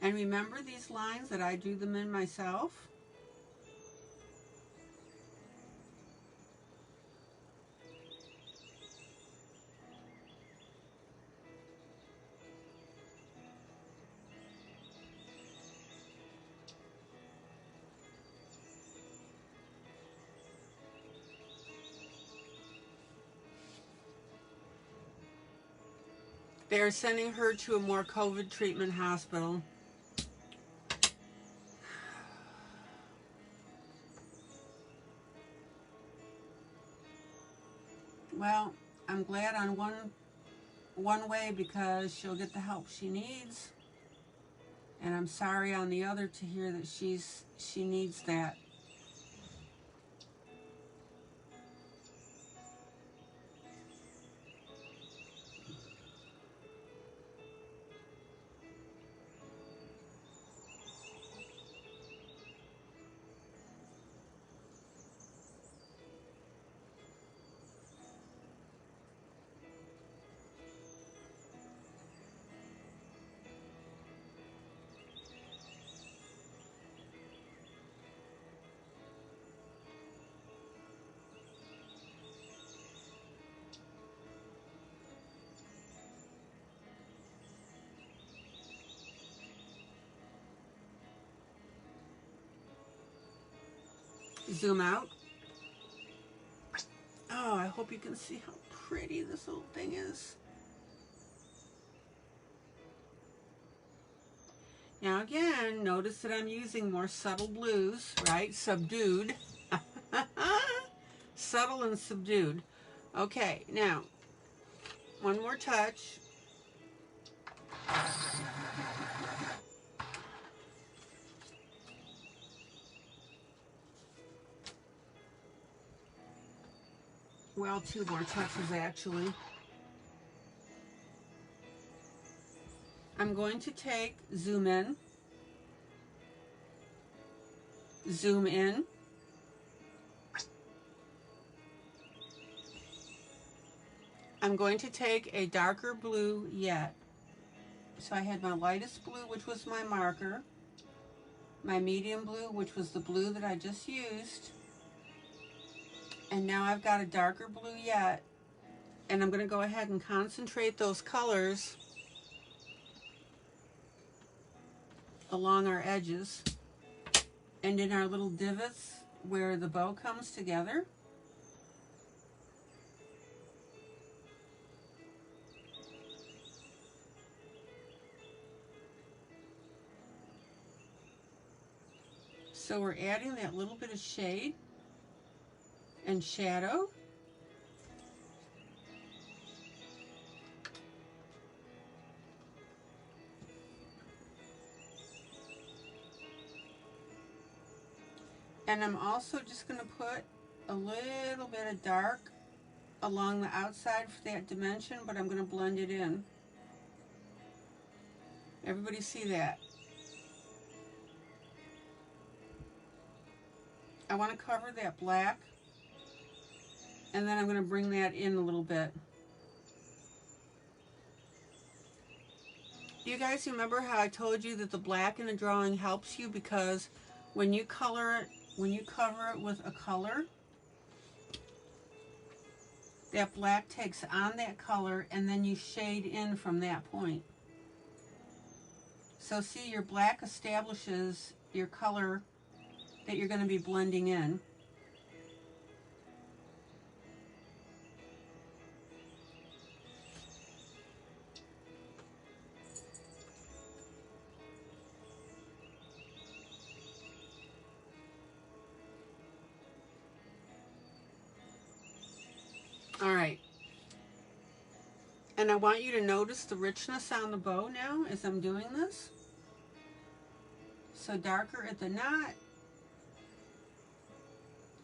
And remember these lines that I do them in myself? They are sending her to a more COVID treatment hospital. Well, I'm glad on one way because she'll get the help she needs, and I'm sorry on the other to hear that she needs that. zoom out. Oh, I hope you can see how pretty this little thing is. Now again, notice that I'm using more subtle blues, right? Subdued. Subtle and subdued. Okay, now, one more touch. Well, two more touches actually. I'm going to take, zoom in, zoom in, I'm going to take a darker blue yet. So I had my lightest blue, which was my marker, my medium blue, which was the blue that I just used, and now I've got a darker blue yet, and I'm going to go ahead and concentrate those colors along our edges and in our little divots where the bow comes together. So we're adding that little bit of shade and shadow. And I'm also just going to put a little bit of dark along the outside for that dimension, but I'm going to blend it in. Everybody see that? I want to cover that black, and then I'm going to bring that in a little bit. You guys remember how I told you that the black in the drawing helps you because when you color it, when you cover it with a color, that black takes on that color and then you shade in from that point. So see, your black establishes your color that you're going to be blending in. All right. And I want you to notice the richness on the bow now as I'm doing this. So darker at the knot,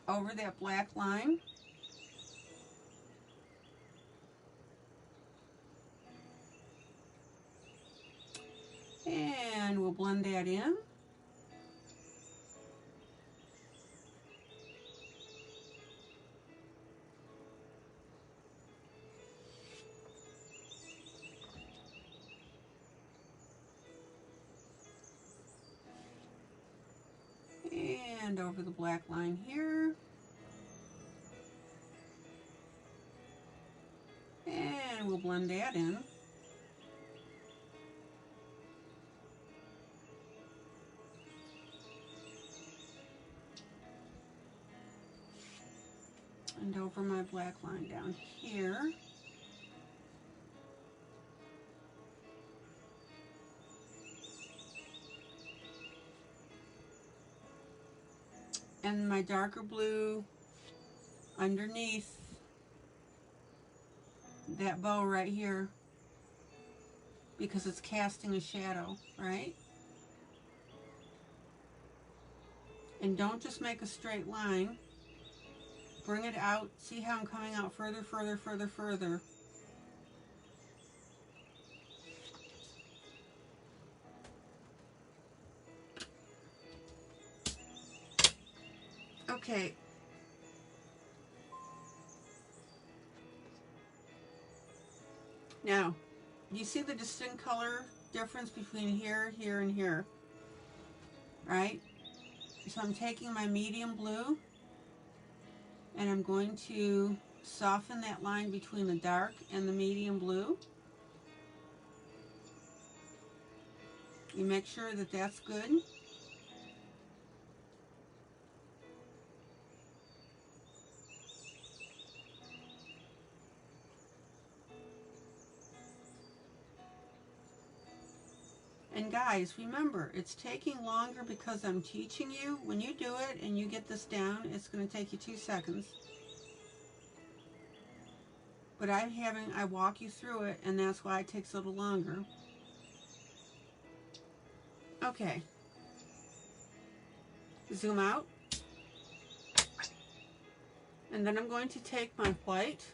over that black line. And we'll blend that in. And over the black line here. And we'll blend that in. And over my black line down here. And my darker blue underneath that bow right here, because it's casting a shadow, right? And don't just make a straight line. Bring it out. See how I'm coming out further, further, further, further. Okay. Now, you see the distinct color difference between here, here, and here, right? So I'm taking my medium blue and I'm going to soften that line between the dark and the medium blue. You make sure that that's good. And guys, remember, it's taking longer because I'm teaching you. When you do it and you get this down, it's going to take you 2 seconds. But I walk you through it, and that's why it takes a little longer. Okay. Zoom out. And then I'm going to take my white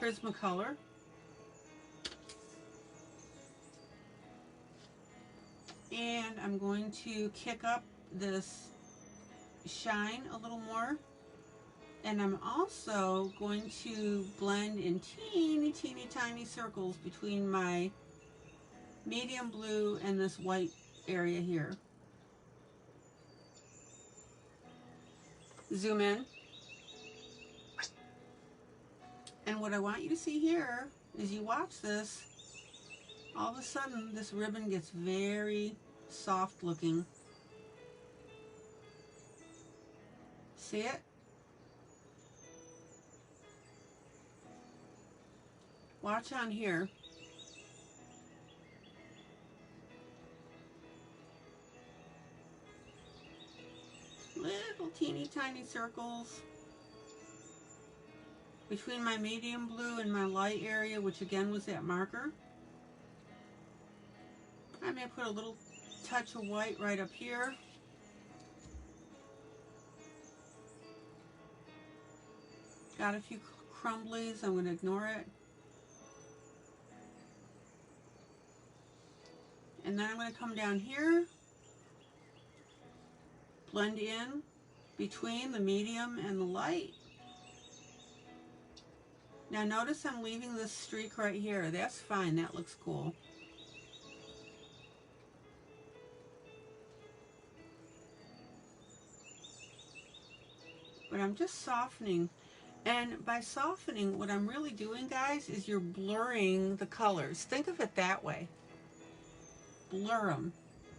Prismacolor, and I'm going to kick up this shine a little more, and I'm also going to blend in teeny tiny circles between my medium blue and this white area here. Zoom in. And what I want you to see here is you watch this, all of a sudden this ribbon gets very soft looking. See it? Watch on here. Little teeny tiny circles between my medium blue and my light area, which again was that marker. I may put a little touch of white right up here. Got a few crumblies, I'm going to ignore it. And then I'm going to come down here, blend in between the medium and the light. Now notice I'm leaving this streak right here. That's fine, that looks cool. But I'm just softening. And by softening, what I'm really doing, guys, is you're blurring the colors. Think of it that way. Blur them.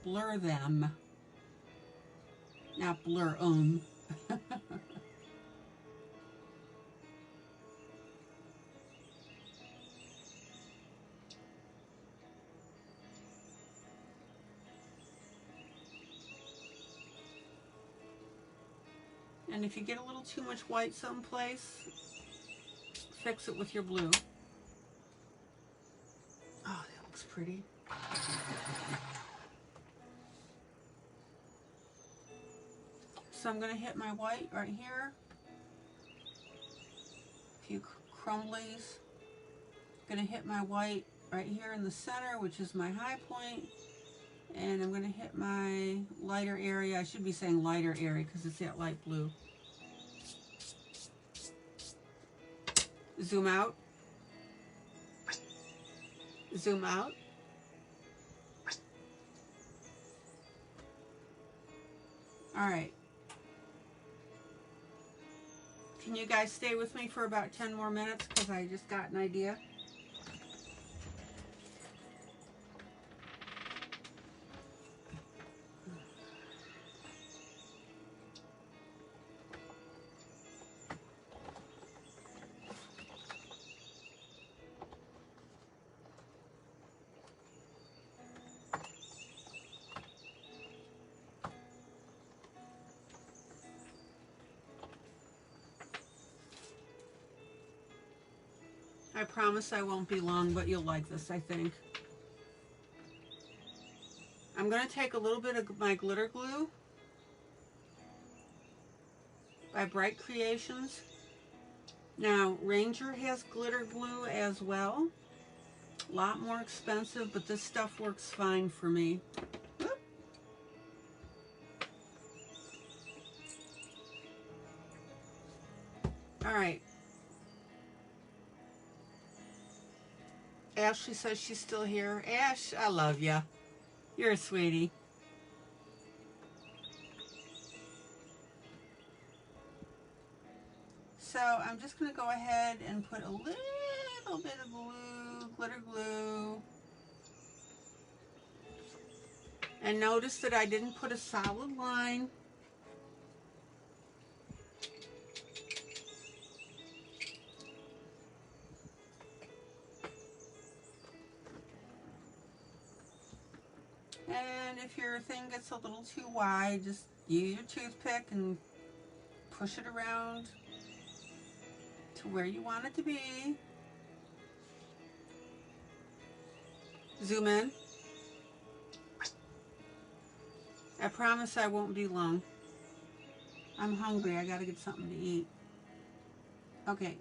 Blur them. Not blur 'em. And if you get a little too much white someplace, fix it with your blue. Oh, that looks pretty. So I'm going to hit my white right here. A few crumblies. I'm going to hit my white right here in the center, which is my high point. And I'm going to hit my lighter area. I should be saying lighter area because it's that light blue. Zoom out. Zoom out. All right. Can you guys stay with me for about 10 more minutes because I just got an idea? I promise I won't be long, but you'll like this, I think. I'm going to take a little bit of my glitter glue by Bright Creations. Now, Ranger has glitter glue as well. A lot more expensive, but this stuff works fine for me. Whoop. All right. Ashley says she's still here. Ash, I love ya. You're a sweetie. So I'm just going to go ahead and put a little bit of glue, glitter glue. And notice that I didn't put a solid line. And if your thing gets a little too wide, just use your toothpick and push it around to where you want it to be. Zoom in. I promise I won't be long. I'm hungry. I gotta get something to eat. Okay.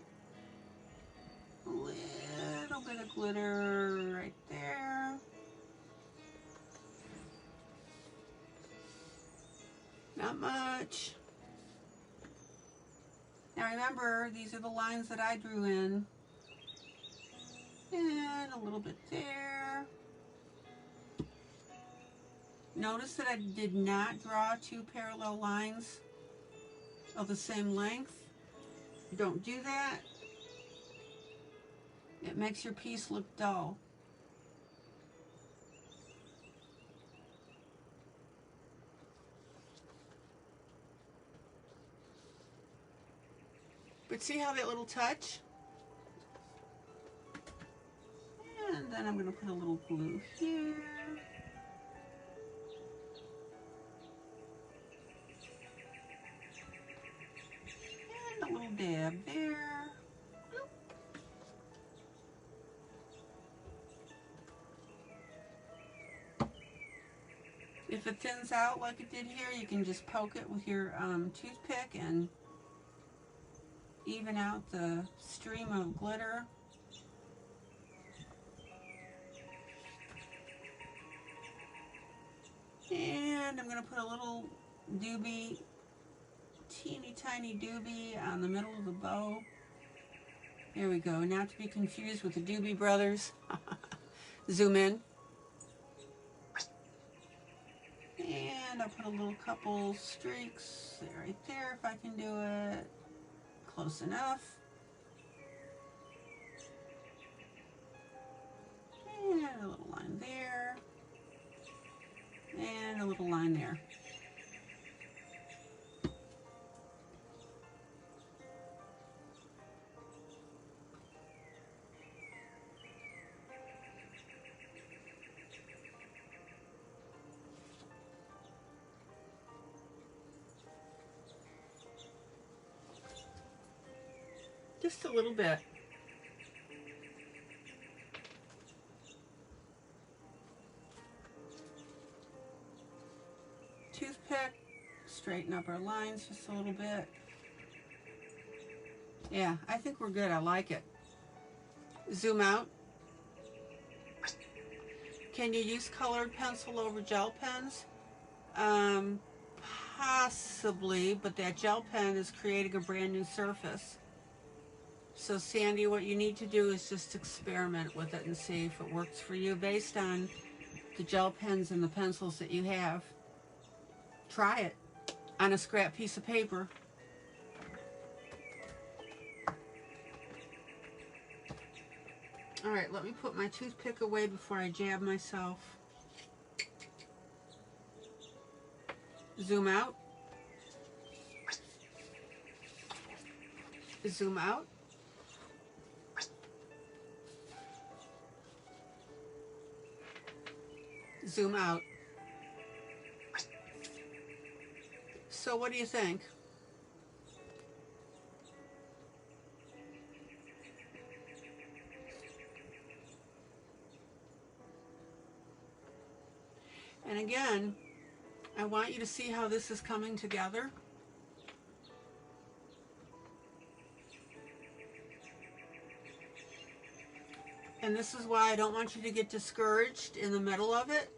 A little bit of glitter right there. Not much. Now remember, these are the lines that I drew in. And a little bit there. Notice that I did not draw two parallel lines of the same length. Don't do that. It makes your piece look dull. But see how that little touch? And then I'm going to put a little glue here. And a little dab there. If it thins out like it did here, you can just poke it with your toothpick and even out the stream of glitter. And I'm going to put a little doobie, teeny tiny doobie on the middle of the bow. There we go, not to be confused with the Doobie Brothers. Zoom in. And I'll put a little couple streaks right there if I can do it. Close enough. And a little line there. And a little line there. Just a little bit. Toothpick, straighten up our lines just a little bit. Yeah, I think we're good. I like it. Zoom out. Can you use colored pencil over gel pens? Possibly, but that gel pen is creating a brand new surface. So Sandy, what you need to do is just experiment with it and see if it works for you based on the gel pens and the pencils that you have. Try it on a scrap piece of paper. All right, let me put my toothpick away before I jab myself. Zoom out. Zoom out. Zoom out. So what do you think? And again, I want you to see how this is coming together. And this is why I don't want you to get discouraged in the middle of it.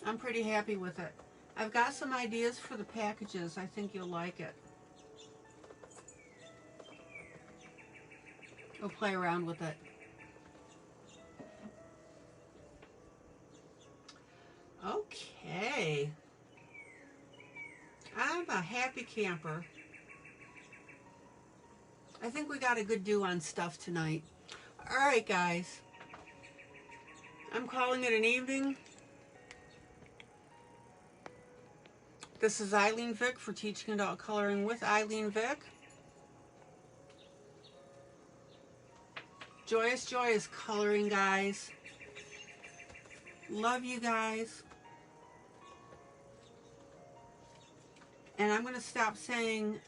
I'm pretty happy with it. I've got some ideas for the packages. I think you'll like it. We'll play around with it. Okay. I'm a happy camper. I think we got a good do on stuff tonight. All right, guys. I'm calling it an evening. This is ILene Vick for Teaching Adult Coloring with ILene Vick. Joyous Joy is coloring, guys. Love you guys. And I'm going to stop saying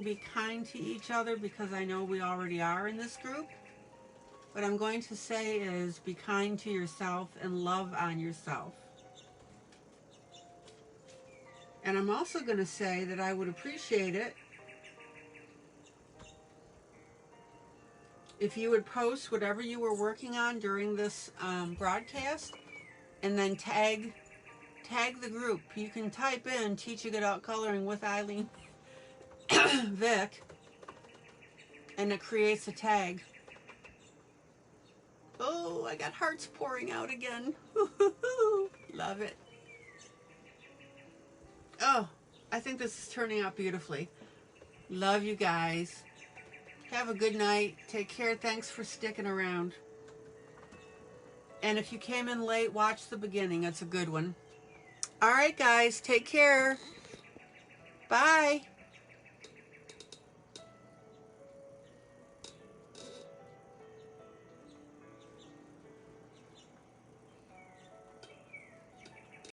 be kind to each other, because I know we already are in this group. What I'm going to say is be kind to yourself and love on yourself. And I'm also going to say that I would appreciate it if you would post whatever you were working on during this broadcast, and then tag the group. You can type in Teach a Good Out Coloring with ILene Vick, and it creates a tag. Oh, I got hearts pouring out again. Love it. Oh, I think this is turning out beautifully. Love you guys. Have a good night. Take care. Thanks for sticking around. And if you came in late, watch the beginning. It's a good one. All right, guys. Take care. Bye.